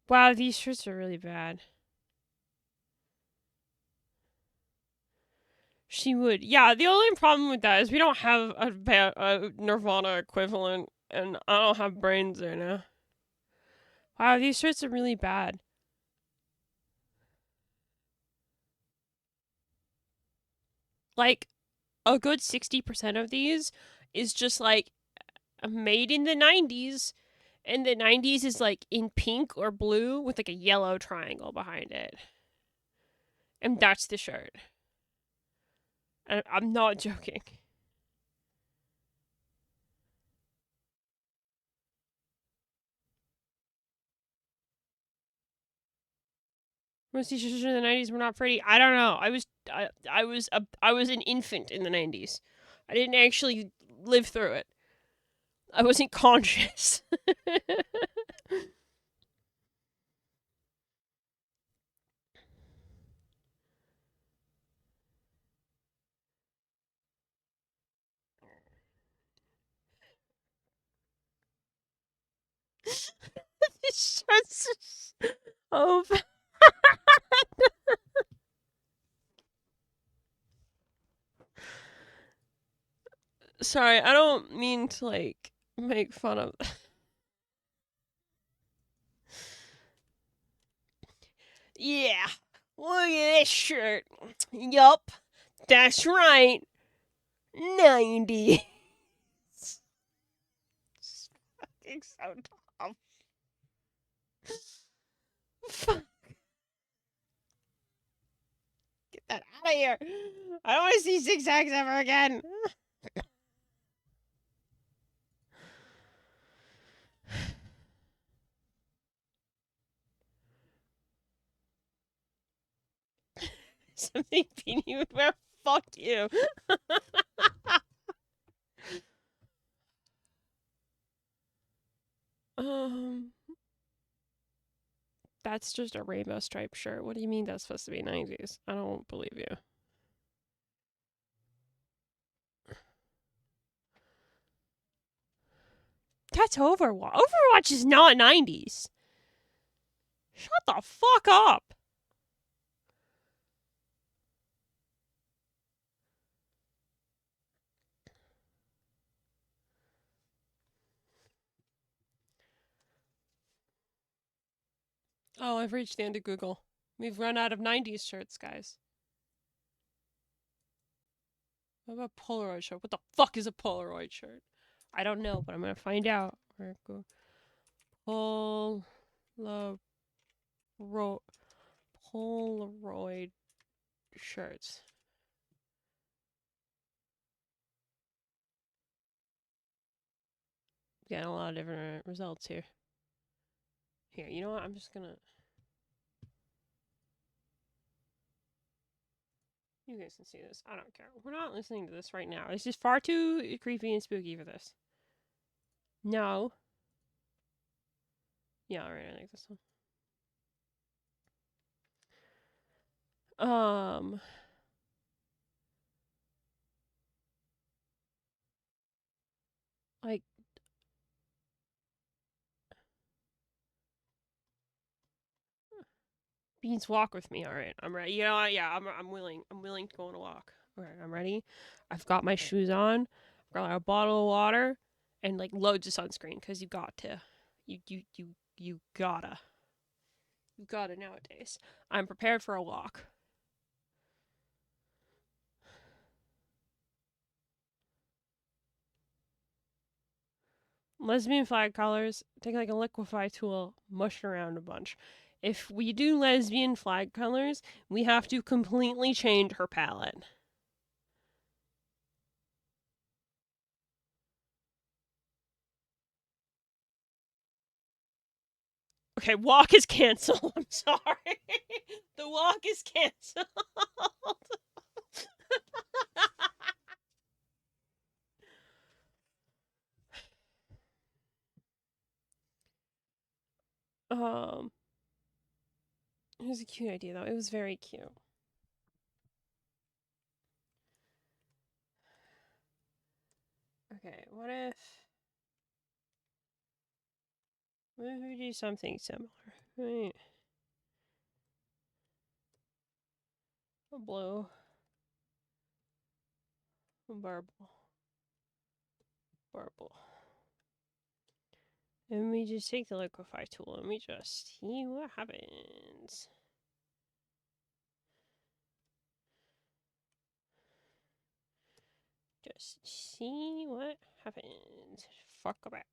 Wow, these shirts are really bad. She would. Yeah, the only problem with that is we don't have a Nirvana equivalent, and I don't have brains there now. Wow, these shirts are really bad. Like, a good 60% of these is just like made in the 90s, and the 90s is like in pink or blue with like a yellow triangle behind it. And that's the shirt. I'm not joking. Most t-shirts in the 90s were not pretty. I don't know. I was an infant in the 90s. I didn't actually live through it. I wasn't conscious. These shirts are so bad. Sorry, I don't mean to like make fun of. Yeah, look at this shirt. Yup, that's right. 90. It's fucking so dumb. Fuck. Get that out of here. I don't want to see zigzags ever again. Something Beanie would wear. Fuck you. um, that's just a rainbow striped shirt. What do you mean that's supposed to be 90s? I don't believe you. That's Overwatch. Overwatch is not 90s. Shut the fuck up! Oh, I've reached the end of Google. We've run out of 90s shirts, guys. What about Polaroid shirt? What the fuck is a Polaroid shirt? I don't know, but I'm gonna find out. Polaroid shirts. Getting a lot of different results here. Here, you know what? I'm just gonna. You guys can see this. I don't care. We're not listening to this right now. It's just far too creepy and spooky for this. No. Yeah, alright, I like this one. Like, Beans, walk with me. All right, I'm ready. You know what? Yeah, I'm willing. I'm willing to go on a walk. All right, I'm ready. I've got my shoes on. I've got a bottle of water and like loads of sunscreen because you got to. You gotta. You gotta nowadays. I'm prepared for a walk. Lesbian flag colors. Take like a liquefy tool, mush it around a bunch. If we do lesbian flag colors, we have to completely change her palette. Okay, walk is canceled. I'm sorry. The walk is canceled. um, it was a cute idea though. It was very cute. Okay, what if we do something similar? Right. A blue. A purple. Purple. And we just take the liquefy tool and we just see what happens. Just see what happens. Fuck back.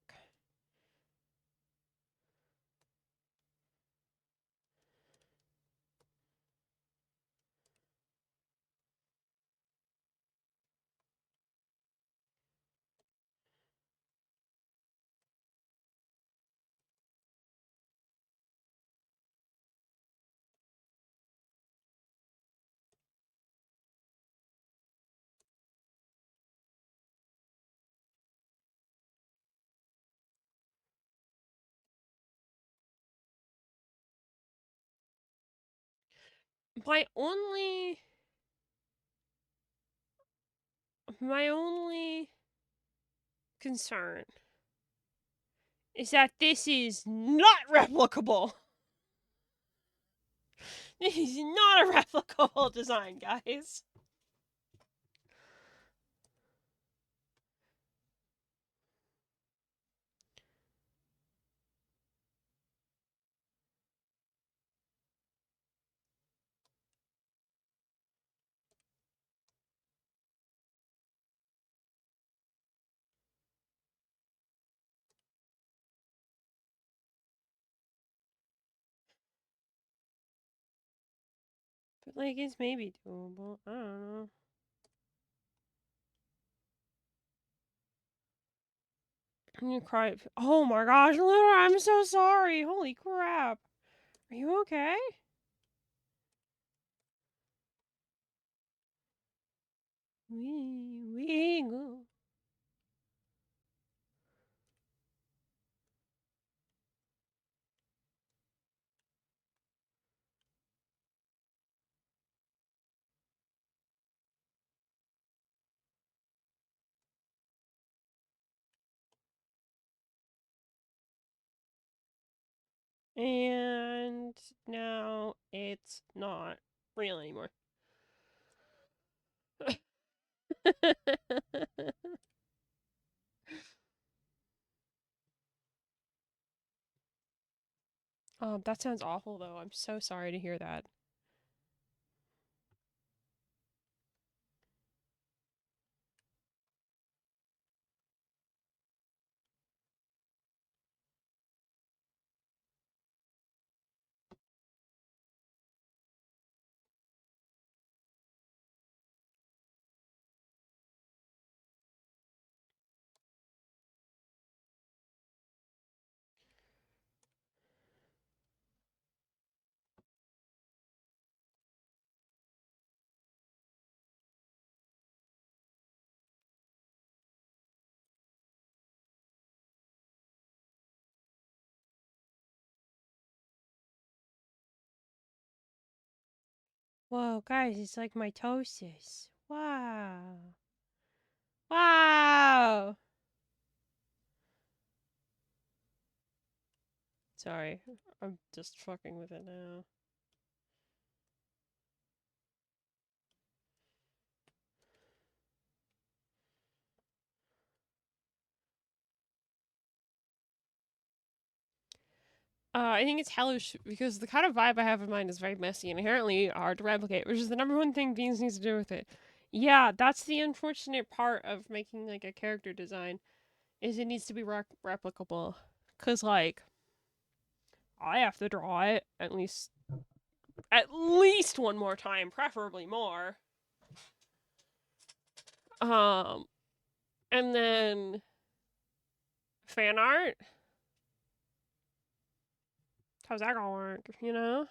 My only concern is that this is not replicable. This is not a replicable design, guys. But, like, it's maybe doable. I don't know. I'm gonna cry. Oh my gosh, Luna, I'm so sorry. Holy crap. Are you okay? We go. And and now it's not real anymore. That sounds awful though. I'm so sorry to hear that. Whoa, guys, it's like mitosis. Wow. Wow. Sorry, I'm just fucking with it now. I think it's hellish because the kind of vibe I have in mind is very messy and inherently hard to replicate, which is the number one thing Beans needs to do with it. Yeah, that's the unfortunate part of making like a character design is it needs to be replicable. Cause like I have to draw it at least one more time, preferably more. Um, and then fan art. How's that gonna work? You know?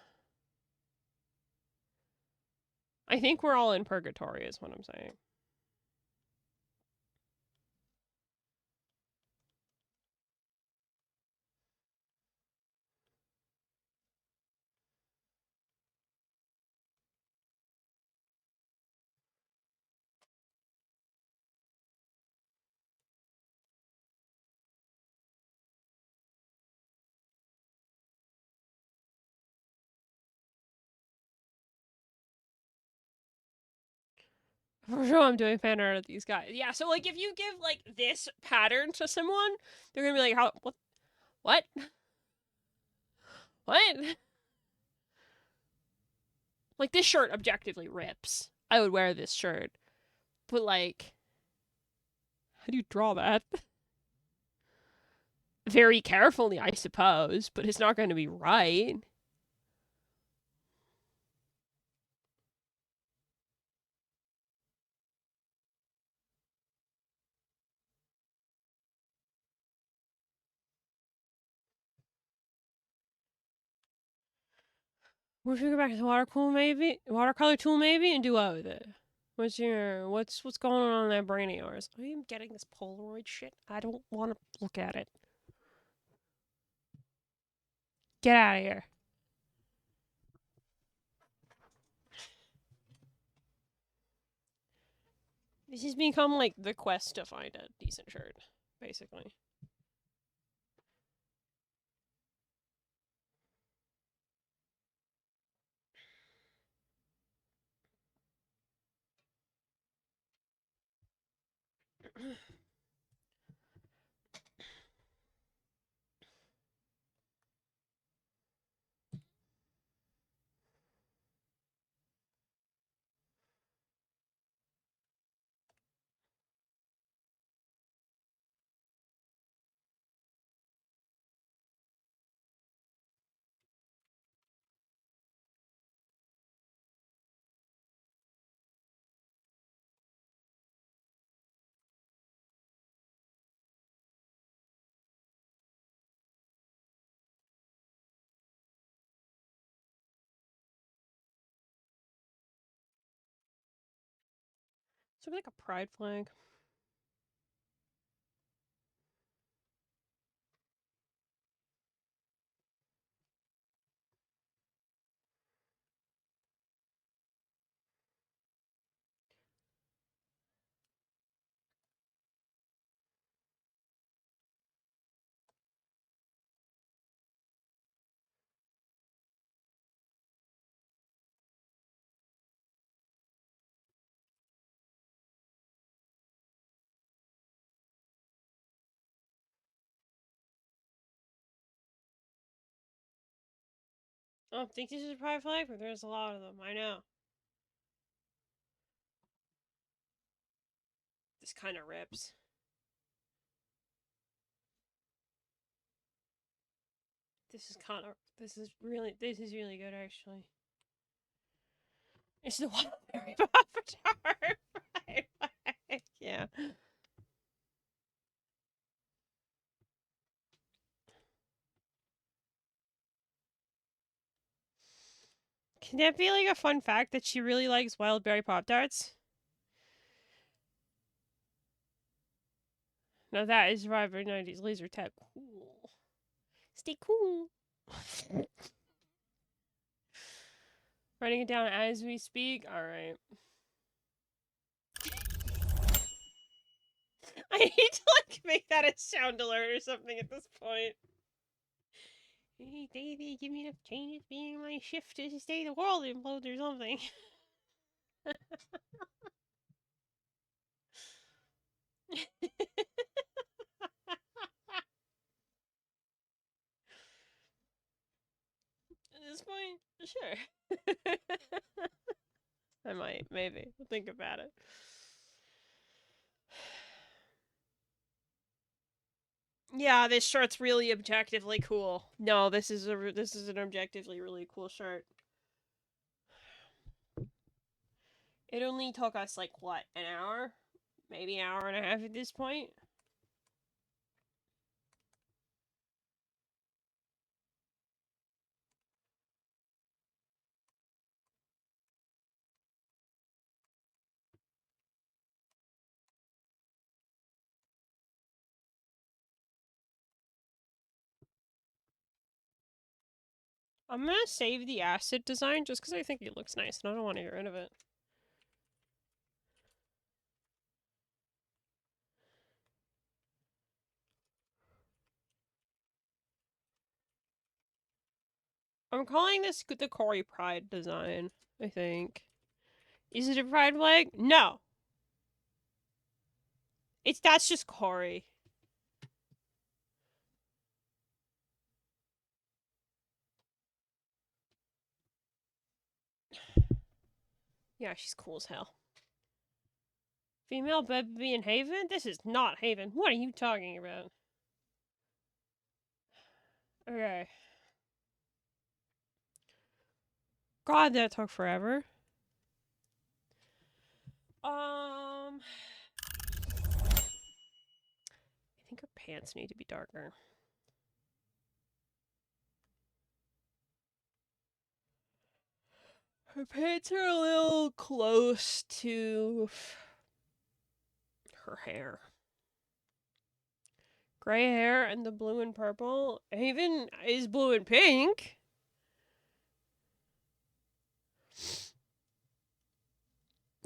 I think we're all in purgatory, is what I'm saying. For sure, I'm doing fan art of these guys. Yeah, so like if you give like this pattern to someone, they're gonna be like, "How? What? What?" Like this shirt objectively rips. I would wear this shirt, but like, how do you draw that? Very carefully, I suppose, but it's not going to be right. We should go back to the watercolor tool maybe, and do what with it? What's going on in that brain of yours? Are you getting this Polaroid shit? I don't want to look at it. Get out of here. This has become like the quest to find a decent shirt, basically. So like a pride flag. I don't think this is a pride flag, but there's a lot of them. I know. This kind of rips. This is really good, actually. It's the Wildberry Avatar. Yeah. Can that be like a fun fact that she really likes wild berry Pop Tarts? Now that is Survivor 90s laser tag. Cool. Stay cool. Writing it down as we speak. Alright. I need to like make that a sound alert or something at this point. Hey Davey, give me enough changes being my shift to stay the world implodes or something. At this point, sure. I might, maybe. We'll think about it. Yeah, this shirt's really objectively cool. No, this is an objectively really cool shirt. It only took us like what, an hour? Maybe an hour and a half at this point. I'm gonna save the acid design just because I think it looks nice and I don't want to get rid of it. I'm calling this the Corey Pride design, I think. Is it a pride flag? No. That's just Corey. Yeah, she's cool as hell. Female baby in Haven? This is not Haven. What are you talking about? Okay. God, that took forever. I think her pants need to be darker. Her pants are a little close to her hair. Gray hair and the blue and purple. Haven is blue and pink.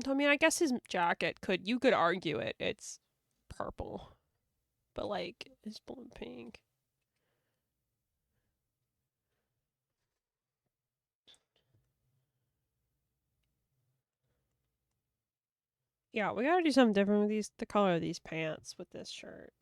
I mean, I guess his jacket you could argue it's purple. But like, it's blue and pink. Yeah, we gotta do something different with the color of these pants with this shirt.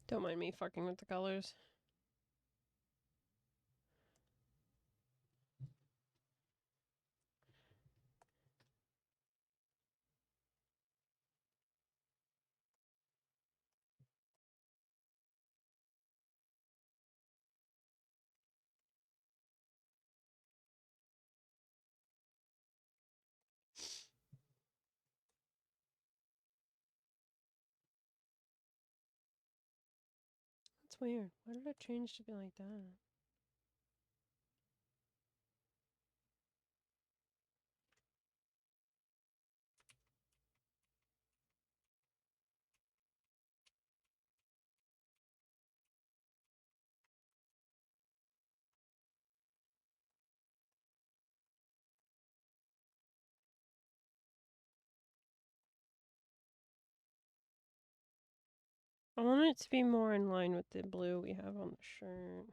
Don't mind me fucking with the colors. That's weird. Why did it change to be like that? I want it to be more in line with the blue we have on the shirt.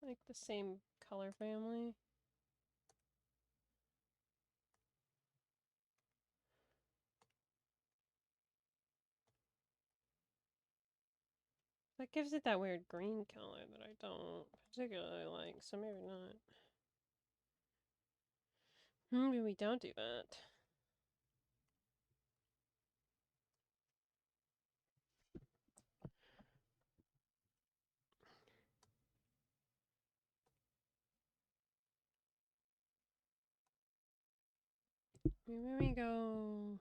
Like the same color family. That gives it that weird green color that I don't particularly like, so maybe not. Maybe we don't do that. Maybe we go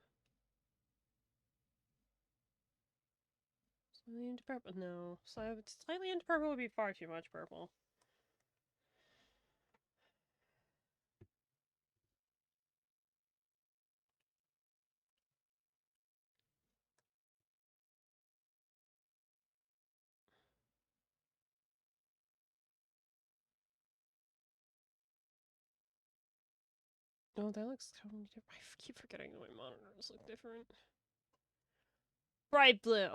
slightly into purple. No, slightly into purple would be far too much purple. Oh, that looks totally different. I keep forgetting that my monitors look different. Bright blue.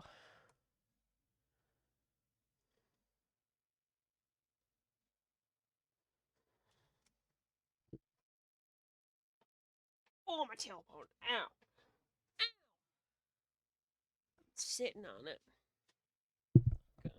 Oh, my tailbone. Ow. Sitting on it. God.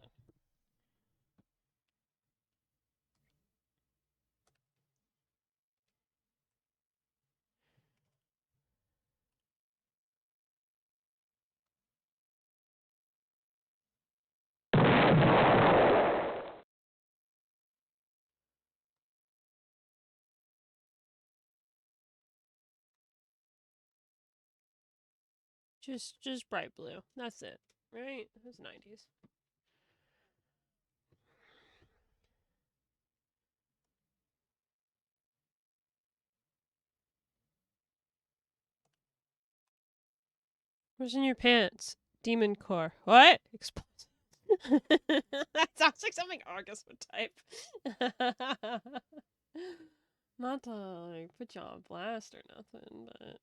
Just bright blue. That's it, right? It was 90s. What's in your pants? Demon core. What? That sounds like something Argus would type. Not to like put you on blast or nothing, but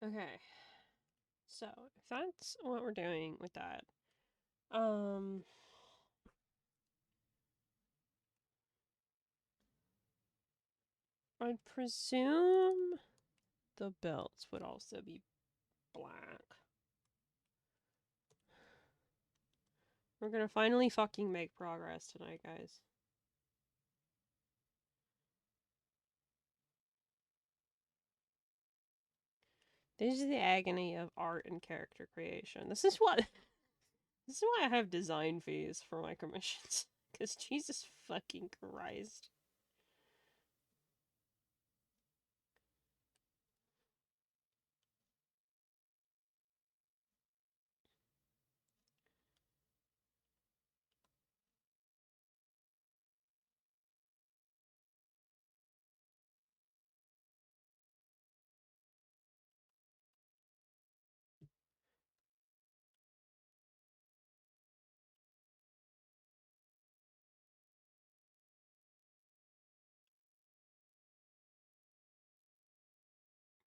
okay. So if that's what we're doing with that, I'd presume the belts would also be black. We're gonna finally fucking make progress tonight, guys. This is the agony of art and character creation. This is why I have design fees for my commissions. Cause Jesus fucking Christ.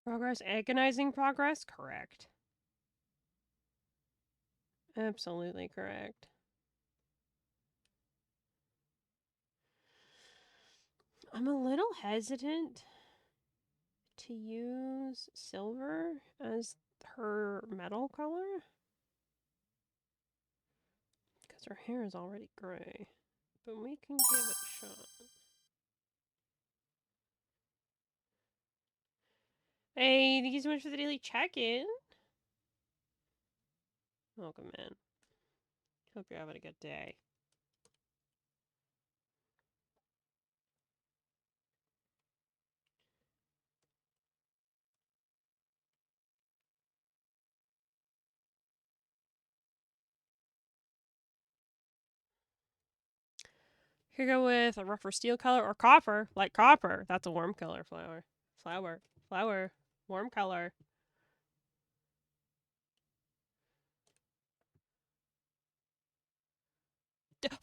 Progress, agonizing progress? Correct. Absolutely correct. I'm a little hesitant to use silver as her metal color. Because Because her hair is already gray. But we can give it a shot. Hey, thank you so much for the daily check-in. Welcome in. Hope you're having a good day. Here go with a rougher steel color or copper, like copper. That's a warm color flower. Flower. Warm color.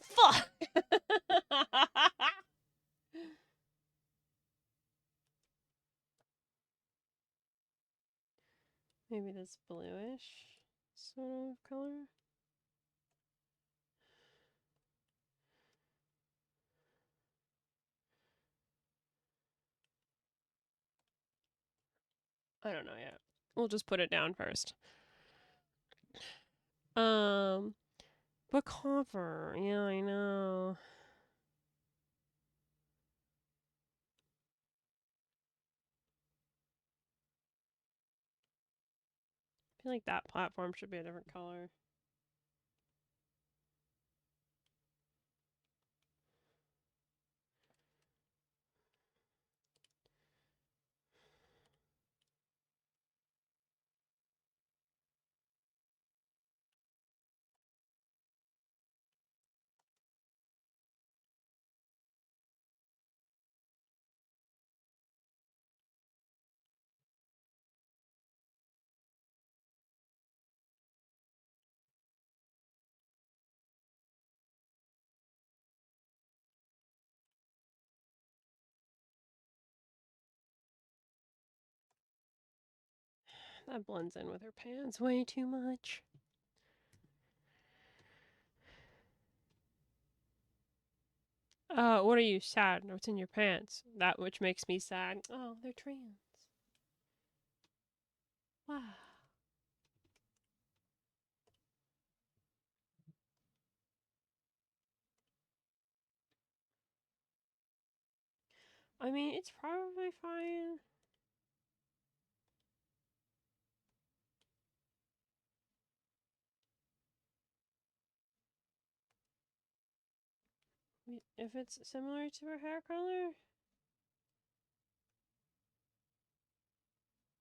Fuck! Maybe this bluish sort of color. I don't know yet. We'll just put it down first. But copper. Yeah, I know. I feel like that platform should be a different color. That blends in with her pants way too much. What are you sad? What's in your pants? That which makes me sad. Oh, they're trans. Wow. I mean, it's probably fine. If it's similar to her hair color?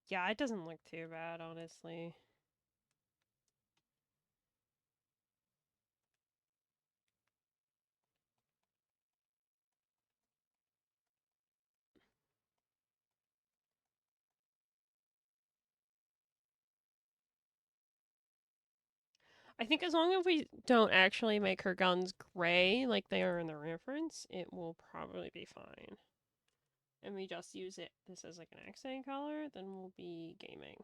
Yeah, it doesn't look too bad, honestly. I think as long as we don't actually make her guns gray like they are in the reference, it will probably be fine. And we just use this as like an accent color, then we'll be gaming.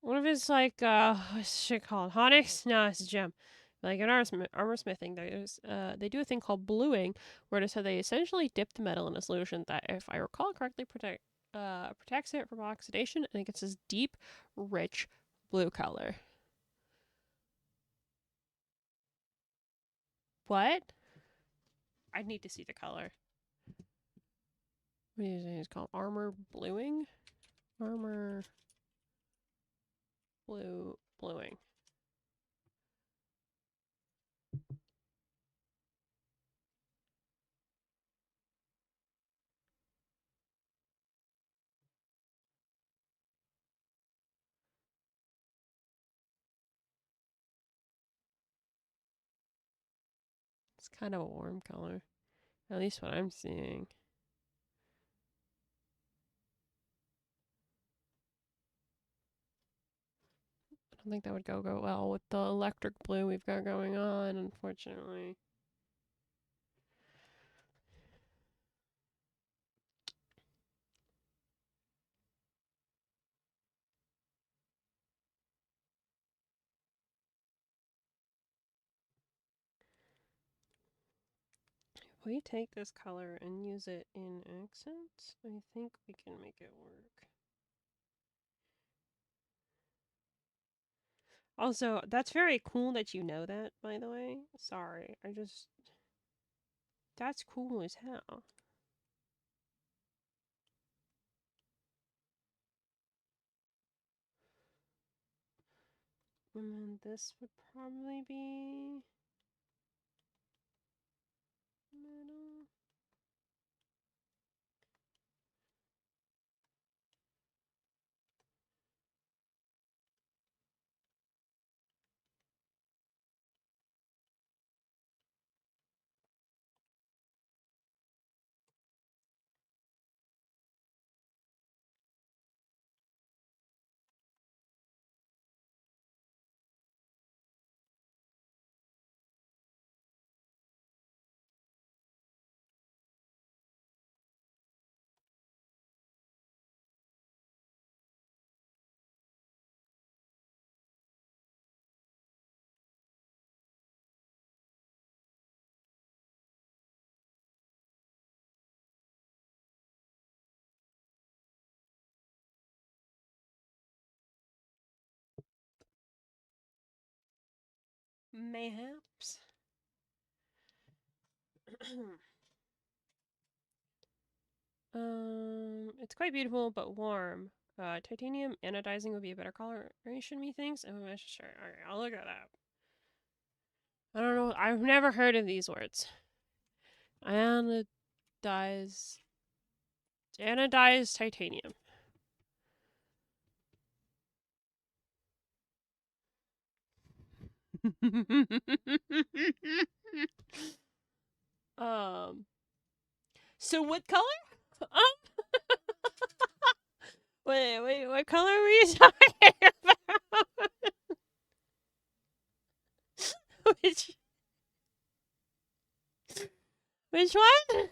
What if it's like, what's shit called? Onyx? No, it's a gem. Like in armor smithing, they do a thing called bluing, where it is so they essentially dip the metal in a solution that, if I recall correctly, protects it from oxidation, and it gets this deep, rich blue color. What? I need to see the color. What do you say it's called? Armor bluing? Armor bluing. It's kind of a warm color. At least what I'm seeing. I don't think that would go well with the electric blue we've got going on, unfortunately. If we take this color and use it in accents, I think we can make it work. Also, that's very cool that you know that, by the way. Sorry, that's cool as hell. And then this would probably be metal. Mayhaps. It's quite beautiful but warm. Titanium anodizing would be a better coloration, methinks. Oh, sure. Alright, I'll look that up. I don't know. I've never heard of these words. Anodize. Anodized titanium. um. So what color? Wait. What color were you talking about? which which one?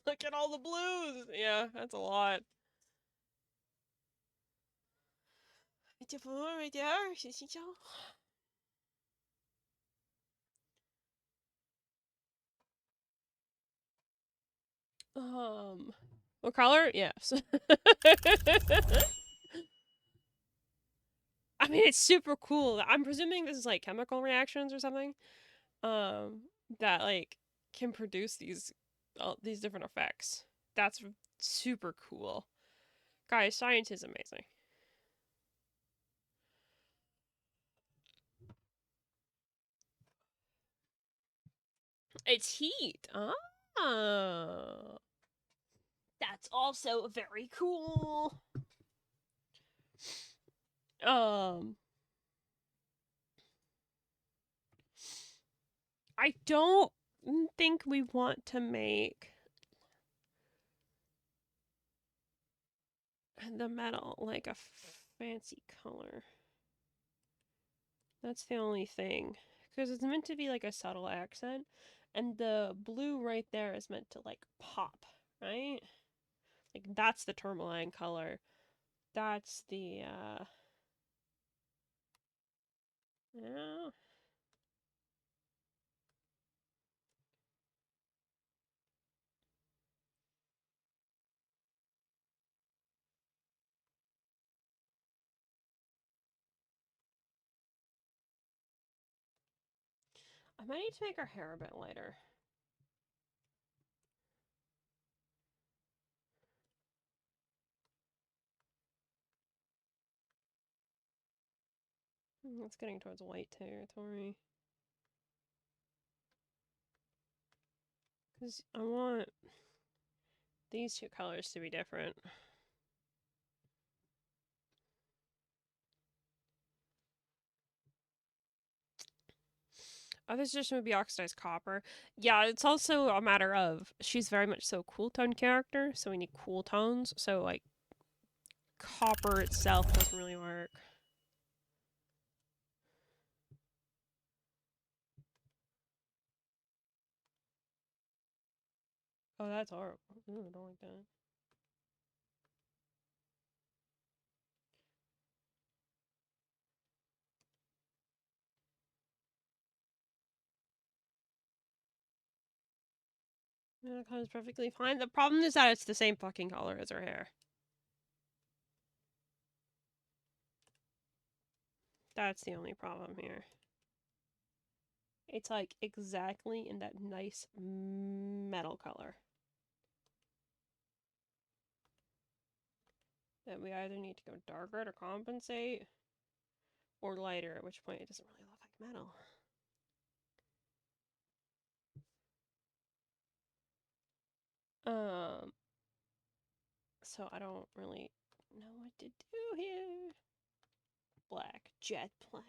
Look at all the blues. Yeah, that's a lot. Right there. What color? Yes. I mean, it's super cool. I'm presuming this is like chemical reactions or something. Um, that like can produce these different effects. That's super cool. Guys, science is amazing. It's heat. Oh. That's also very cool. Um, I don't think we want to make the metal like a fancy color. That's the only thing. Because it's meant to be like a subtle accent. And the blue right there is meant to like pop, right? Like that's the tourmaline color. That's the yeah. I might need to make our hair a bit lighter. It's getting towards white territory. Because I want these two colors to be different. Other suggestion would be oxidized copper. Yeah, it's also a matter of she's very much so cool tone character, so we need cool tones. So like copper itself doesn't really work. Oh, that's horrible. Ooh, I don't like that. That color's perfectly fine. The problem is that it's the same fucking color as her hair. That's the only problem here. It's like exactly in that nice metal color. That we either need to go darker to compensate or lighter, at which point it doesn't really look like metal. So I don't really know what to do here. Black, jet black.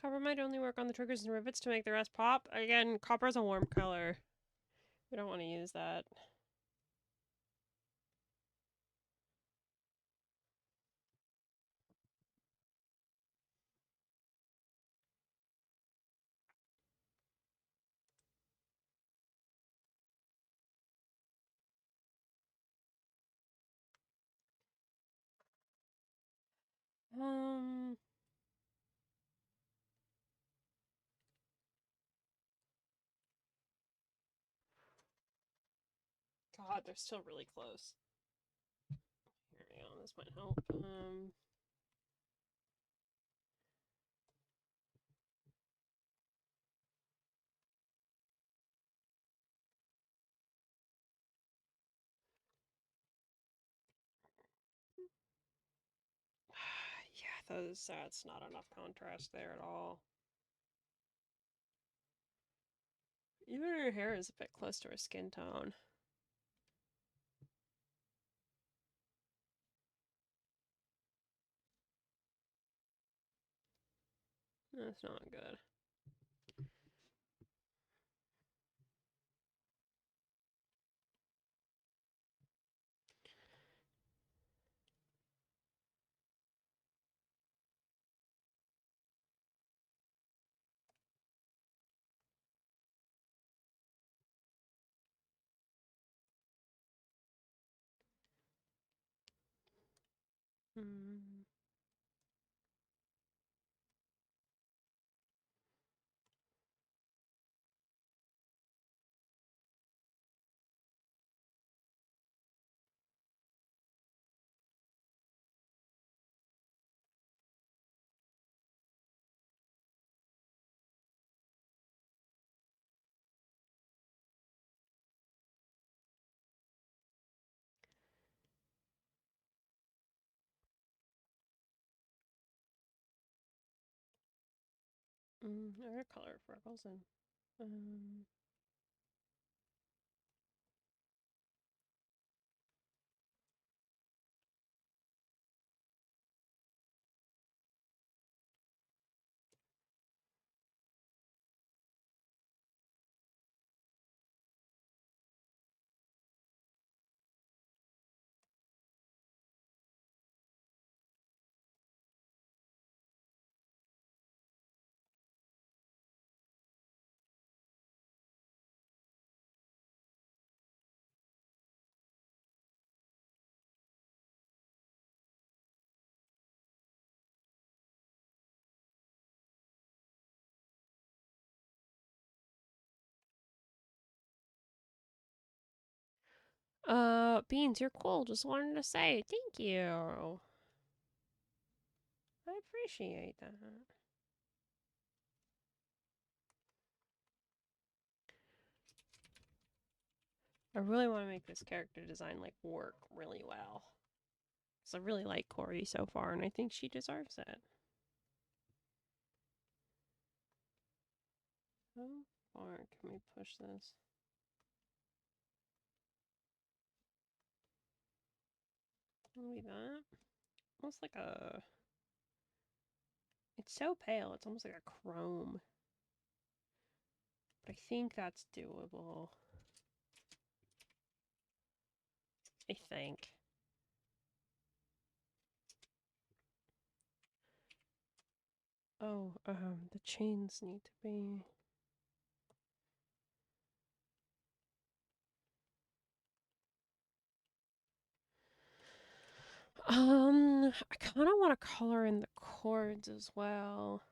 Copper might only work on the triggers and rivets to make the rest pop. Again, copper's a warm color. We don't want to use that. God, they're still really close. Here we go, this might help. Yeah, that's not enough contrast there at all. Even her hair is a bit close to her skin tone. That's not good. Hmm. Other color freckles and Beans, you're cool. Just wanted to say thank you. I appreciate that. I really want to make this character design like work really well. Because I really like Corey so far, and I think she deserves it. How far can we push this? Maybe that. Almost like a... It's so pale, it's almost like a chrome. But I think that's doable. I think. Oh, the chains need to be... I kind of want to color in the cords as well.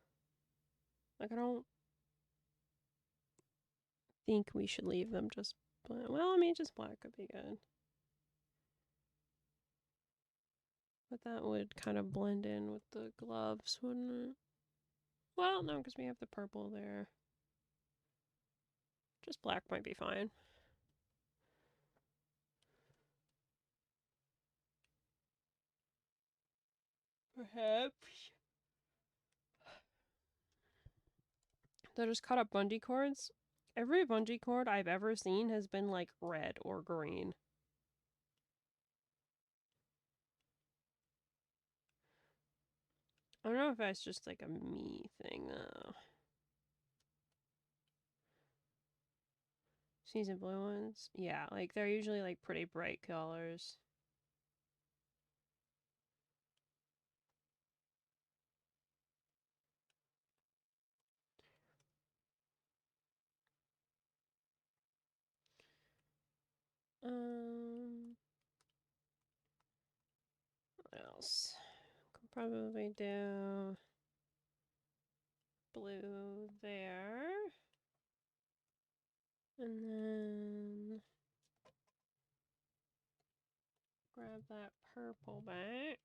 Like, I don't think we should leave them just black. Well, I mean, just black could be good. But that would kind of blend in with the gloves, wouldn't it? Well, no, because we have the purple there. Just black might be fine. Perhaps. They'll just cut up bungee cords. Every bungee cord I've ever seen has been like red or green. I don't know if that's just like a me thing though. Season blue ones? Yeah, like they're usually like pretty bright colors. What else? Could probably do blue there. And then grab that purple back.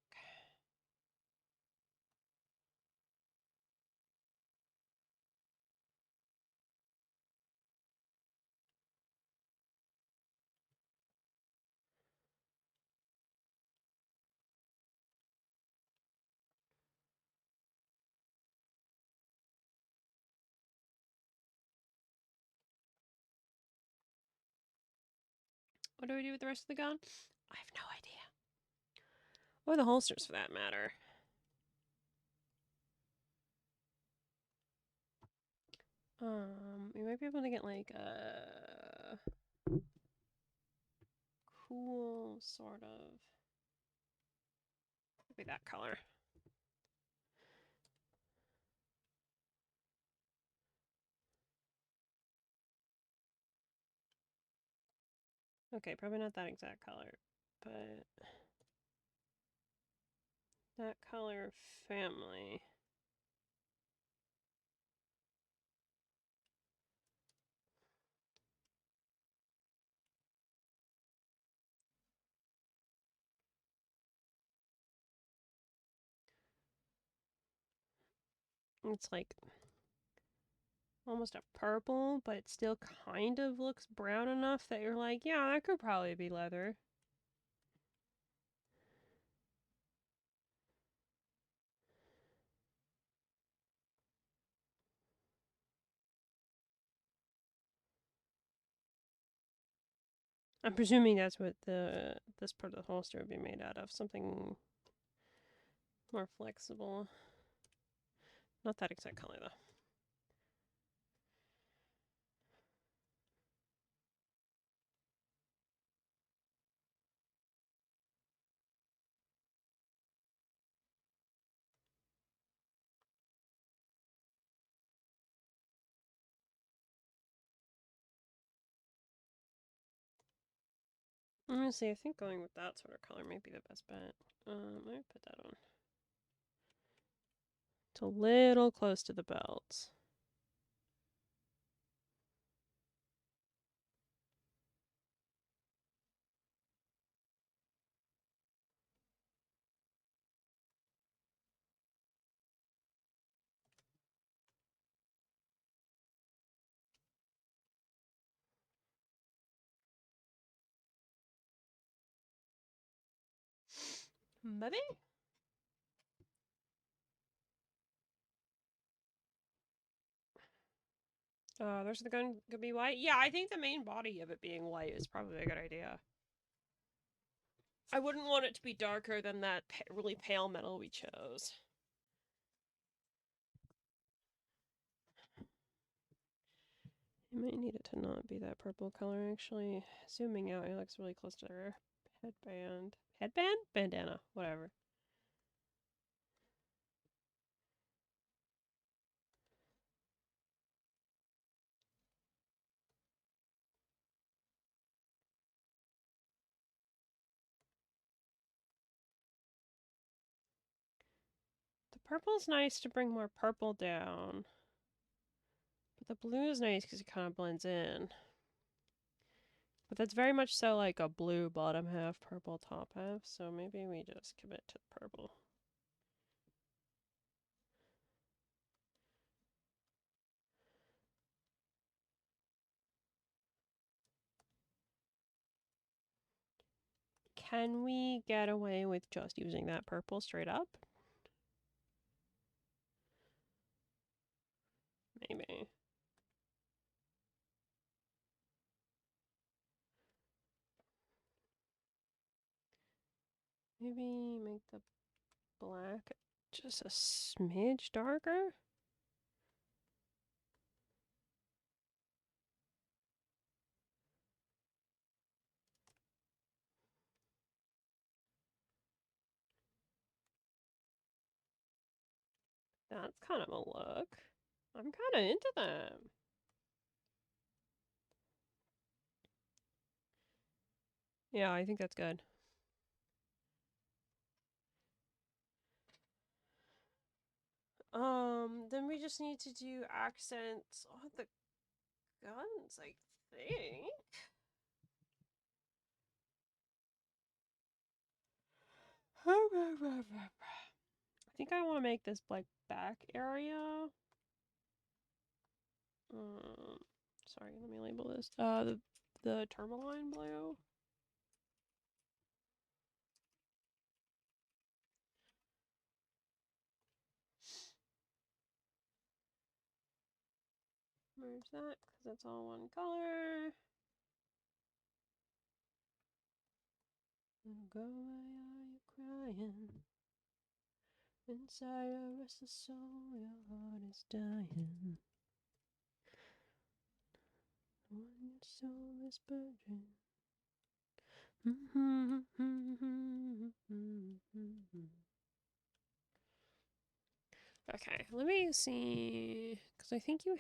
What do we do with the rest of the gun? I have no idea. Or the holsters for that matter. We might be able to get like a cool sort of, maybe that color. Okay, probably not that exact color, but that color family. It's like almost a purple, but it still kind of looks brown enough that you're like, yeah, that could probably be leather. I'm presuming that's what this part of the holster would be made out of. Something more flexible. Not that exact color though. Let me see, I think going with that sort of color might be the best bet. Let me put that on. It's a little close to the belt. Maybe? There's the gun could be white. Yeah, I think the main body of it being white is probably a good idea. I wouldn't want it to be darker than that really pale metal we chose. You might need it to not be that purple color, actually. Zooming out, it looks really close to her headband. Headband? Bandana, whatever. The purple's nice to bring more purple down. But the blue is nice because it kind of blends in. But that's very much so like a blue bottom half, purple top half, so maybe we just commit to purple. Can we get away with just using that purple straight up? Maybe. Maybe make the black just a smidge darker? That's kind of a look. I'm kind of into that. Yeah, I think that's good. Then we just need to do accents on the guns, I think. I think I want to make this like back area. Sorry, let me label this. The tourmaline blue. Merge that because it's all one color. Little girl, why are you crying? Inside a restless soul, your heart is dying. When your soul is burning. Okay, let me see, because I think you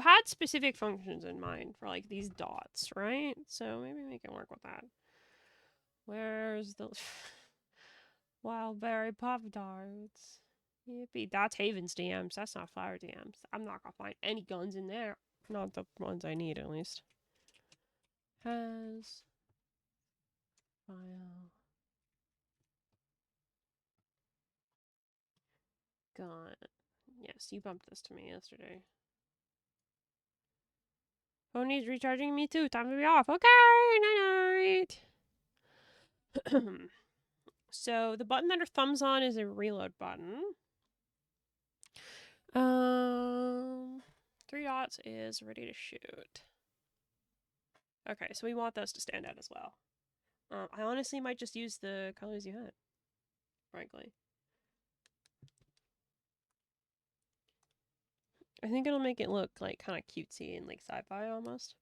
had specific functions in mind for like these dots, right? So maybe we can work with that. Where's the Wildberry Pop-Tarts? Yippee, that's Haven's DMs. That's not Flower DMs. I'm not gonna find any guns in there. Not the ones I need, at least. Has file gun. Yes, you bumped this to me yesterday. Phone needs recharging, me too. Time to be off. Okay, night night. So the button that her thumb's on is a reload button. 3 dots is ready to shoot. Okay, so we want those to stand out as well. I honestly might just use the colors you had, frankly. I think it'll make it look like kind of cutesy and like sci-fi almost.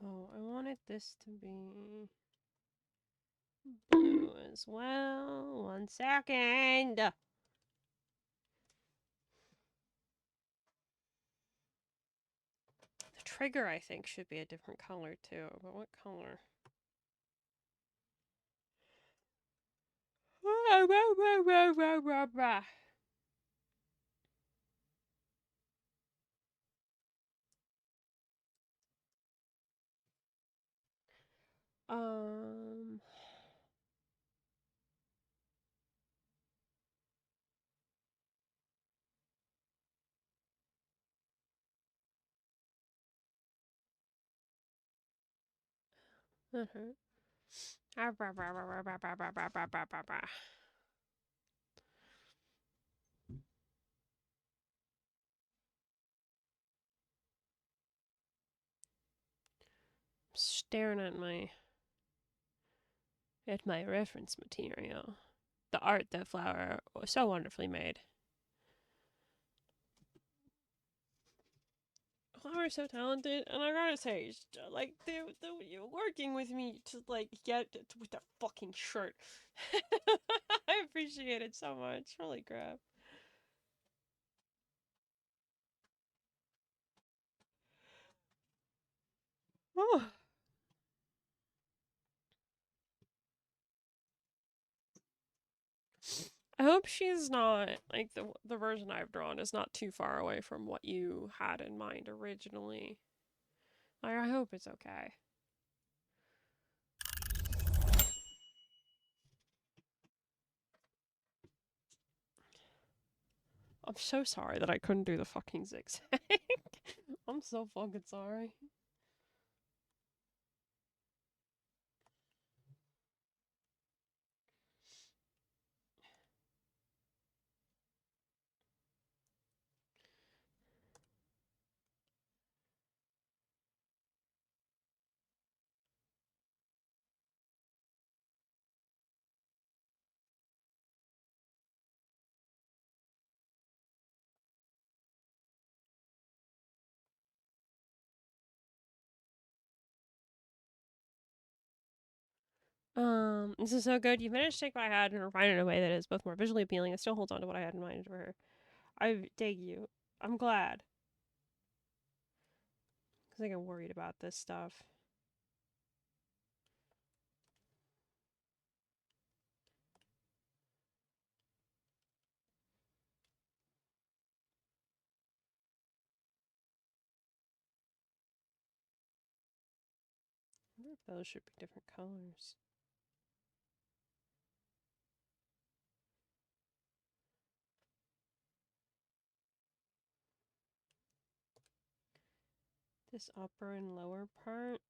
Oh, I wanted this to be blue as well. 1 second. trigger, I think, should be a different color too. But what color? Um. Staring at my reference material. The art that Flower was so wonderfully made. Flower's so talented, and I gotta say, like you're working with me to like get with that fucking shirt. I appreciate it so much. Holy crap. Oh. I hope she's not like the version I've drawn is not too far away from what you had in mind originally. Like, I hope it's okay. I'm so sorry that I couldn't do the fucking zigzag. I'm so fucking sorry. This is so good. You managed to take what I had and refine it in a way that is both more visually appealing and still holds on to what I had in mind for her. I dig you. I'm glad. Because I get worried about this stuff. I wonder if those should be different colors. This upper and lower part.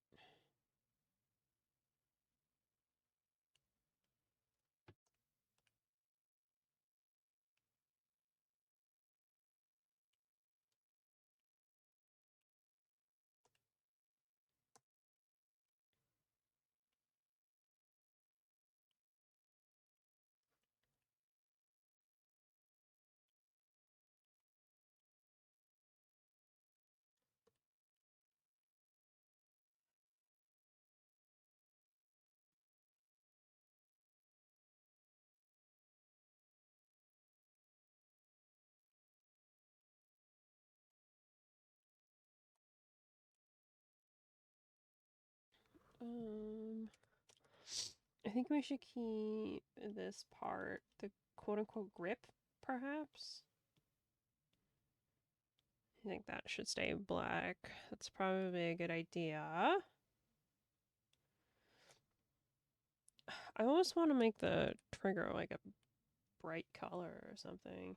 Um, I think we should keep this part, the quote-unquote grip, perhaps? I think that should stay black. That's probably a good idea. I almost want to make the trigger like a bright color or something.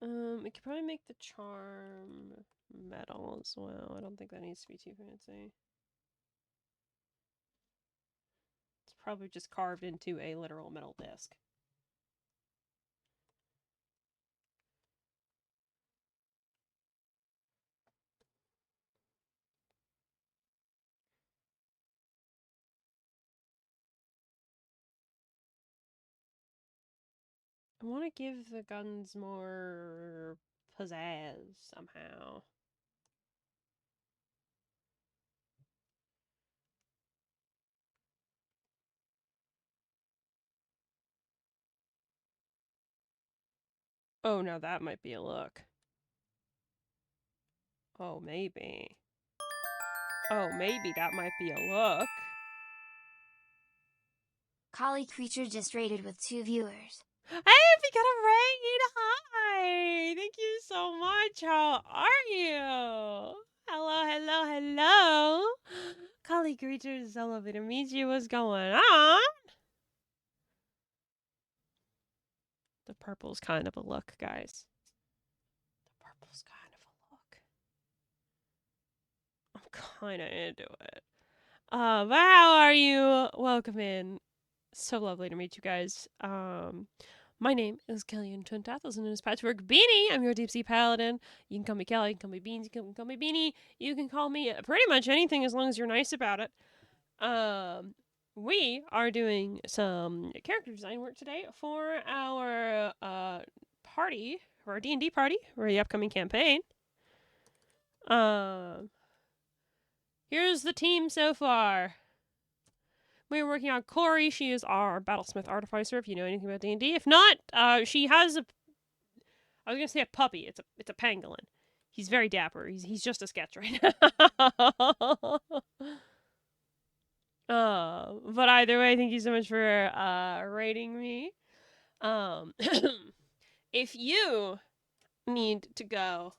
We could probably make the charm metal as well. I don't think that needs to be too fancy. It's probably just carved into a literal metal disc. I want to give the guns more pizzazz somehow. Oh, now that might be a look. Oh, maybe. Oh, maybe that might be a look. Collie Creature just rated with 2 viewers. Hey, we got a raid! Hi! Thank you so much. How are you? Hello, hello, hello. Collie Creatures, so lovely to meet you. What's going on? The purple's kind of a look, guys. The purple's kind of a look. I'm kind of into it. But how are you? Welcome in. So lovely to meet you guys. My name is Kelyn Trentath, also known as Patchwork Beanie. I'm your deep sea paladin. You can call me Kelly, you can call me Beans, you can call me Beanie. You can call me pretty much anything as long as you're nice about it. We are doing some character design work today for our party, for our D&D party, for the upcoming campaign. Here's the team so far. We're working on Corey. She is our battlesmith artificer, if you know anything about D&D. If not, she has a... I was going to say a puppy. It's a pangolin. He's very dapper. He's just a sketch right now. But either way, thank you so much for rating me. If you need to go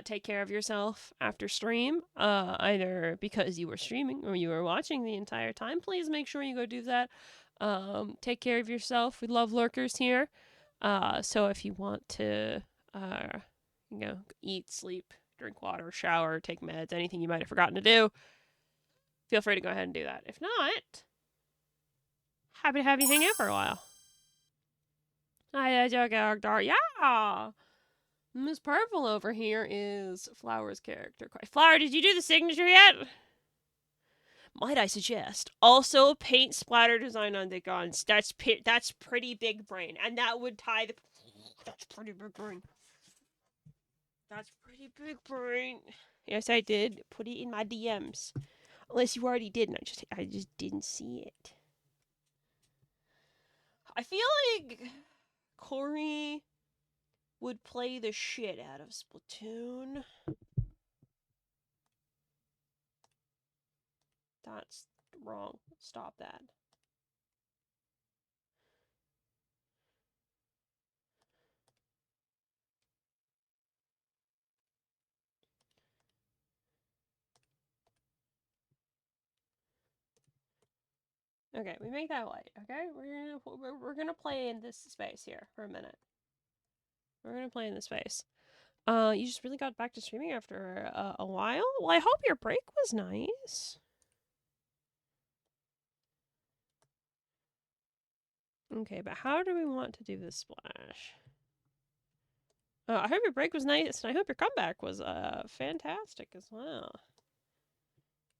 take care of yourself after stream, either because you were streaming or you were watching the entire time, please make sure you go do that. Take care of yourself. We love lurkers here. So if you want to, eat, sleep, drink water, shower, take meds, anything you might have forgotten to do, feel free to go ahead and do that. If not, happy to have you hang out for a while. Hi, character. Yeah! Miss Purple over here is Flower's character. Flower, did you do the signature yet? Might I suggest also paint splatter design on the guns. That's pretty big brain, and that would tie the. That's pretty big brain. That's pretty big brain. Yes, I did. Put it in my DMs. Unless you already did, and I just didn't see it. I feel like Corey would play the shit out of Splatoon. That's wrong. Stop that. Okay, we make that light. Okay, we're gonna play in this space here for a minute. We're gonna play in this space. You just really got back to streaming after a while. Well, I hope your break was nice. Okay, but how do we want to do this splash? I hope your break was nice, and I hope your comeback was fantastic as well.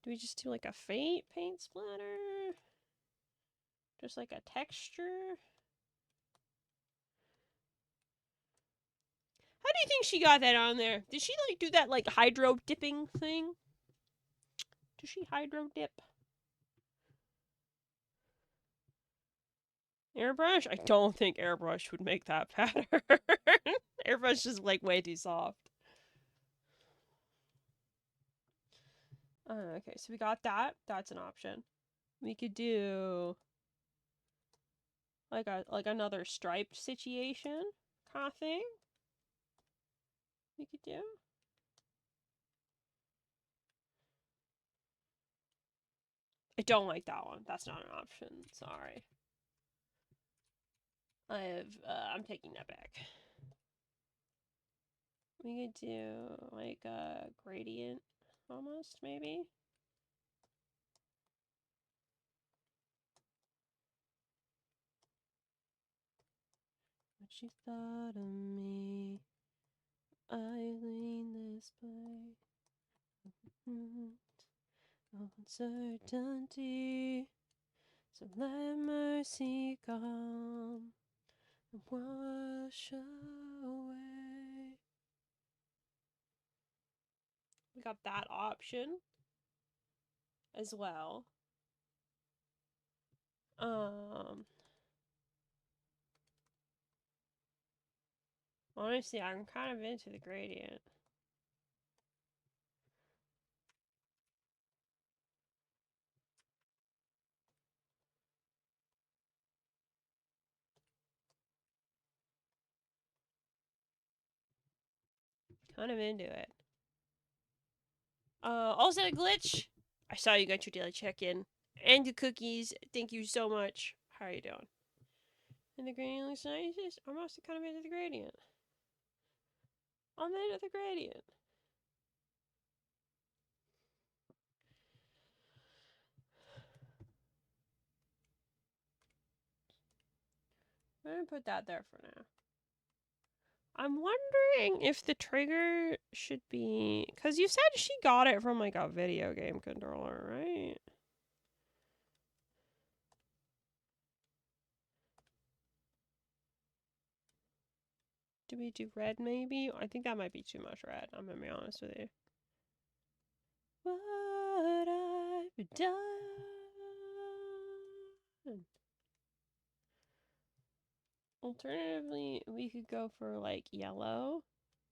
Do we just do like a faint paint splatter? Just like a texture? How do you think she got that on there? Did she like do that like hydro dipping thing? Does she hydro dip? Airbrush? I don't think airbrush would make that pattern. Airbrush is like way too soft. Okay, so we got that. That's an option. We could do like another striped situation kind of thing. We could do. I don't like that one. That's not an option. Sorry. I'm taking that back. We could do like a gradient almost, maybe. What you thought of me, I lean this way. Of uncertainty, so let mercy come and wash away. We got that option as well. Honestly, I'm kind of into the gradient. Kind of into it. Also, Glitch, I saw you got your daily check-in. And the cookies. Thank you so much. How are you doing? And the gradient looks nice. I'm also kind of into the gradient. I'm into the gradient. I'm gonna put that there for now. I'm wondering if the trigger should be... Because you said she got it from, like, a video game controller, right? Do we do red, maybe? I think that might be too much red. I'm gonna be honest with you. What I've done. Alternatively, we could go for, like, yellow.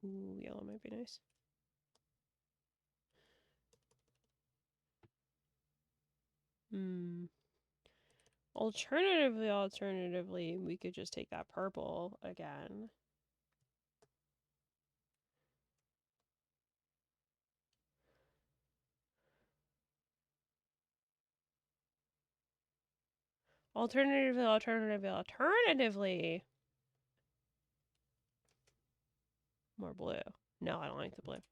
Ooh, yellow might be nice. Alternatively, we could just take that purple again. Alternatively. More blue. No, I don't like the blue.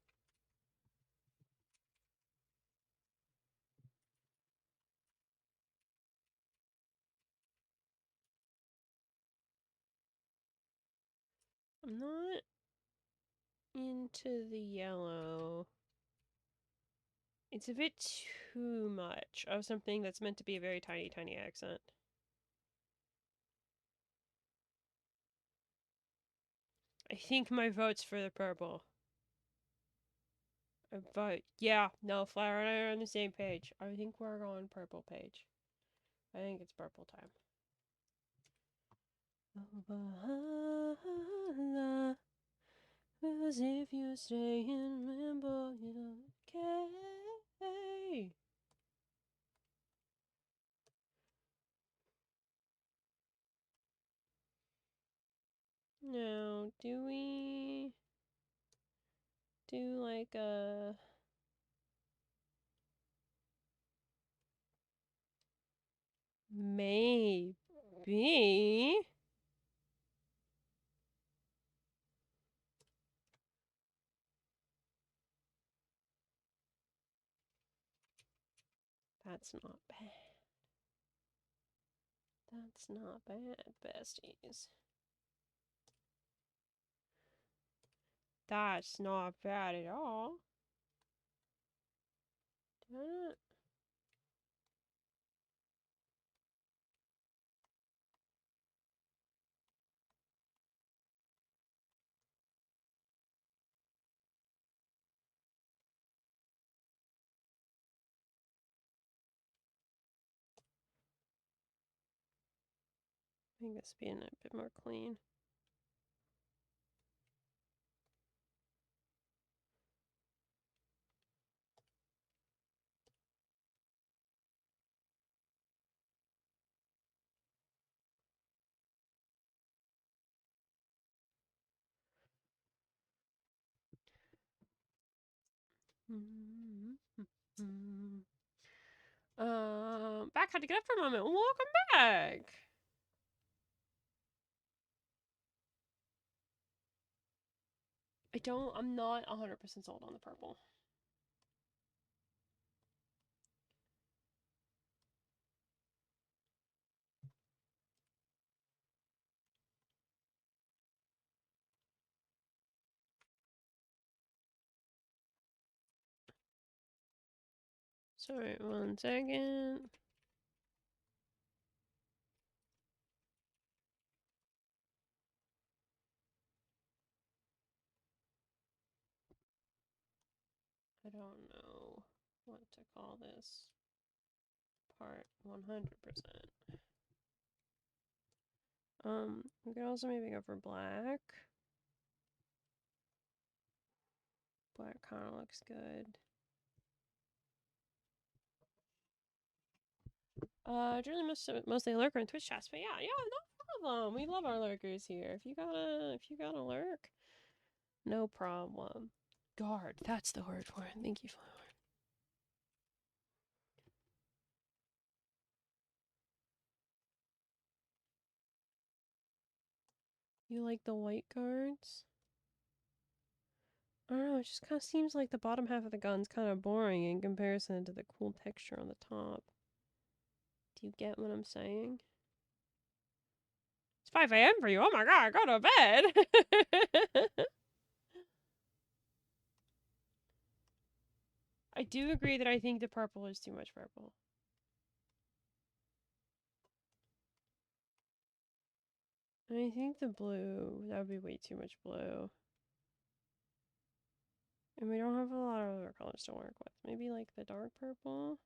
I'm not into the yellow. It's a bit too much of something that's meant to be a very tiny, tiny accent. I think my vote's for the purple. But yeah, no, Flower and I are on the same page. I think we're going purple page. I think it's purple time. As if you stay in limbo, you don't care. Now, do we do like a... Maybe. That's not bad. That's not bad, besties. That's not bad at all. That... I think this being a bit more clean. Back, had to get up for a moment. Welcome back. I'm not 100% sold on the purple. Sorry, 1 second. I don't know what to call this part 100%. We could also maybe go for black. Black kind of looks good. Generally mostly lurker in Twitch chats, but yeah, no problem. We love our lurkers here. If you gotta lurk, no problem. Guard, that's the word for it. Thank you, Flower. You like the white guards? I don't know, it just kind of seems like the bottom half of the gun's kind of boring in comparison to the cool texture on the top. Do you get what I'm saying? It's 5 a.m. for you. Oh my god, go to bed. I do agree that I think the purple is too much purple. I think the blue, that would be way too much blue. And we don't have a lot of other colors to work with. Maybe like the dark purple?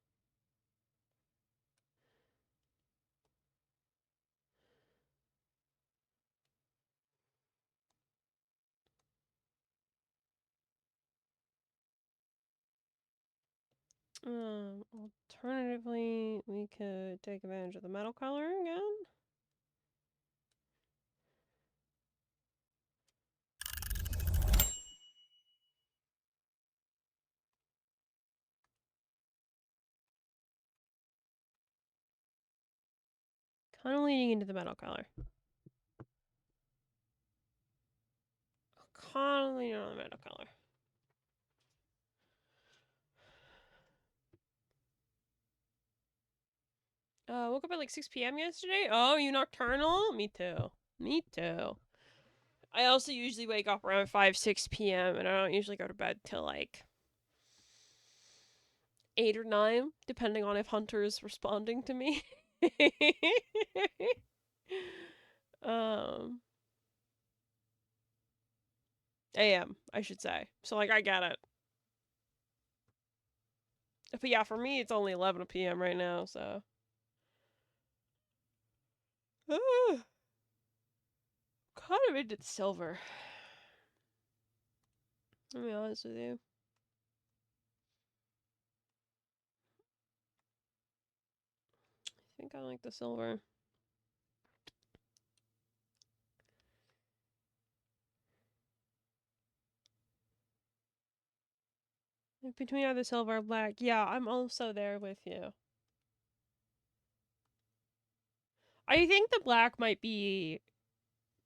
Alternatively, we could take advantage of the metal color again. Kind of leaning into the metal color. Kind of leaning on the metal color. Woke up at like 6 p.m. yesterday. Oh, you nocturnal? Me too. Me too. I also usually wake up around 5, 6 p.m. and I don't usually go to bed till like 8 or 9, depending on if Hunter's responding to me. AM, I should say. So like I get it. But yeah, for me it's only 11 p.m. right now, so. Kind of into silver. I'll be honest with you. I think I like the silver. Between either silver or black. Yeah, I'm also there with you. I think the black might be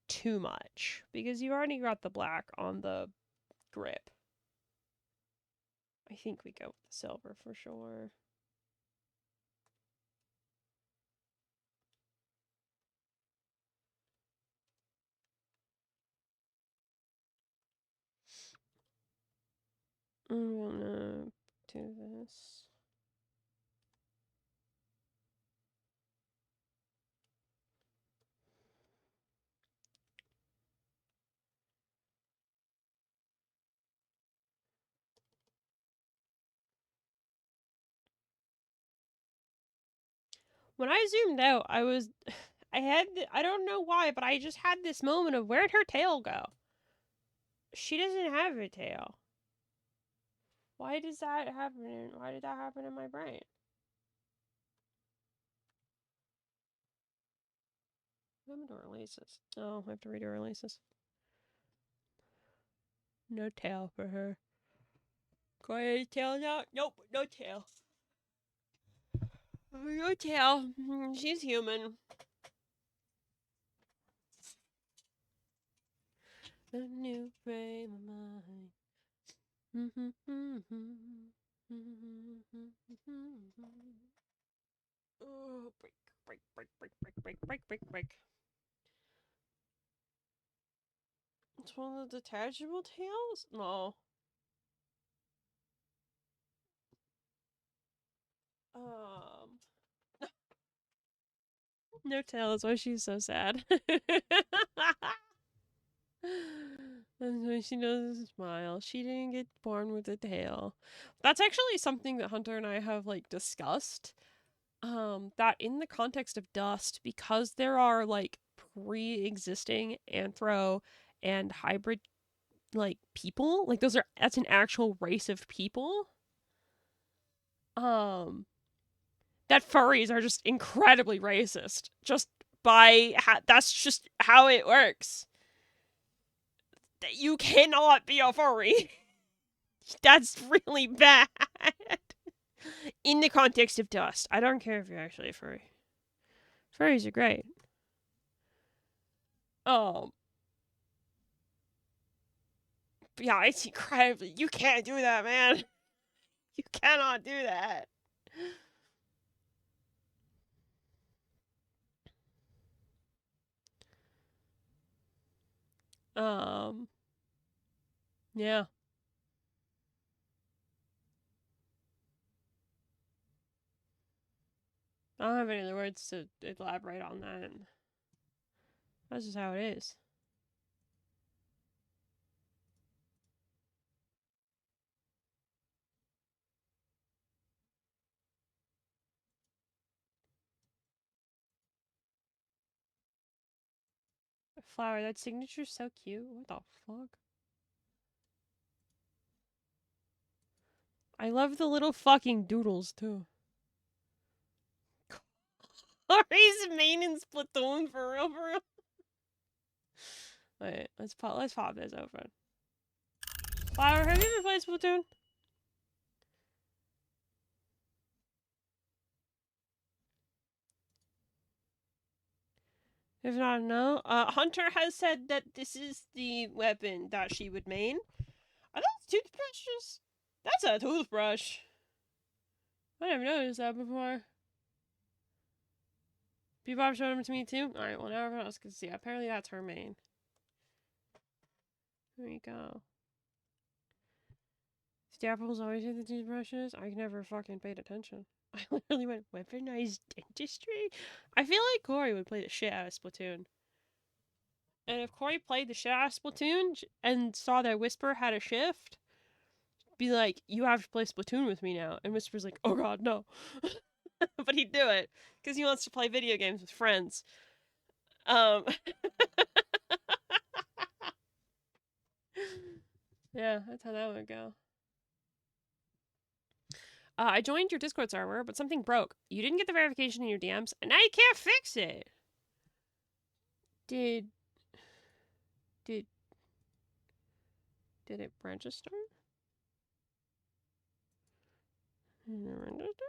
too much because you already got the black on the grip. I think we go with the silver for sure. I'm gonna do this. When I zoomed out, I don't know why, but I just had this moment of where'd her tail go? She doesn't have a tail. Why does that happen? Why did that happen in my brain? I'm gonna do her laces. Oh, I have to redo her laces. No tail for her. Got tail now? Nope, no tail. No tail. She's human. A new frame of mind. Oh, break, break, break, break, break, break, break, break, break. It's one of the detachable tails? No. No tail is why she's so sad. That's why she doesn't smile. She didn't get born with a tail. That's actually something that Hunter and I have like discussed. That in the context of Dust, because there are like pre-existing anthro and hybrid like people. Like that's an actual race of people. That furries are just incredibly racist. Just by that's just how it works. That you cannot be a furry. That's really bad. In the context of dust. I don't care if you're actually a furry. Furries are great. Yeah, it's incredibly. You can't do that, man. You cannot do that. Yeah. I don't have any other words to elaborate on that. That's just how it is. Flower, that signature's so cute. What the fuck? I love the little fucking doodles too. Corey's main in Splatoon for real, for real. Wait, let's pop this open. Flower, have you ever played Splatoon? If not, no. Hunter has said that this is the weapon that she would main. Are those toothbrushes? That's a toothbrush. I never noticed that before. Bebop showed them to me too? Alright, well now everyone else can see. Apparently that's her main. There you go. Staples always had the toothbrushes. I never fucking paid attention. I literally went, weaponized dentistry? I feel like Corey would play the shit out of Splatoon. And if Corey played the shit out of Splatoon and saw that Whisper had a shift, be like, you have to play Splatoon with me now. And Whisper's like, oh god, no. But he'd do it because he wants to play video games with friends. Yeah, that's how that would go. I joined your Discord server, but something broke. You didn't get the verification in your DMs, and now you can't fix it. Did it register? Did it register?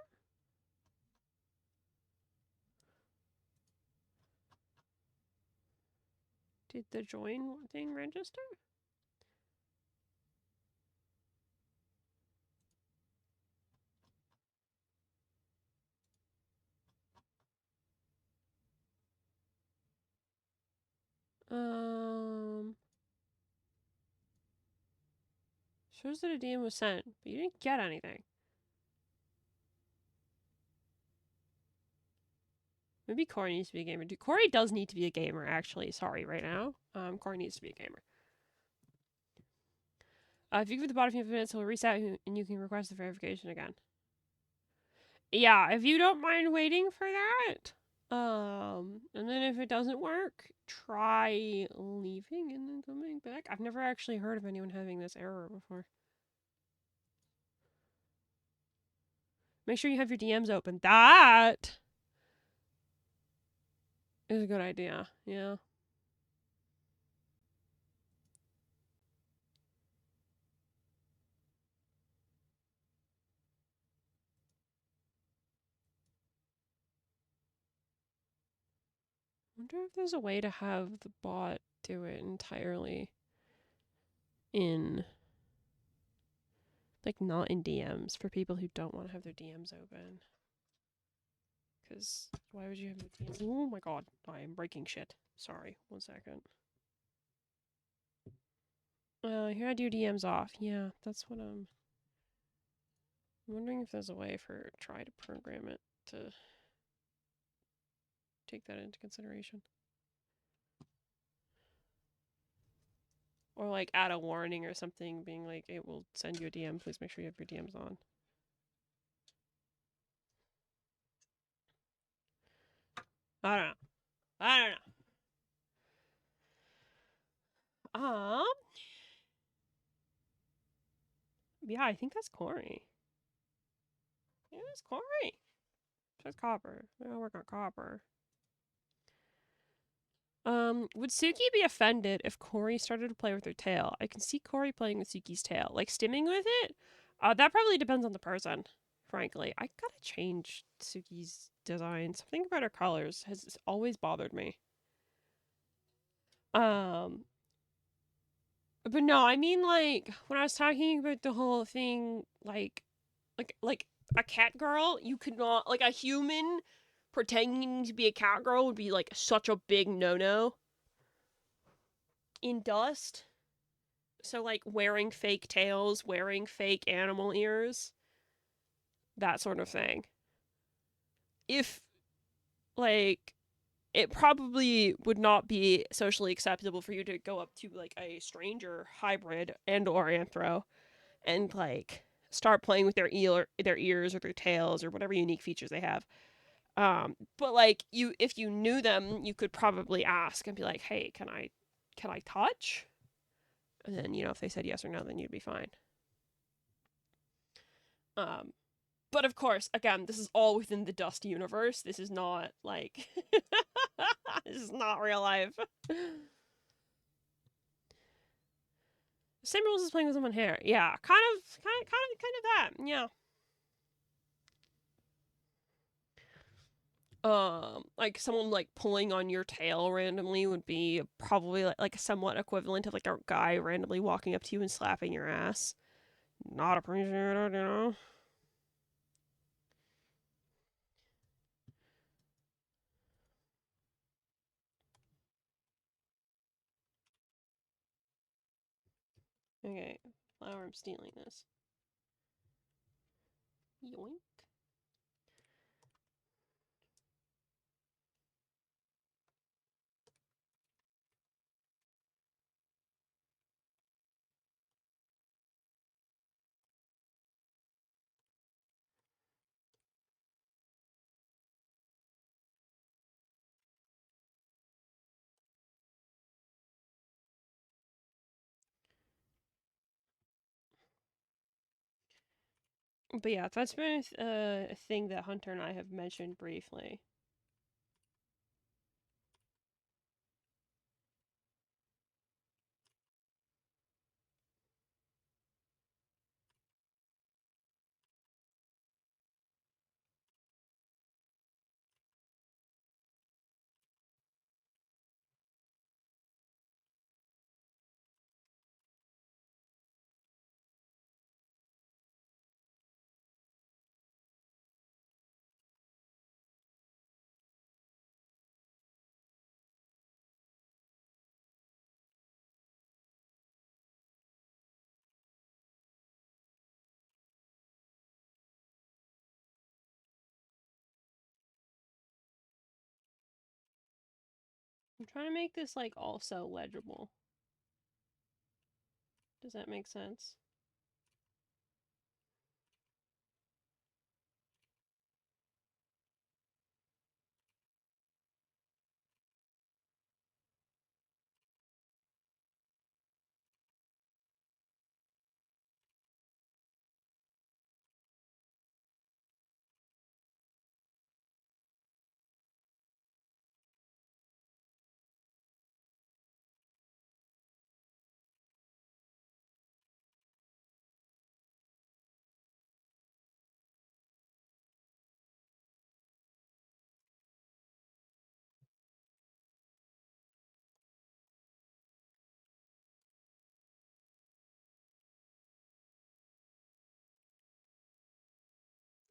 Did the join thing register? Shows that a DM was sent, but you didn't get anything. Maybe Corey needs to be a gamer. Corey does need to be a gamer, actually. Sorry, right now. Corey needs to be a gamer. If you give it the bottom few minutes, he'll reset and you can request the verification again. Yeah, if you don't mind waiting for that. And then if it doesn't work, try leaving and then coming back. I've never actually heard of anyone having this error before. Make sure you have your DMs open. That is a good idea. Yeah. Wonder if there's a way to have the bot do it entirely in, like, not in DMs for people who don't want to have their DMs open. Because why would you have your DMs? Oh my god, I am breaking shit. Sorry, 1 second. Here I do DMs off. Yeah, that's what I'm wondering if there's a way for try to program it to take that into consideration. Or like add a warning or something being like, it will send you a DM, please make sure you have your DMs on. I don't know. I don't know. Yeah, I think that's Corey. Yeah, that's Corey. That's copper. I'll work on copper. Would Suki be offended if Corey started to play with her tail? I can see Corey playing with Suki's tail, like stimming with it. That probably depends on the person, frankly. I gotta change Suki's design. Something about her colors has always bothered me. Um, but no, I mean like when I was talking about the whole thing, like a cat girl, you could not like a human pretending to be a cat girl would be like such a big no-no in dust. So like wearing fake tails, wearing fake animal ears, that sort of thing. If like it probably would not be socially acceptable for you to go up to like a stranger hybrid and or anthro and like start playing with their ears or their tails or whatever unique features they have. But like you if you knew them, you could probably ask and be like, "Hey, can I touch?" And then, if they said yes or no, then you'd be fine. Um but of course, again, this is all within the Dust universe. This is not like this is not real life. Same rules as playing with someone hair. Yeah, kind of that. Yeah. Like someone like pulling on your tail randomly would be probably like somewhat equivalent of like a guy randomly walking up to you and slapping your ass. Not appreciated. Okay, flower, I'm stealing this. Yoink. But yeah, that's been a thing that Hunter and I have mentioned briefly. I'm trying to make this like also legible. Does that make sense?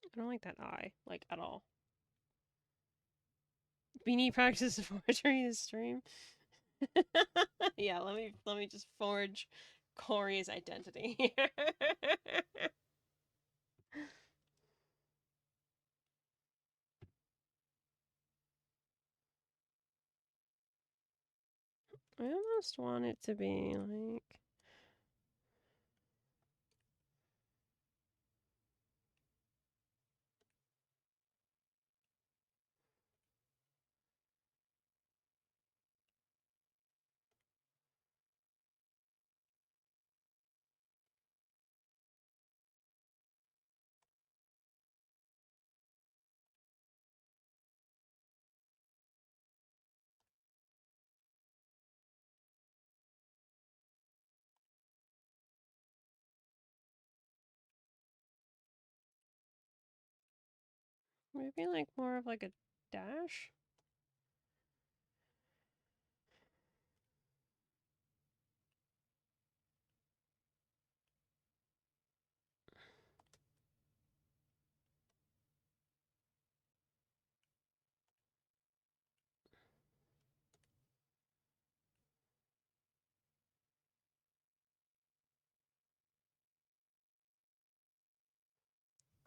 I don't like that eye, like at all. Beanie practices forgery this stream. Yeah, let me just forge Corey's identity. I almost want it to be like Maybe like more of like a dash?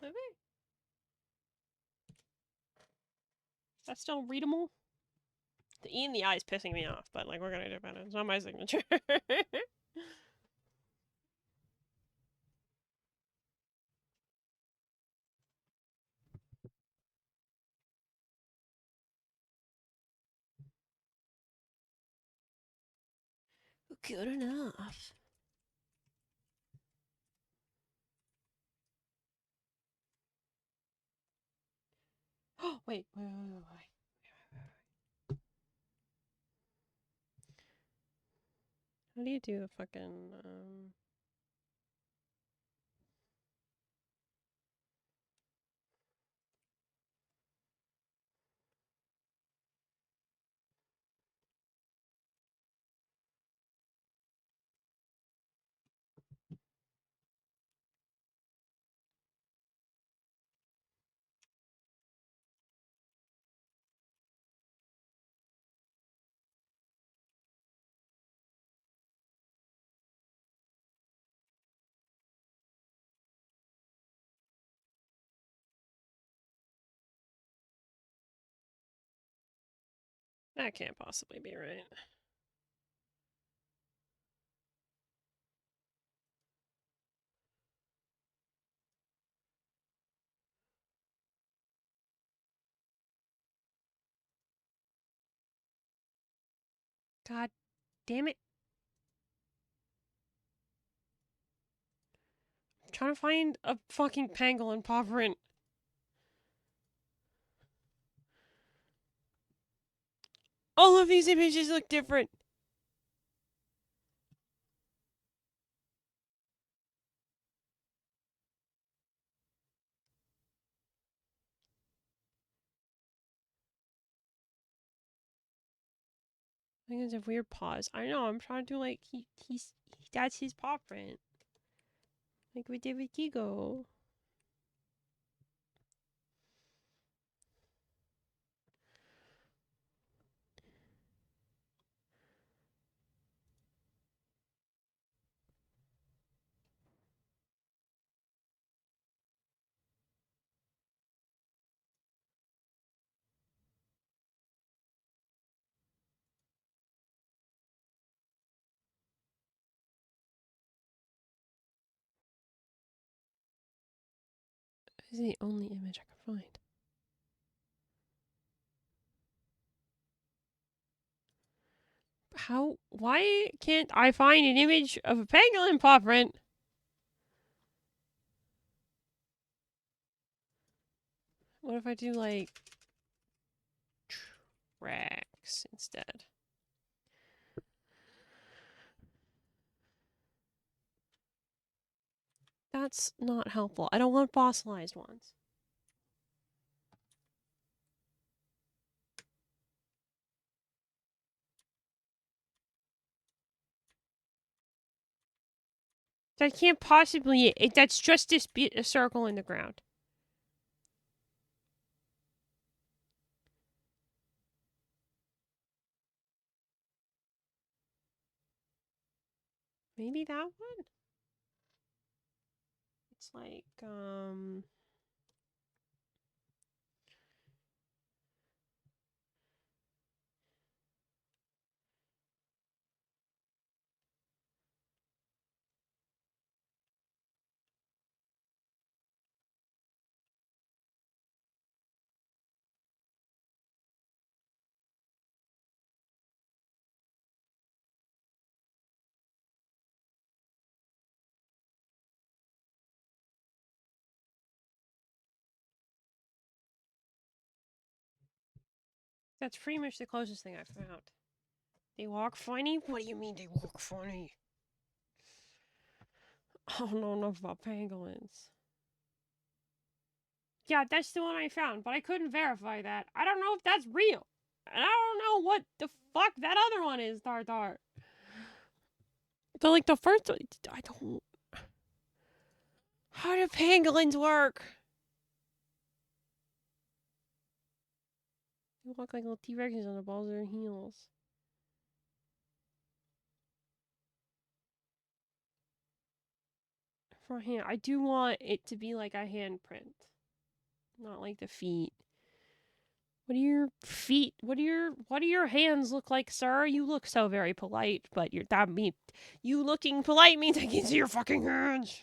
Maybe. That's still readable? The E in the I is pissing me off, but like, we're gonna do better. It's not my signature. Good enough. Oh, wait. How do you do the fucking, that can't possibly be right. God damn it. I'm trying to find a fucking pangolin paw print. All of these images look different. I think it's a weird pause. I know, I'm trying to do like, that's his paw print. Like we did with Kigo. This is the only image I can find. How? Why can't I find an image of a pangolin paw print? What if I do like tracks instead? That's not helpful. I don't want fossilized ones. That can't possibly. That's just a circle in the ground. Maybe that one? It's like, that's pretty much the closest thing I found. They walk funny? What do you mean they walk funny? I don't know enough about pangolins. Yeah, that's the one I found, but I couldn't verify that. I don't know if that's real. And I don't know what the fuck that other one is, Tartar. So, like, the first one, I don't. How do pangolins work? They walk like little T-Rexes on the balls of their heels. For a hand, I do want it to be like a handprint, not like the feet. What do your feet? What do your hands look like, sir? You look so very polite, but you looking polite means I can see your fucking hands.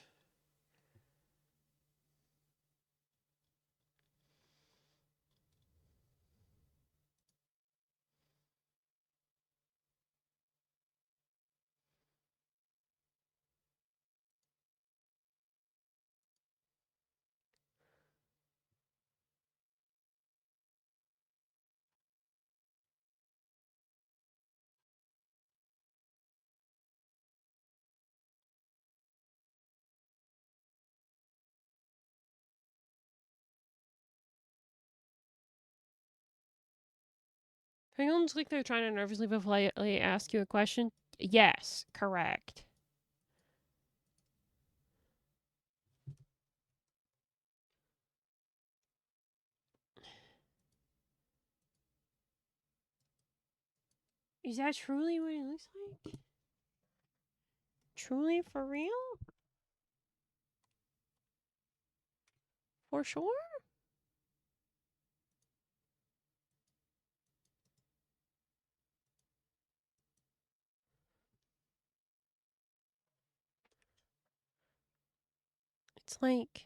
Penguins like they're trying to nervously but politely ask you a question. Yes, correct. Is that truly what it looks like? Truly for real? For sure? It's like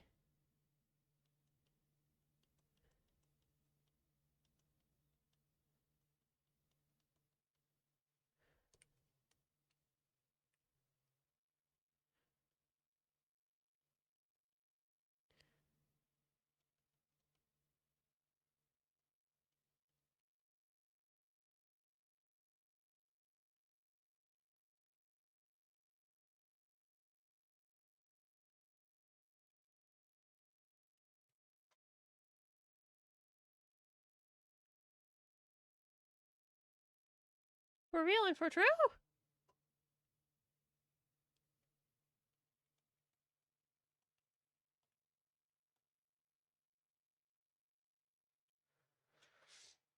for real and for true?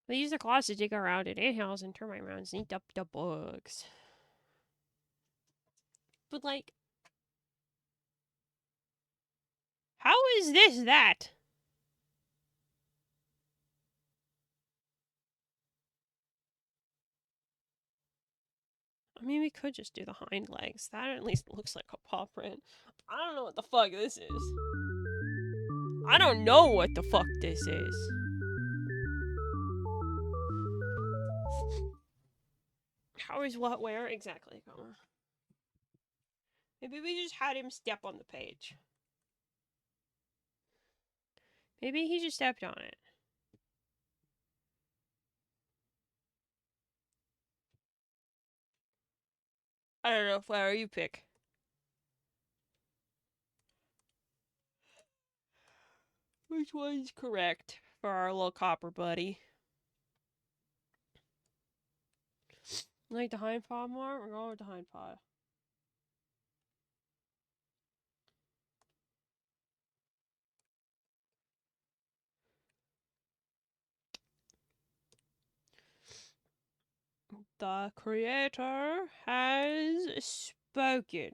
They use the claws to dig around in anthouse and termite mounds and eat up the bugs. But like, how is this that? I mean, we could just do the hind legs. That at least looks like a paw print. I don't know what the fuck this is. I don't know what the fuck this is. How is what where exactly, Connor? Maybe we just had him step on the page. Maybe he just stepped on it. I don't know, Flower, you pick. Which one's correct for our little copper buddy? Like the hind paw more? We're going with the hind paw. The creator has spoken.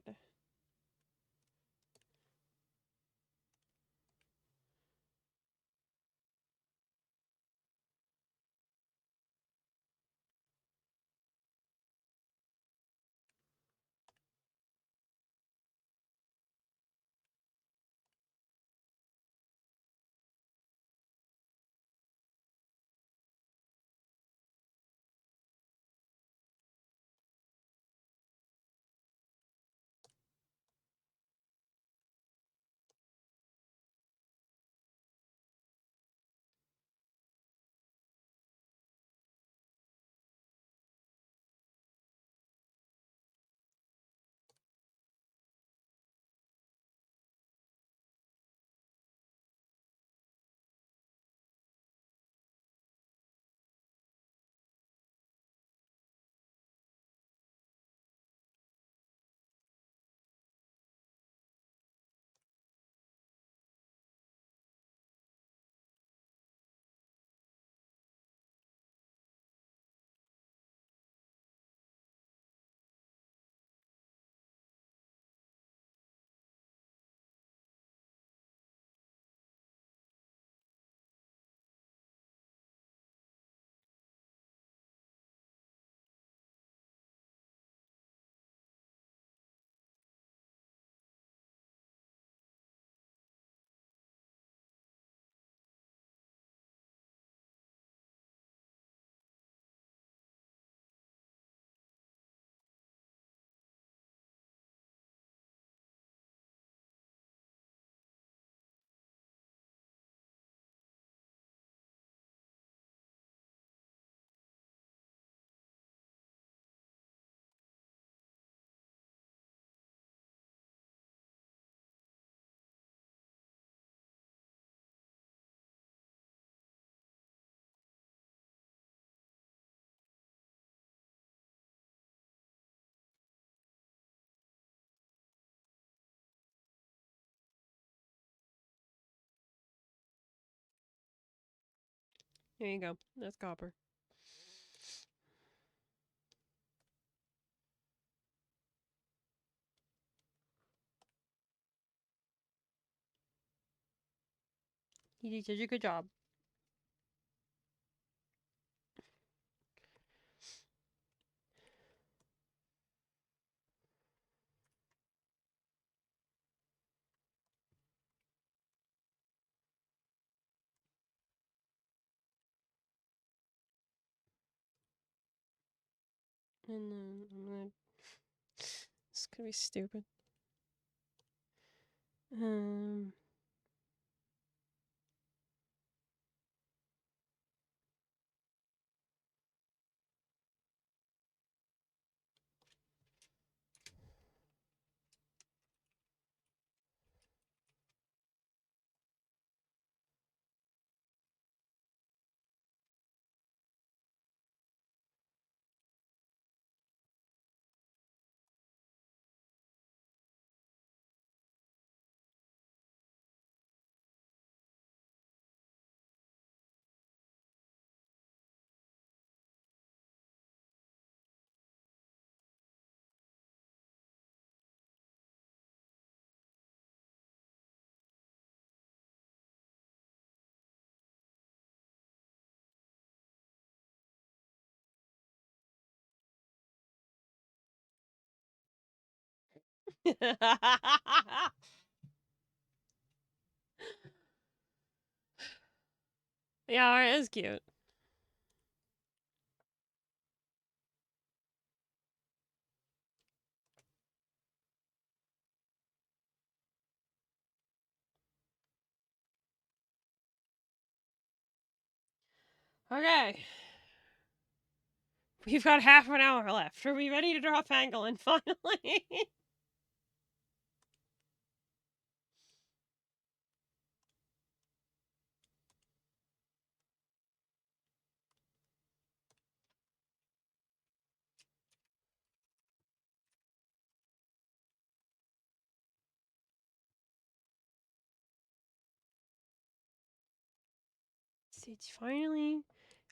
There you go. That's copper. You did such a good job. And then I'm gonna. This is gonna be stupid. Yeah, it is cute. Okay. We've got half an hour left. Are we ready to draw pangolin finally? So it's finally,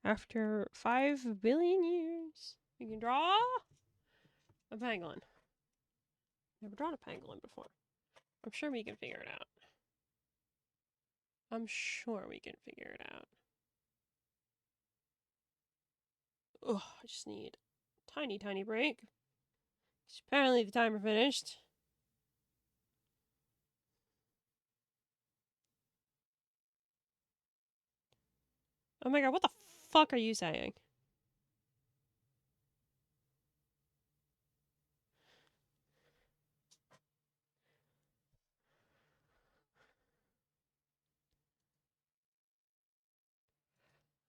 after 5 billion years, we can draw a pangolin. Never drawn a pangolin before. I'm sure we can figure it out. I'm sure we can figure it out. Ugh, I just need a tiny, tiny break. Apparently the timer finished. Oh my god, what the fuck are you saying?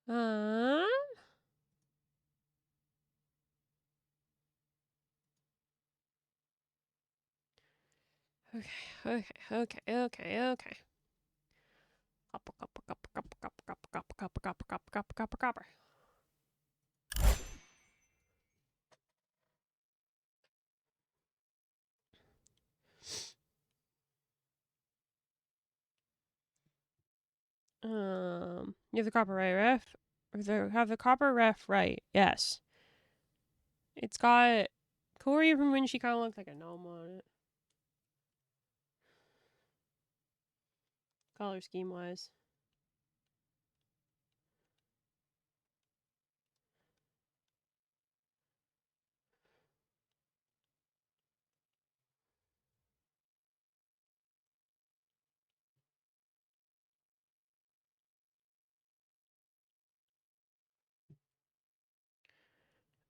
Uh... Okay. Copper. You have the copper right, ref? Or have the copper ref right? Yes. It's got Corey from when she kind of looked like a gnome on it. Color scheme wise.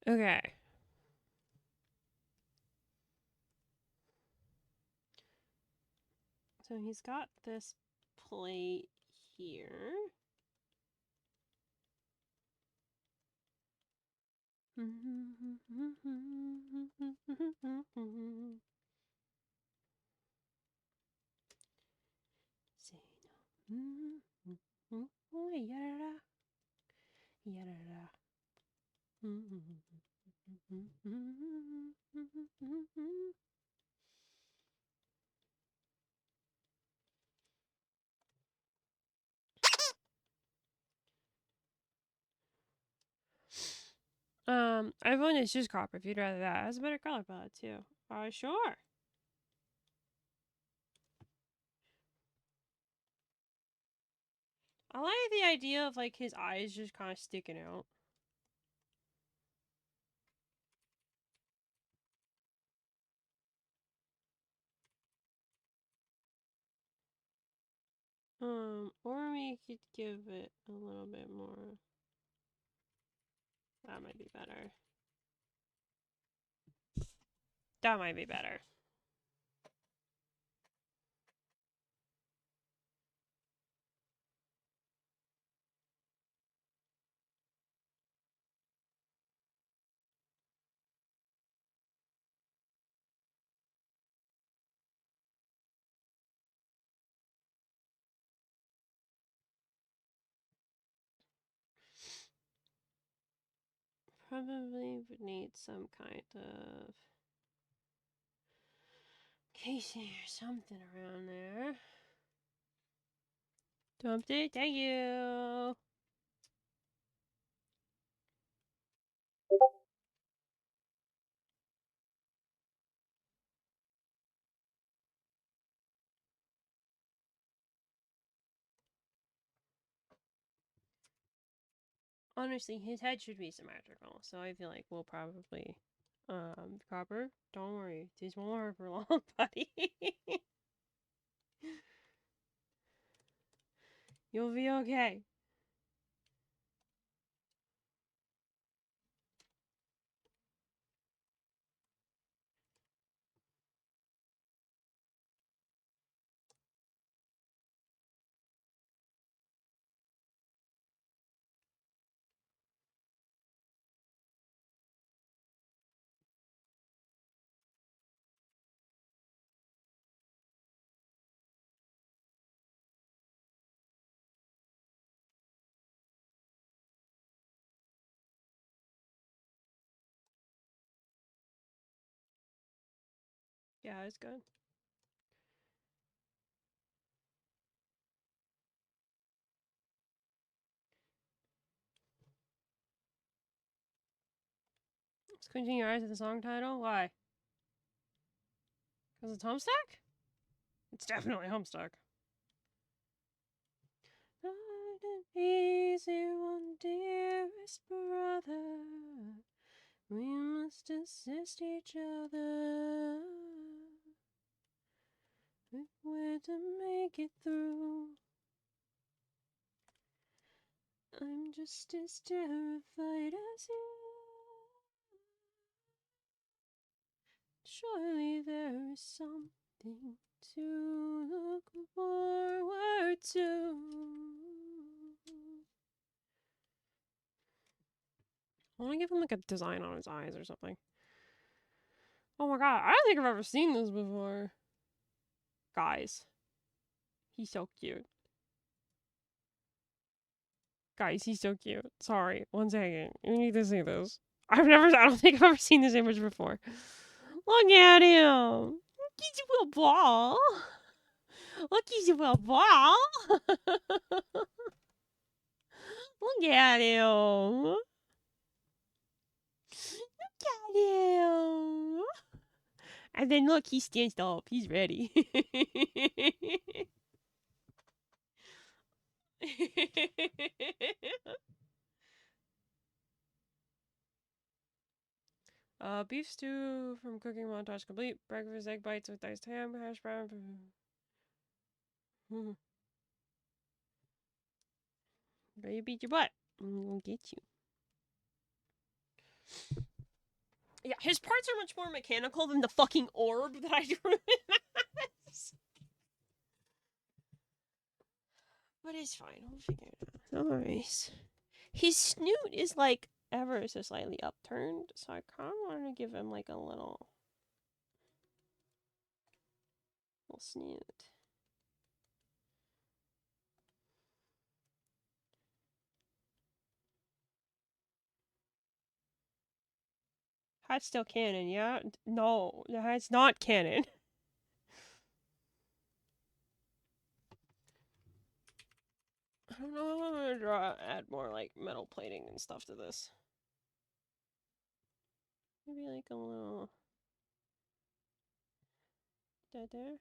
Okay. So he's got this plate here. I have one that's just copper if you'd rather that. It has a better color palette too. Sure. I like the idea of like his eyes just kind of sticking out. Or we could give it a little bit more. That might be better. That might be better. Probably would need some kind of casing or something around there. Dumped it. Thank you. Honestly, his head should be symmetrical, so I feel like we'll probably copper. Don't worry, this won't hurt for long, buddy. You'll be okay. Yeah, it's good. Squinting your eyes at the song title? Why? Because it's Homestuck? It's definitely Homestuck. Not an easy one, dearest brother. We must assist each other if we're to make it through. I'm just as terrified as you. Surely there is something to look forward to. I want to give him like a design on his eyes or something. Oh my god, I don't think I've ever seen this before. Guys, he's so cute. Guys, he's so cute. Sorry, one second. You need to see this. I don't think I've ever seen this image before. Look at him. He's a little ball. Look, he's a little ball. Look at him. Look at him. And then look, he stands up. He's ready. Beef stew from cooking montage complete. Breakfast egg bites with diced ham, hash brown. Ready to beat your butt. I'm gonna get you. Yeah, his parts are much more mechanical than the fucking orb that I drew in this. But it's fine. We'll figure it out. Nice. His snoot is like ever so slightly upturned, so I kind of want to give him like a little snoot. That's still canon, yeah? No, that's not canon. I don't know. I'm gonna add more like metal plating and stuff to this. Maybe like a little dead there.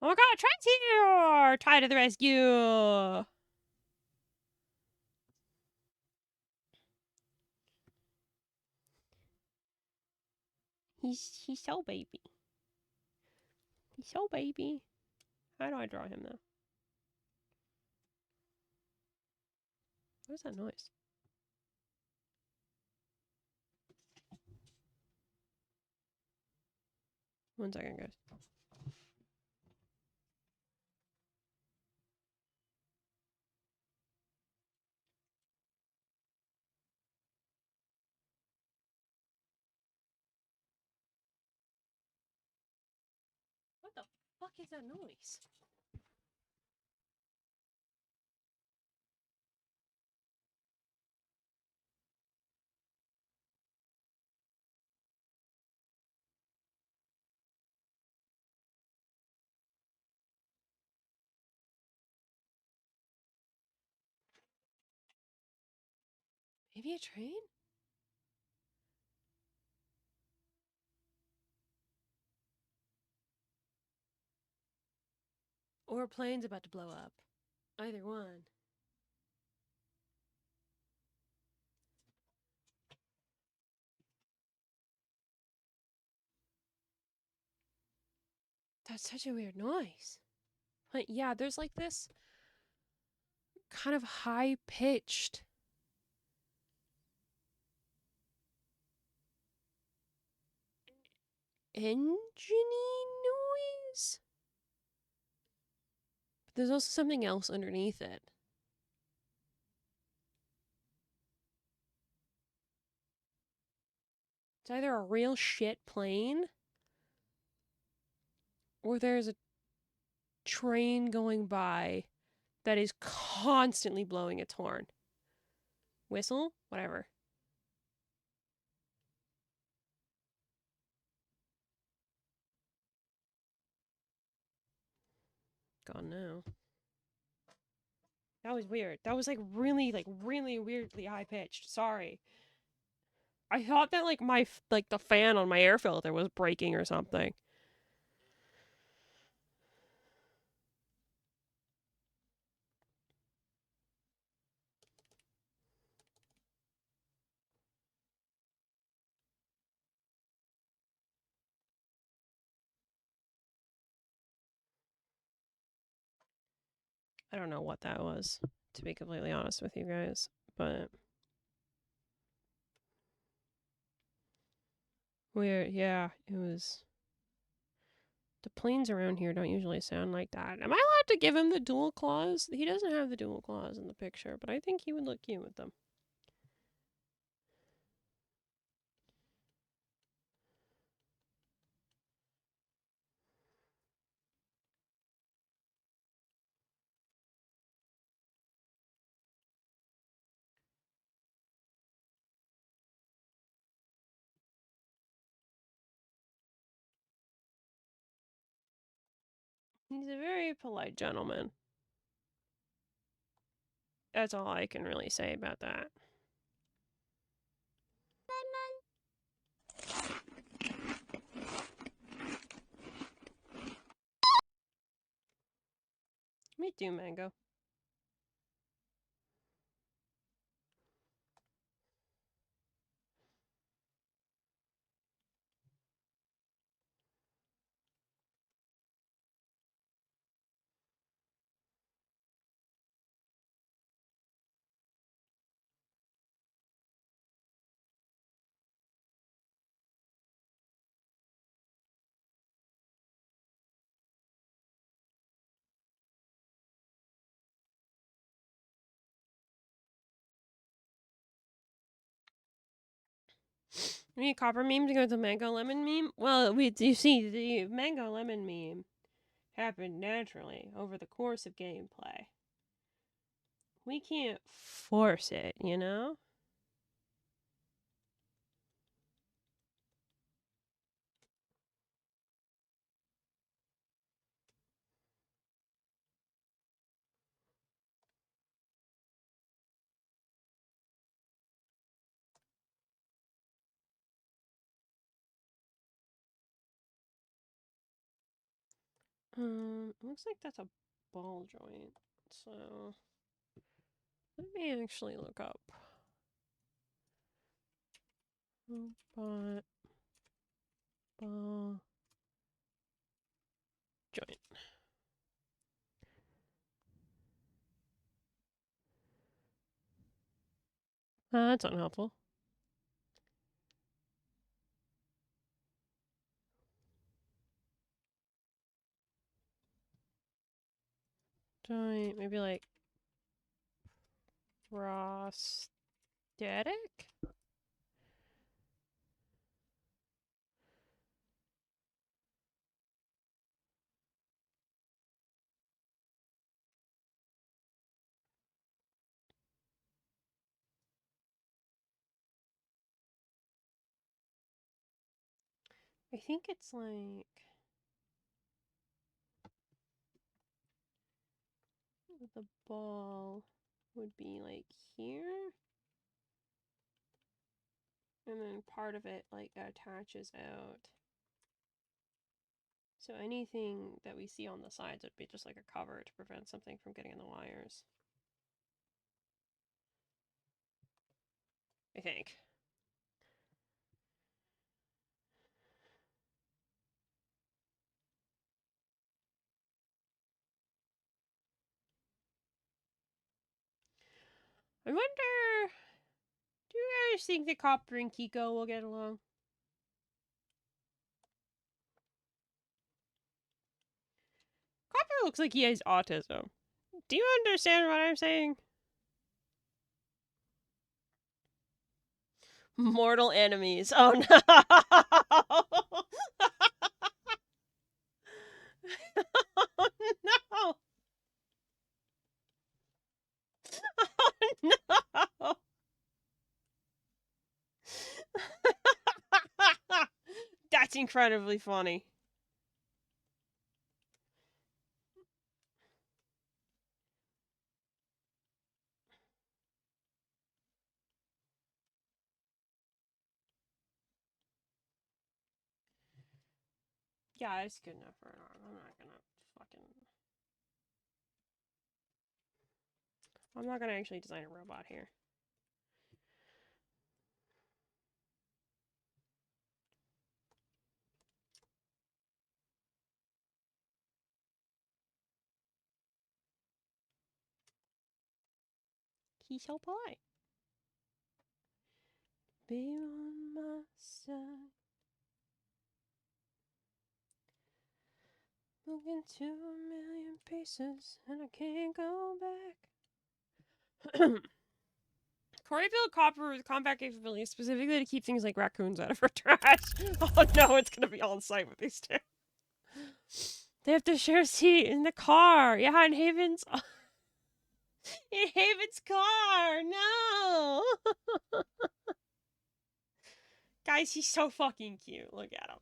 Oh my god, Trent's here! Ty to the rescue! He's so baby. He's so baby. How do I draw him though? What is that noise? One second, guys. What the fuck is that noise? Maybe a train? Or a plane's about to blow up. Either one. That's such a weird noise. But yeah, there's like this kind of high-pitched engine-y noise. But there's also something else underneath it. It's either a real shit plane or there's a train going by that is constantly blowing its horn. Whistle? Whatever. Gone now. That was weird. That was like really weirdly high pitched. Sorry. I thought that like the fan on my air filter was breaking or something. I don't know what that was, to be completely honest with you guys, but weird. Yeah, it was. The planes around here don't usually sound like that. Am I allowed to give him the dual claws? He doesn't have the dual claws in the picture, but I think he would look cute with them. He's a very polite gentleman. That's all I can really say about that. Me too, Mango. Any copper meme to go with the mango lemon meme? Well, you see, the mango lemon meme happened naturally over the course of gameplay. We can't force it, you know? Looks like that's a ball joint. So let me actually look up robot ball joint. That's unhelpful. Joint, maybe like prosthetic? I think it's like the ball would be like here, and then part of it like attaches out. So anything that we see on the sides would be just like a cover to prevent something from getting in the wires. I think. I wonder, do you guys think that Copper and Kiko will get along? Copper looks like he has autism. Do you understand what I'm saying? Mortal enemies. Oh no! Oh no! Oh no! That's incredibly funny. Yeah, it's good enough for an arm. I'm not gonna actually design a robot here. He's so polite. Be on my side. Moving to 1,000,000 paces, and I can't go back. Corey built Copper with combat capabilities specifically to keep things like raccoons out of her trash. Oh no, it's gonna be on site with these two. They have to share a seat in the car. Yeah, in Haven's. In Haven's car. No. Guys, he's so fucking cute. Look at him.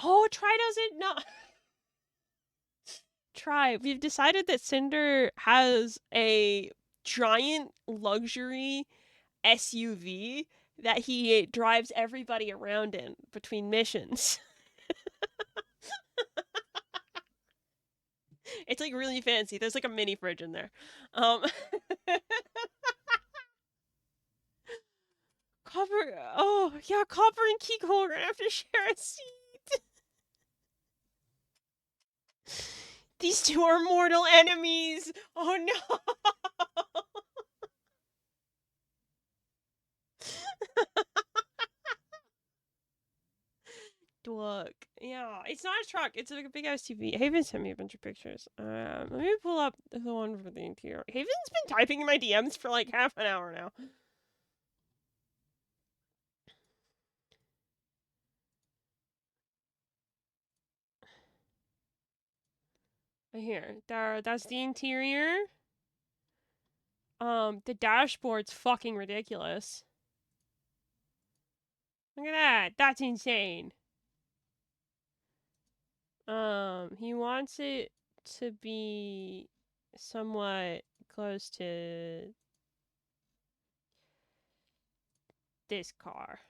Oh, Try doesn't know. Try. We've decided that Cinder has a giant luxury SUV that he drives everybody around in between missions. It's like really fancy. There's like a mini fridge in there. Copper. Oh yeah, Copper and Kiko are gonna have to share a seat. These two are mortal enemies. Oh no. Look, yeah, it's not a truck. It's like a big SUV. Haven sent me a bunch of pictures. Let me pull up the one for the interior. Haven's been typing in my DMs for like half an hour now. Here, that's the interior. The dashboard's fucking ridiculous. Look at that. That's insane. He wants it to be somewhat close to this car.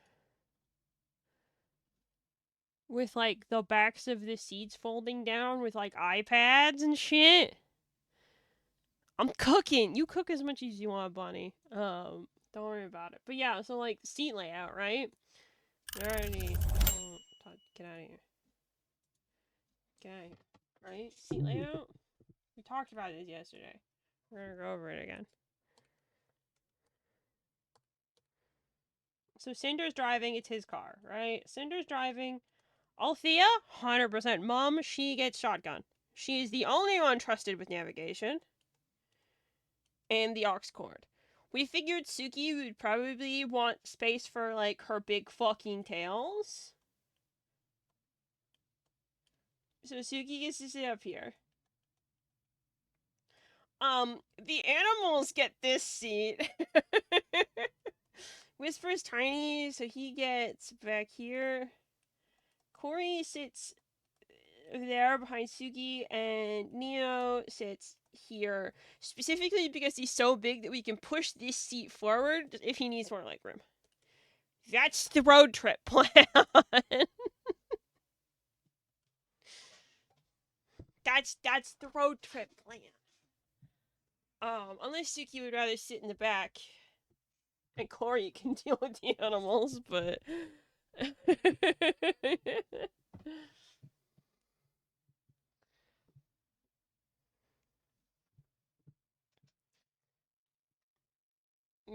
with like the backs of the seats folding down with like iPads and shit. I'm cooking. You cook as much as you want, Bunny. Don't worry about it. But yeah, so like seat layout, right? Alrighty. Get out of here. Get out of here. Right? Seat layout? We talked about this yesterday. We're gonna go over it again. So Cinder's driving, it's his car, right? Cinder's driving. Althea, 100% mom, she gets shotgun. She is the only one trusted with navigation. And the aux cord. We figured Suki would probably want space for, like, her big fucking tails. So Suki gets to sit up here. The animals get this seat. Whisper's tiny, so he gets back here. Corey sits there behind Suki, and Neo sits here, specifically because he's so big that we can push this seat forward if he needs more leg room. That's the road trip plan. That's the road trip plan. Unless Suki would rather sit in the back, and Corey can deal with the animals, but.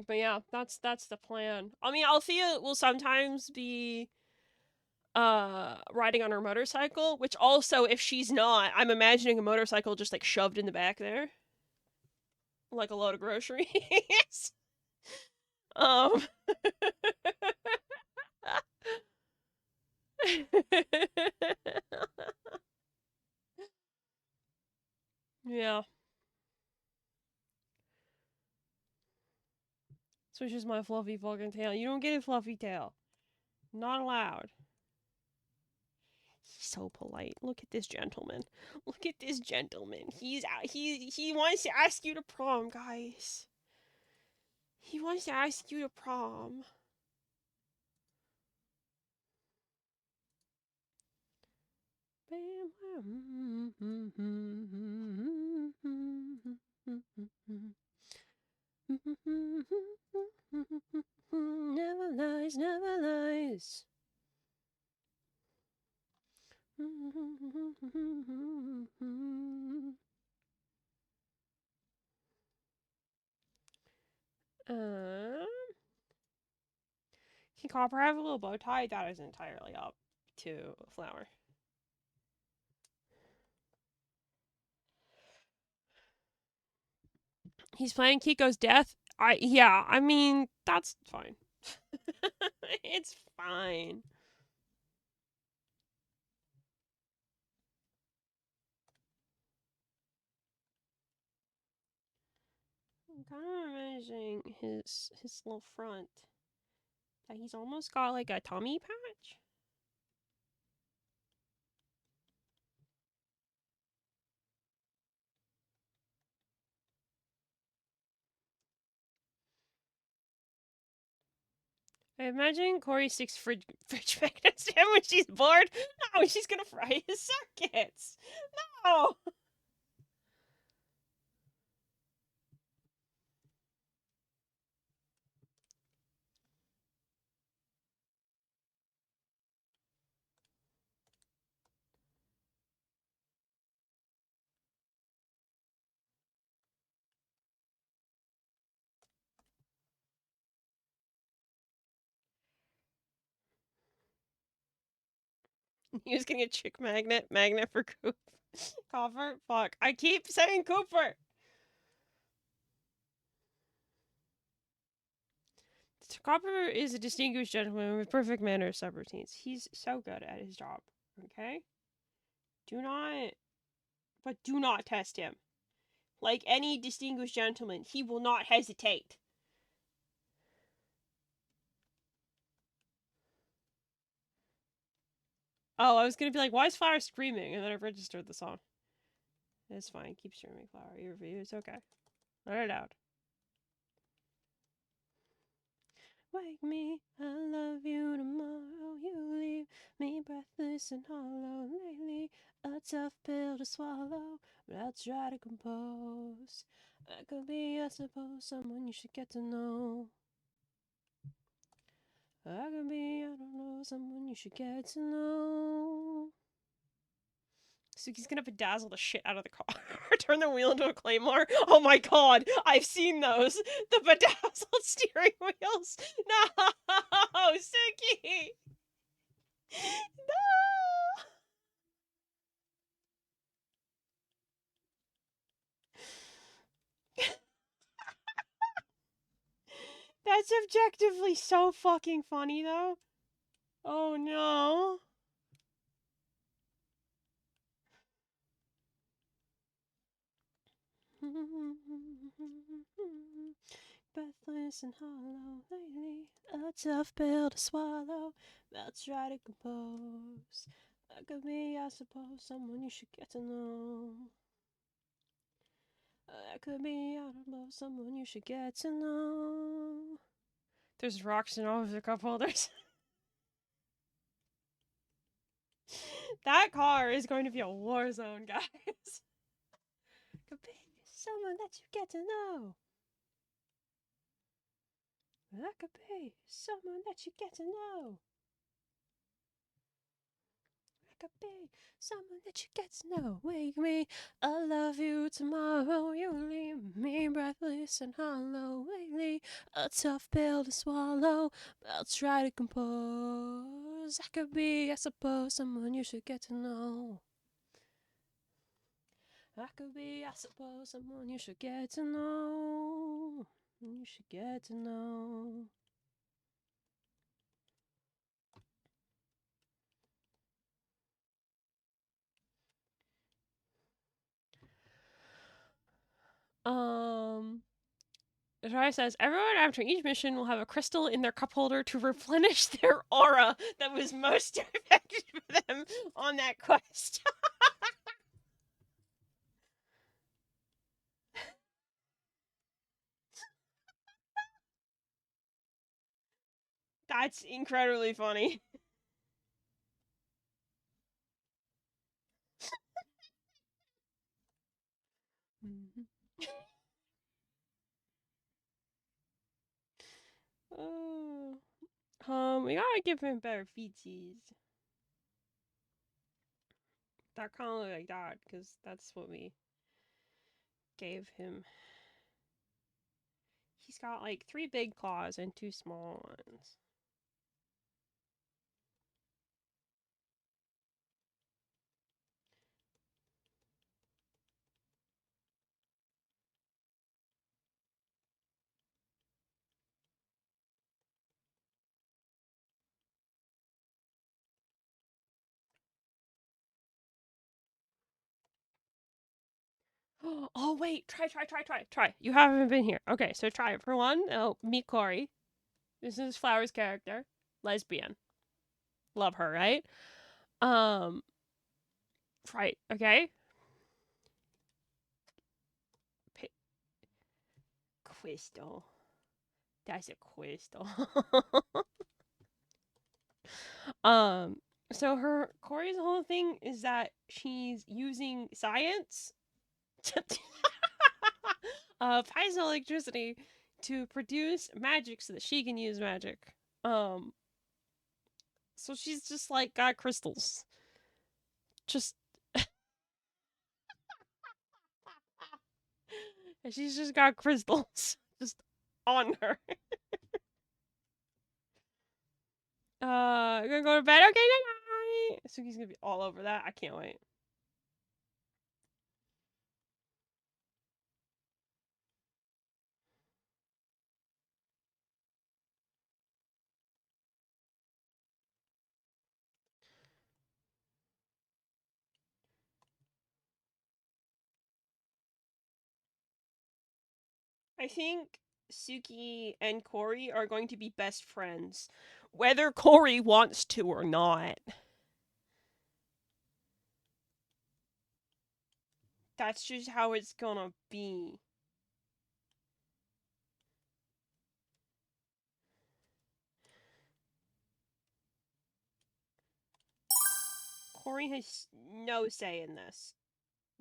But yeah, that's the plan. I mean, Althea will sometimes be riding on her motorcycle, which also, if she's not, I'm imagining a motorcycle just like shoved in the back there. Like a load of groceries. um Yeah. So it's just my fluffy fucking tail. You don't get a fluffy tail. Not allowed. He's so polite. Look at this gentleman. Look at this gentleman. He wants to ask you to prom, guys. He wants to ask you to prom. Never lies, never lies. Can Copper have a little bow tie? That is entirely up to Flower. He's playing Kiko's death. I mean, that's fine. It's fine. I'm kind of imagining his little front. That he's almost got like a tummy patch. I imagine Corey sticks fridge magnets to him when she's bored. No, she's gonna fry his circuits. No. He was getting a chick magnet for Coop. Copper? Fuck. I keep saying Cooper! Copper is a distinguished gentleman with perfect manners, subroutines. He's so good at his job. Okay? Do not test him. Like any distinguished gentleman, he will not hesitate. Oh, I was gonna be like, why is Flower screaming? And then I registered the song. It's fine. Keep streaming, Flower. It's okay. Let it out. wake me. I love you tomorrow. You leave me breathless and hollow. Lately, a tough pill to swallow, but I'll try to compose. I could be, I suppose, someone you should get to know. I could be, I don't know, someone you should get to know. Suki's gonna bedazzle the shit out of the car. Turn the wheel into a claymore. Oh my god, I've seen those. The bedazzled steering wheels. No, Suki. No. That's objectively so fucking funny, though. Oh no. Breathless and hollow lately, a tough pill to swallow. I'll try to compose. That could be, I suppose, someone you should get to know. That could be, I don't know, someone you should get to know. There's rocks in all of the cup holders. That car is going to be a war zone, guys. Could be someone that you get to know. That could be someone that you get to know. That could be someone that you get to know. Wake me, I love you tomorrow. You leave me breathless and hollow. Lately, a tough pill to swallow. I'll try to compose. That could be, I suppose, someone you should get to know. That could be, I suppose, someone you should get to know. You should get to know. Zara says, everyone after each mission will have a crystal in their cup holder to replenish their aura that was most effective for them on that quest. That's incredibly funny. Oh. We gotta give him better feetsies. That kind of look like that, because that's what we gave him. He's got like 3 big claws and 2 small ones. Oh wait, try. You haven't been here. Okay, so try it. For one, meet Corey. This is Flower's character. Lesbian. Love her, right? Um right, okay? Crystal. That's a crystal. um so her Corey's whole thing is that she's using science to piezoelectricity to produce magic so that she can use magic. Um, so she's just like got crystals. Just she's just got crystals just on her. Gonna go to bed. Okay, night night. Suki's gonna be all over that. I can't wait. I think Suki and Corey are going to be best friends, whether Corey wants to or not. That's just how it's gonna be. Corey has no say in this.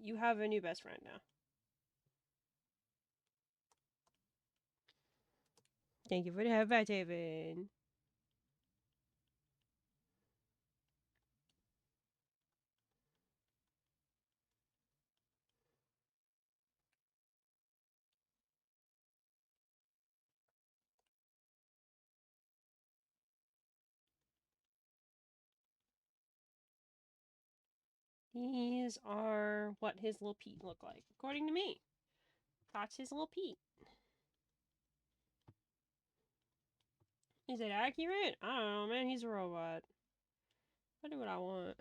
You have a new best friend now. Thank you for the headband, David. These are what his little Pete look like, according to me. That's his little Pete. Is it accurate? I don't know, man. He's a robot. I do what I want.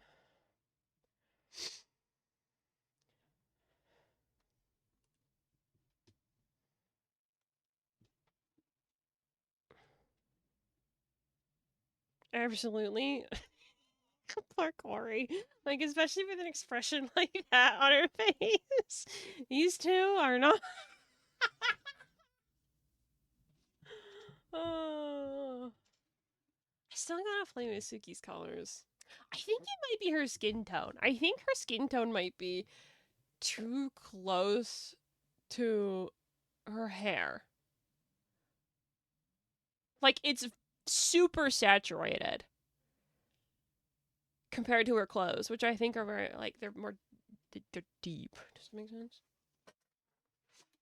Absolutely. Poor Corey. Like, especially with an expression like that on her face. These two are not. Oh. I still gotta play with Suki's colors. I think it might be her skin tone. I think her skin tone might be too close to her hair. Like, it's super saturated compared to her clothes, which I think are very, like, they're more, they're deep. Does that make sense?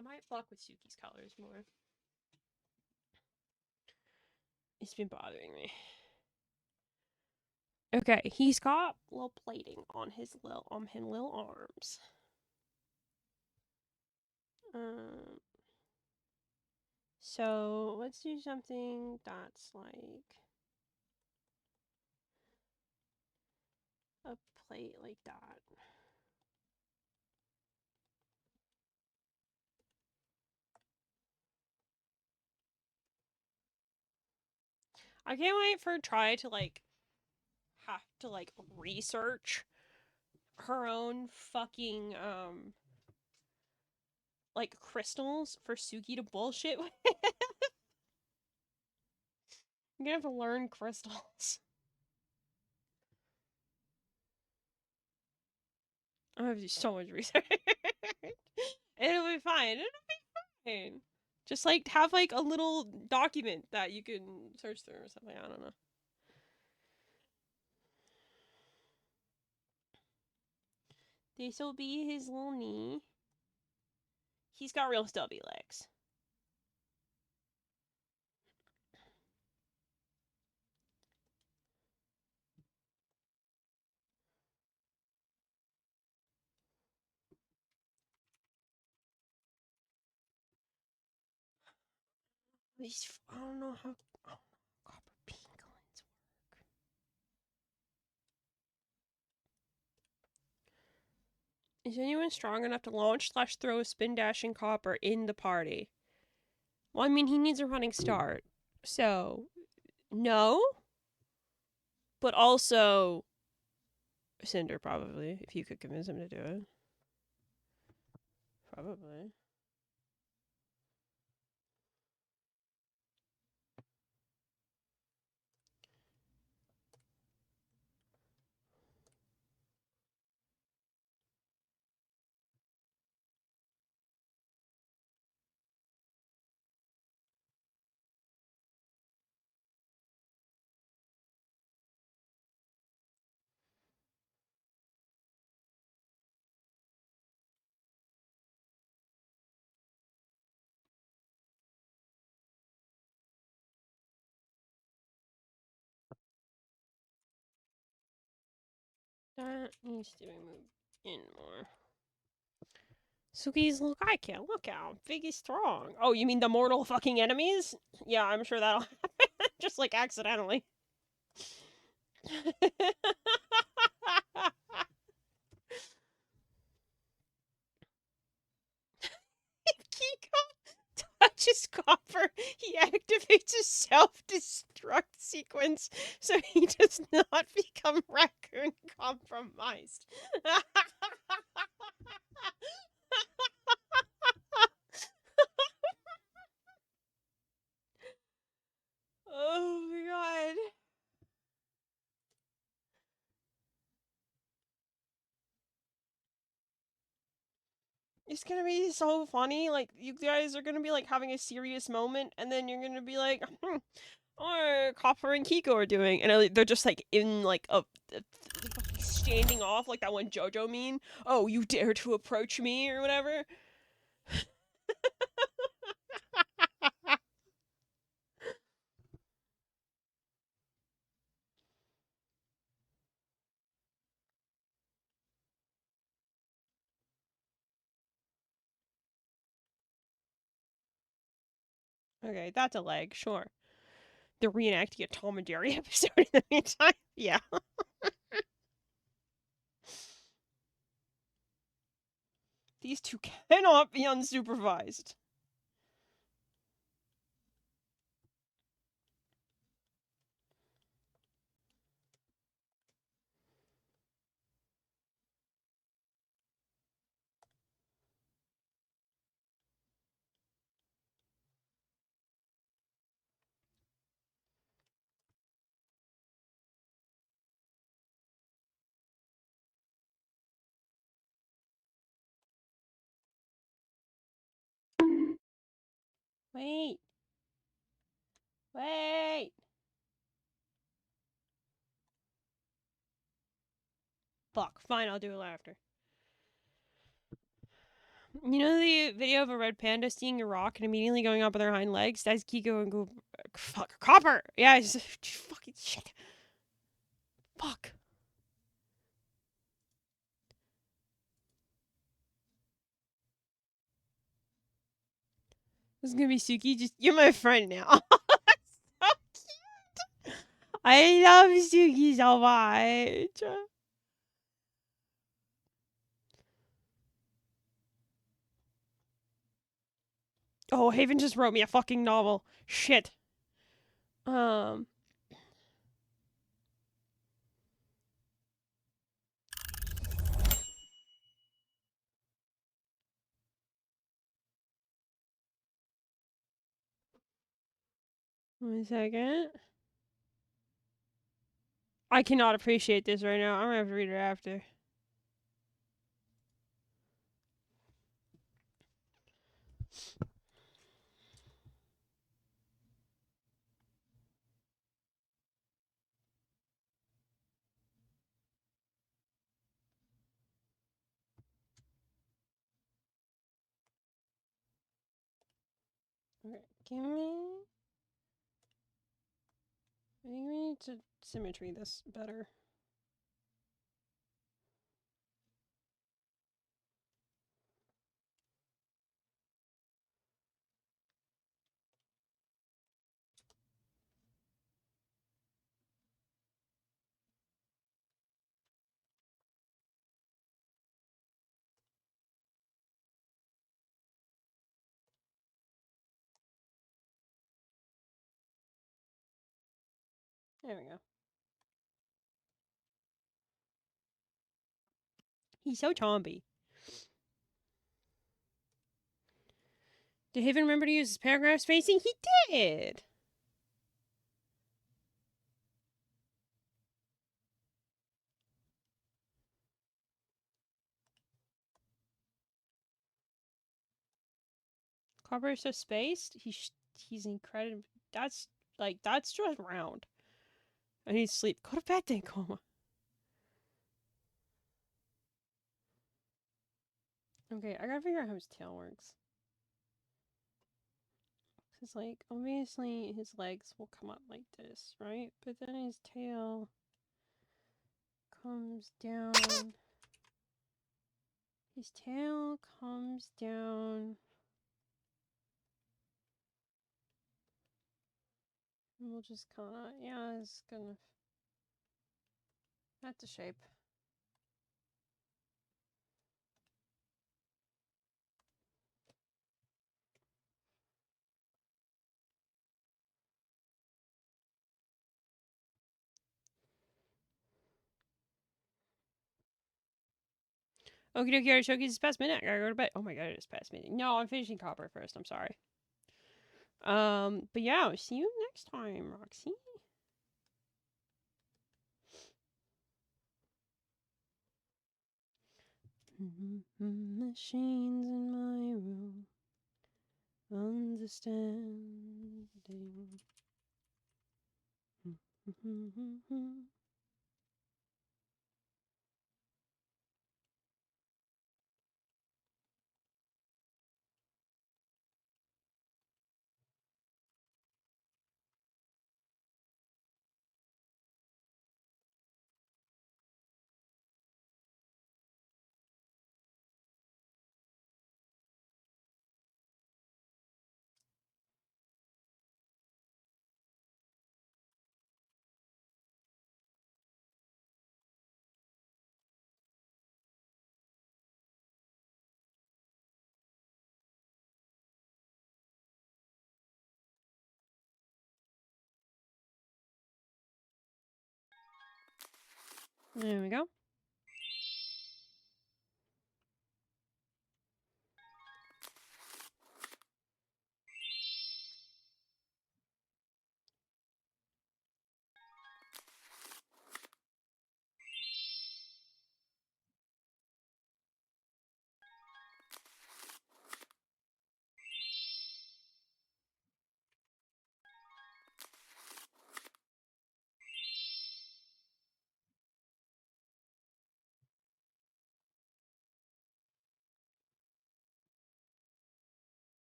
I might fuck with Suki's colors more. It's been bothering me. Okay, he's got little plating on his little arms. So let's do something that's like a plate like that. I can't wait for Try to like have to like research her own fucking like crystals for Suki to bullshit with. I'm gonna have to learn crystals. I'm gonna have to do so much research. It'll be fine. It'll be fine. Just like have like a little document that you can search through or something. I don't know. This will be his little knee. He's got real stubby legs. I don't know how copper pangolins work. Is anyone strong enough to launch / throw a spin dashing copper in the party? Well, I mean, he needs a running start. So, no. But also, Cinder, probably, if you could convince him to do it. Probably. That needs to be moved in more. Suki's little guy can't look out. Big is strong. Oh, you mean the mortal fucking enemies? Yeah, I'm sure that'll happen. Just like accidentally. If Kiko touches copper, he activates a self-destruct sequence so he does not become raccoon compromised. Oh my god. It's gonna be so funny. Like, you guys are gonna be, like, having a serious moment, and then you're gonna be like, oh, Copper and Kiko are doing. And they're just, like, in, like, standing off, like that one JoJo meme. Oh, you dare to approach me, or whatever. Okay, that's a leg, sure. They're reenacting a Tom and Jerry episode in the meantime. Yeah. These two cannot be unsupervised. Wait. Wait. Fuck. Fine, I'll do it after. You know the video of a red panda seeing a rock and immediately going up on their hind legs? That's Kiko and go. Fuck. Copper! Yeah, it's fucking shit. Fuck. This is gonna be Suki. Just. You're my friend now. So cute. I love Suki so much. Oh, Haven just wrote me a fucking novel. Shit. Um. One second. I cannot appreciate this right now. I'm gonna have to read it after. Okay, give me. I think we need to symmetry this better. There we go. He's so chompy. Did Haven remember to use his paragraph spacing? He did! Copper is so spaced. He's incredible. That's just round. I need sleep. Go to bed then, Coma. Okay, I gotta figure out how his tail works. Cause like obviously his legs will come up like this, right? But then his tail comes down. His tail comes down. And we'll just kinda, yeah, it's gonna. That's a shape. Okie dokie, Artishoki, it's past midnight. I gotta go to bed. Oh my god, it is past midnight. No, I'm finishing Copper first. I'm sorry. But yeah, see you next time, Roxy. Machines in my room. Understanding. There we go.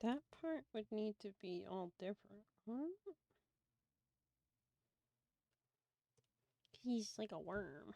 That part would need to be all different. Huh? He's like a worm.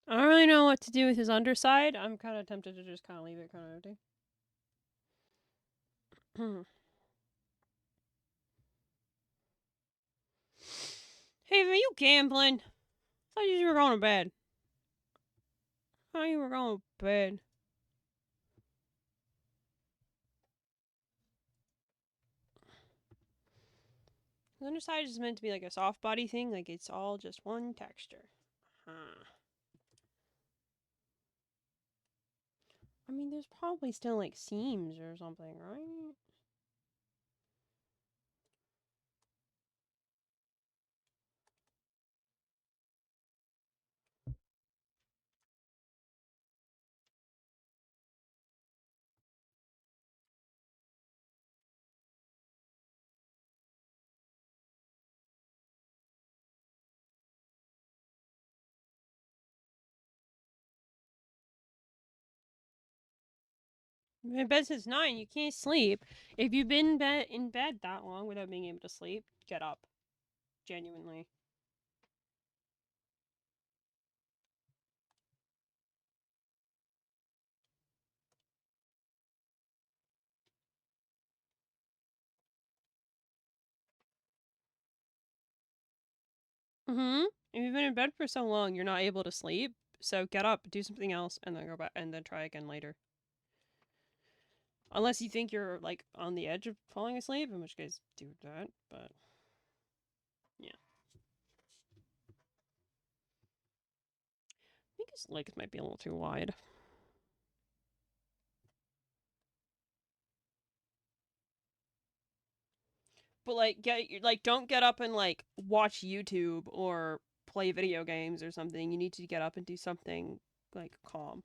I don't really know what to do with his underside. I'm kind of tempted to just kind of leave it kind of empty. Hey, are you gambling? I thought you were going to bed. I thought you were going to bed. The underside is meant to be like a soft body thing, like it's all just one texture. Huh. I mean, there's probably still like seams or something, right? You've been in bed since 9. You can't sleep. If you've been in bed that long without being able to sleep, get up. Genuinely. If you've been in bed for so long, you're not able to sleep. So get up, do something else, and then go back, and then try again later. Unless you think you're like on the edge of falling asleep, in which case do that. But yeah, I think his legs might be a little too wide. But don't get up and like watch YouTube or play video games or something. You need to get up and do something like calm.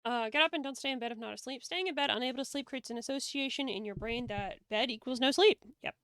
Get up and don't stay in bed if not asleep. Staying in bed unable to sleep creates an association in your brain that bed equals no sleep. Yep.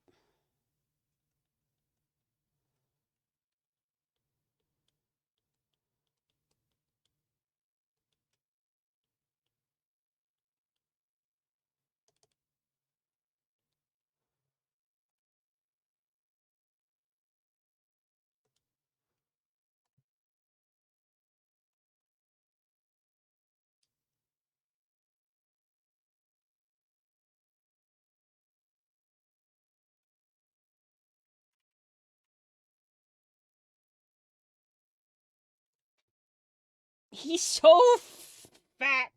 He's so fat.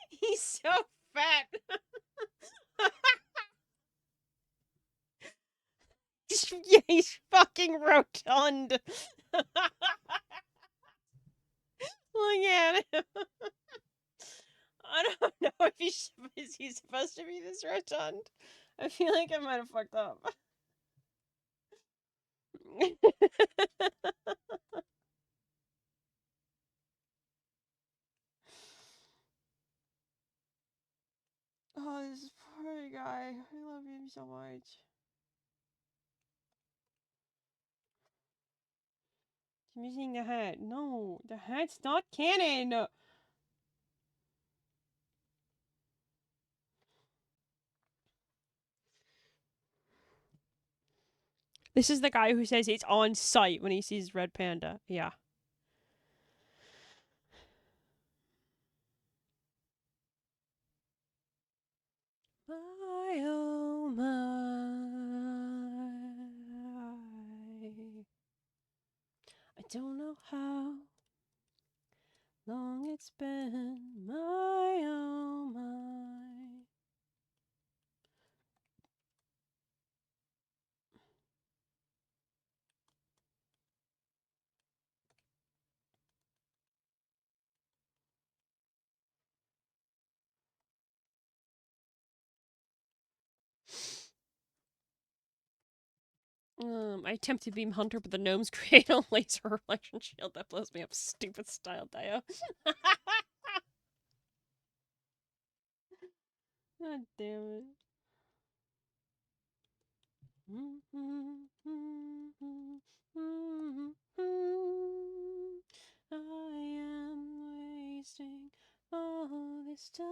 He's so fat. Yeah, he's fucking rotund. Look at him. I don't know if is he supposed to be this rotund. I feel like I might have fucked up. Oh, this poor guy. I love him so much. I'm using the hat. No, the hat's not canon. This is the guy who says it's on sight when he sees Red Panda. Yeah. My oh my. I don't know how long it's been. My oh my. I attempt to beam Hunter, but the gnomes create a laser reflection shield that blows me up. Stupid style, Dio. God damn it. I am wasting all this time.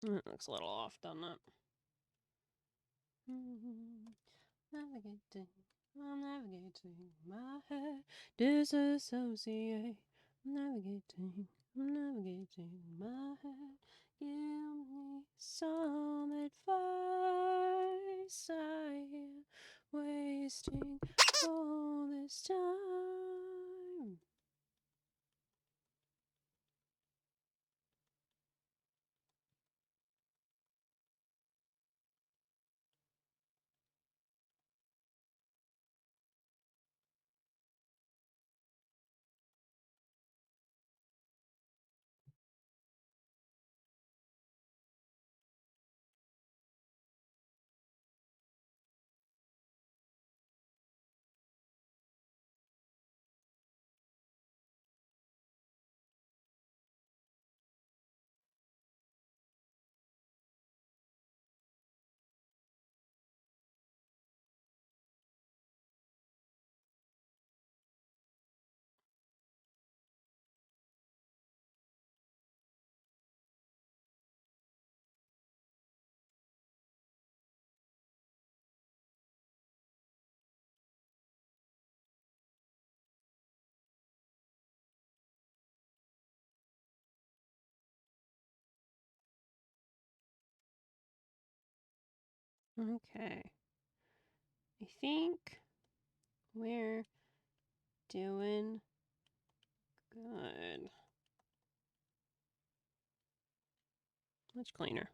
It looks a little off, doesn't it? Navigating, I'm navigating my head, disassociate. I'm navigating my head. Give me some advice. I am wasting all this time. Okay. I think we're doing good. Much cleaner.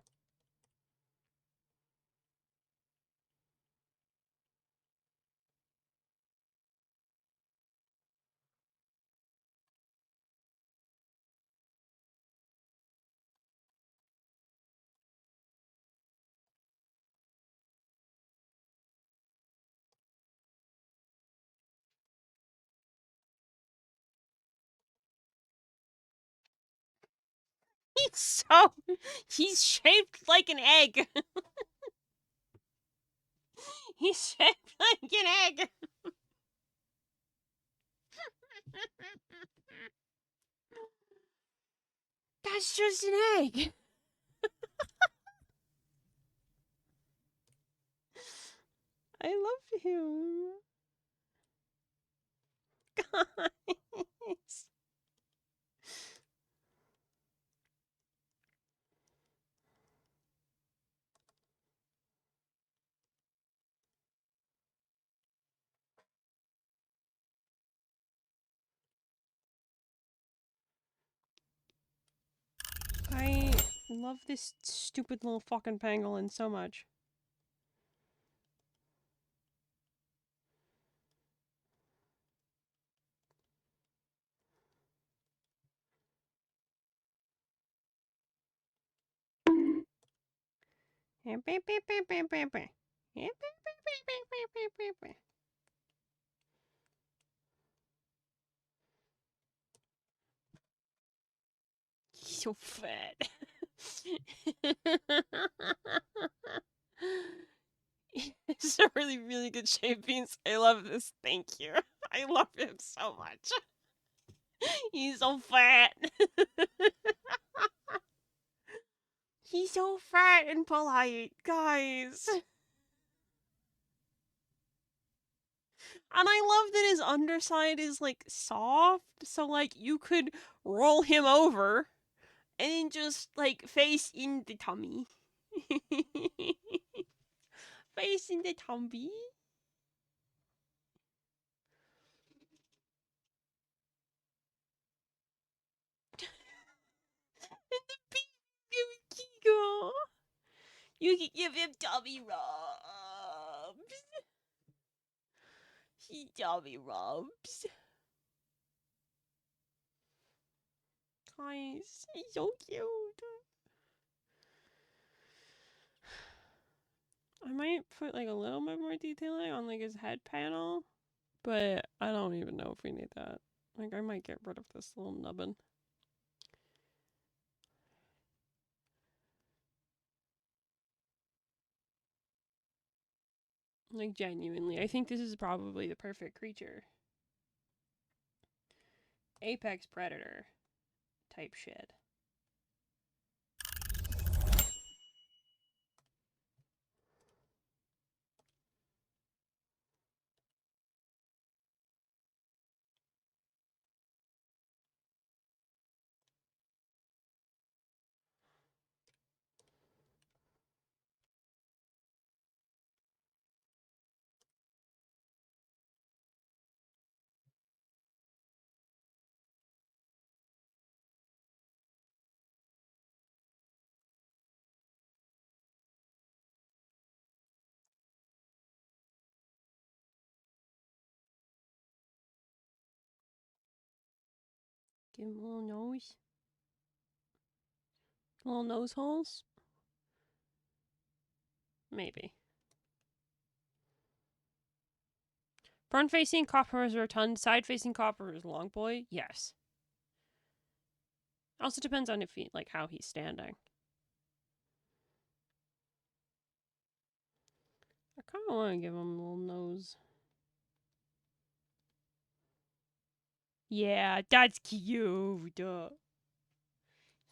He's shaped like an egg. He's shaped like an egg. That's just an egg. I love him. Guys. I love this stupid little fucking pangolin so much. He's so fat. It's a really, really good shape, Beans. I love this. Thank you. I love him so much. He's so fat. He's so fat and polite, guys. And I love that his underside is like soft, so like you could roll him over and then just like face in the tummy. Face in the tummy. And the baby giggle. You can give him tummy rubs. He tummy rubs. Guys, he's so cute. I might put like a little bit more detailing on like his head panel, but I don't even know if we need that. Like I might get rid of this little nubbin. Like genuinely, I think this is probably the perfect creature. Apex predator type shit. Give him a little nose. Little nose holes? Maybe. Front facing copper is rotund, side facing copper is long boy? Yes. Also depends on if he like how he's standing. I kinda wanna give him a little nose. Yeah, that's cute.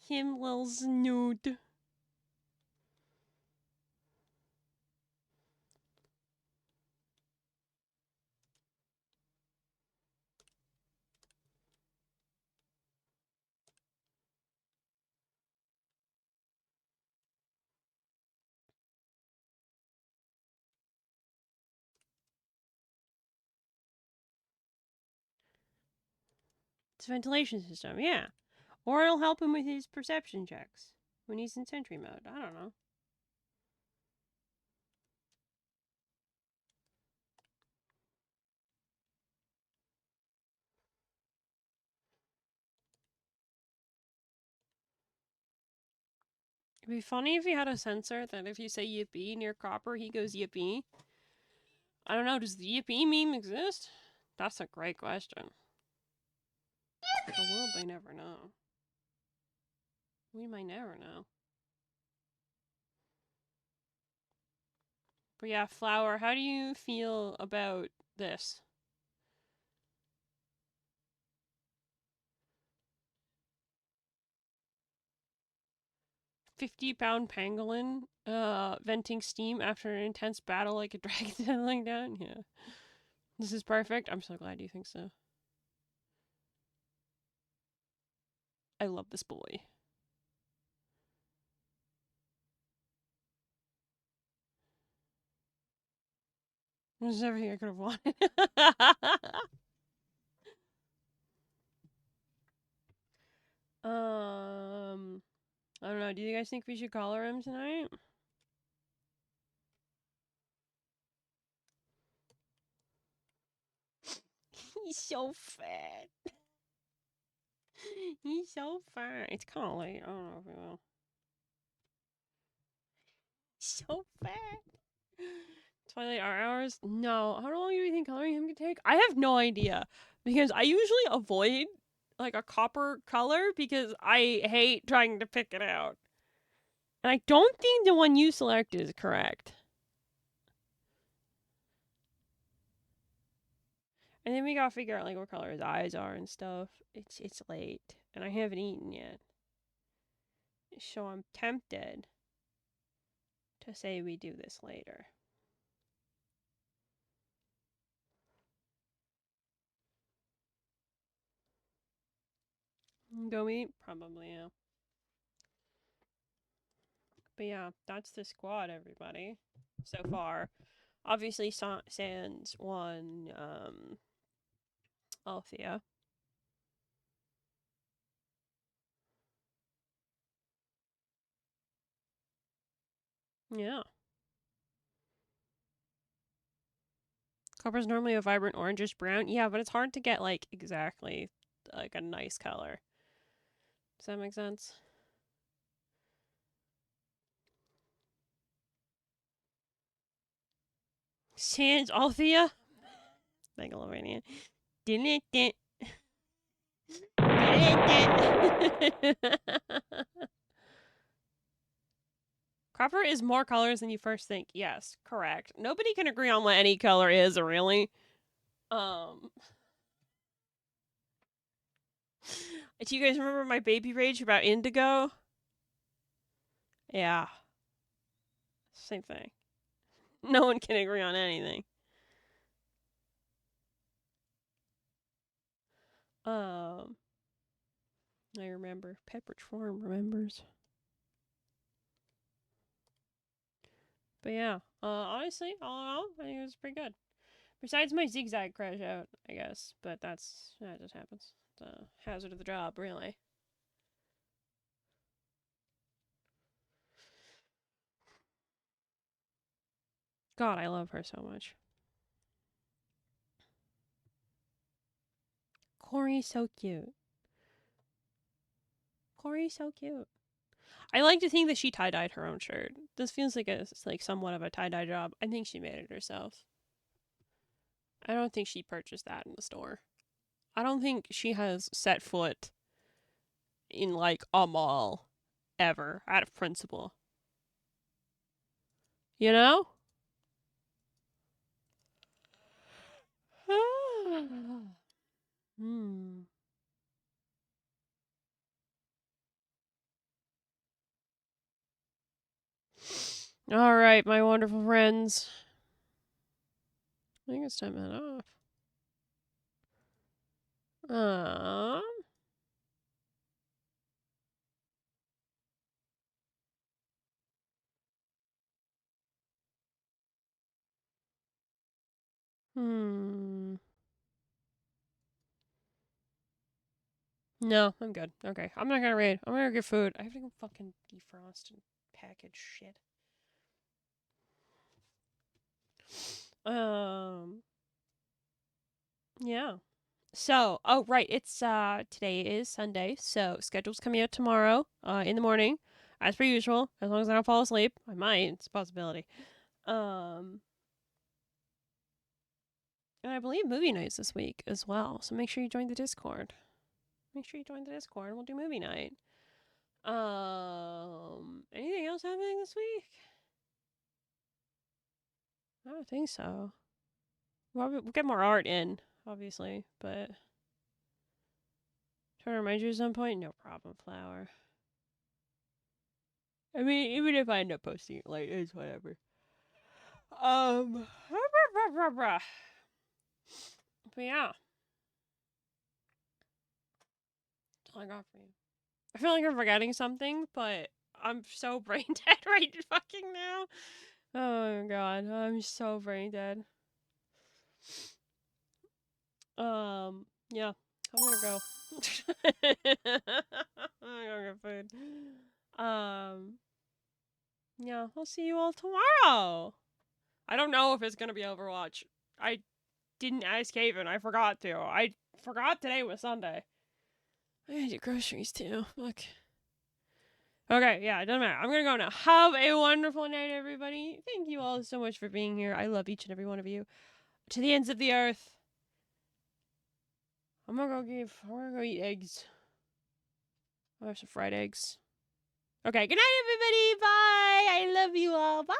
Him little snoot. It's a ventilation system, yeah. Or it'll help him with his perception checks when he's in sentry mode. I don't know. It'd be funny if he had a sensor that if you say yippee near Copper, he goes yippee. I don't know, does the yippee meme exist? That's a great question. The world may never know. We might never know. But yeah, Flower, how do you feel about this? 50-pound pangolin venting steam after an intense battle like a dragon settling down? Yeah. This is perfect. I'm so glad you think so. I love this boy. This is everything I could have wanted. I don't know. Do you guys think we should collar him tonight? He's so fat. He's so fat. It's kind of late. I don't know if we will. So fat. Twilight hours? No. How long do you think coloring him could take? I have no idea. Because I usually avoid like a copper color because I hate trying to pick it out. And I don't think the one you selected is correct. And then we gotta figure out like what color his eyes are and stuff. It's late. And I haven't eaten yet. So I'm tempted to say we do this later. Go eat? Probably, yeah. But yeah, that's the squad, everybody. So far. Obviously, Sans won Althea. Yeah. Copper's normally a vibrant orangish brown. Yeah, but it's hard to get, like, exactly, like, a nice color. Does that make sense? Sans Althea? Megalovania. Didn't it? Copper is more colors than you first think. Yes, correct. Nobody can agree on what any color is, really. Do you guys remember my baby rage about indigo? Yeah. Same thing. No one can agree on anything. I remember. Pepperidge Farm remembers. But yeah, honestly, all in all, I think it was pretty good. Besides my zigzag crash out, I guess. But that just happens. It's a hazard of the job, really. God, I love her so much. Corey's so cute. Corey's so cute. I like to think that she tie-dyed her own shirt. This feels like it's like somewhat of a tie-dye job. I think she made it herself. I don't think she purchased that in the store. I don't think she has set foot in like a mall ever out of principle. You know? Hmm. All right, my wonderful friends. I think it's time to head off. Hmm. No, I'm good. Okay, I'm not gonna raid. I'm gonna get food. I have to go fucking defrost and package shit. Yeah. So, oh right, it's today is Sunday, so schedule's coming out tomorrow, in the morning, as per usual. As long as I don't fall asleep, I might. It's a possibility. Um, and I believe movie nights this week as well. So make sure you join the Discord. Make sure you join the Discord, and we'll do movie night. Anything else happening this week? I don't think so. Well, we'll get more art in, obviously, but trying to remind you at some point. No problem, Flower. I mean, even if I end up posting it late, it's whatever. But yeah, that's all I got for you. I feel like I'm forgetting something, but I'm so brain dead right fucking now. Oh my god, I'm so brain dead. Yeah, I'm gonna go. I'm gonna get food. Yeah, I'll see you all tomorrow. I don't know if it's gonna be Overwatch. I didn't ask Haven. I forgot to. I forgot today was Sunday. I gotta do groceries too. Look. Okay, yeah, it doesn't matter. I'm gonna go now. Have a wonderful night, everybody. Thank you all so much for being here. I love each and every one of you. To the ends of the earth. I'm gonna go eat eggs. I'll have some fried eggs. Okay, good night, everybody. Bye. I love you all. Bye.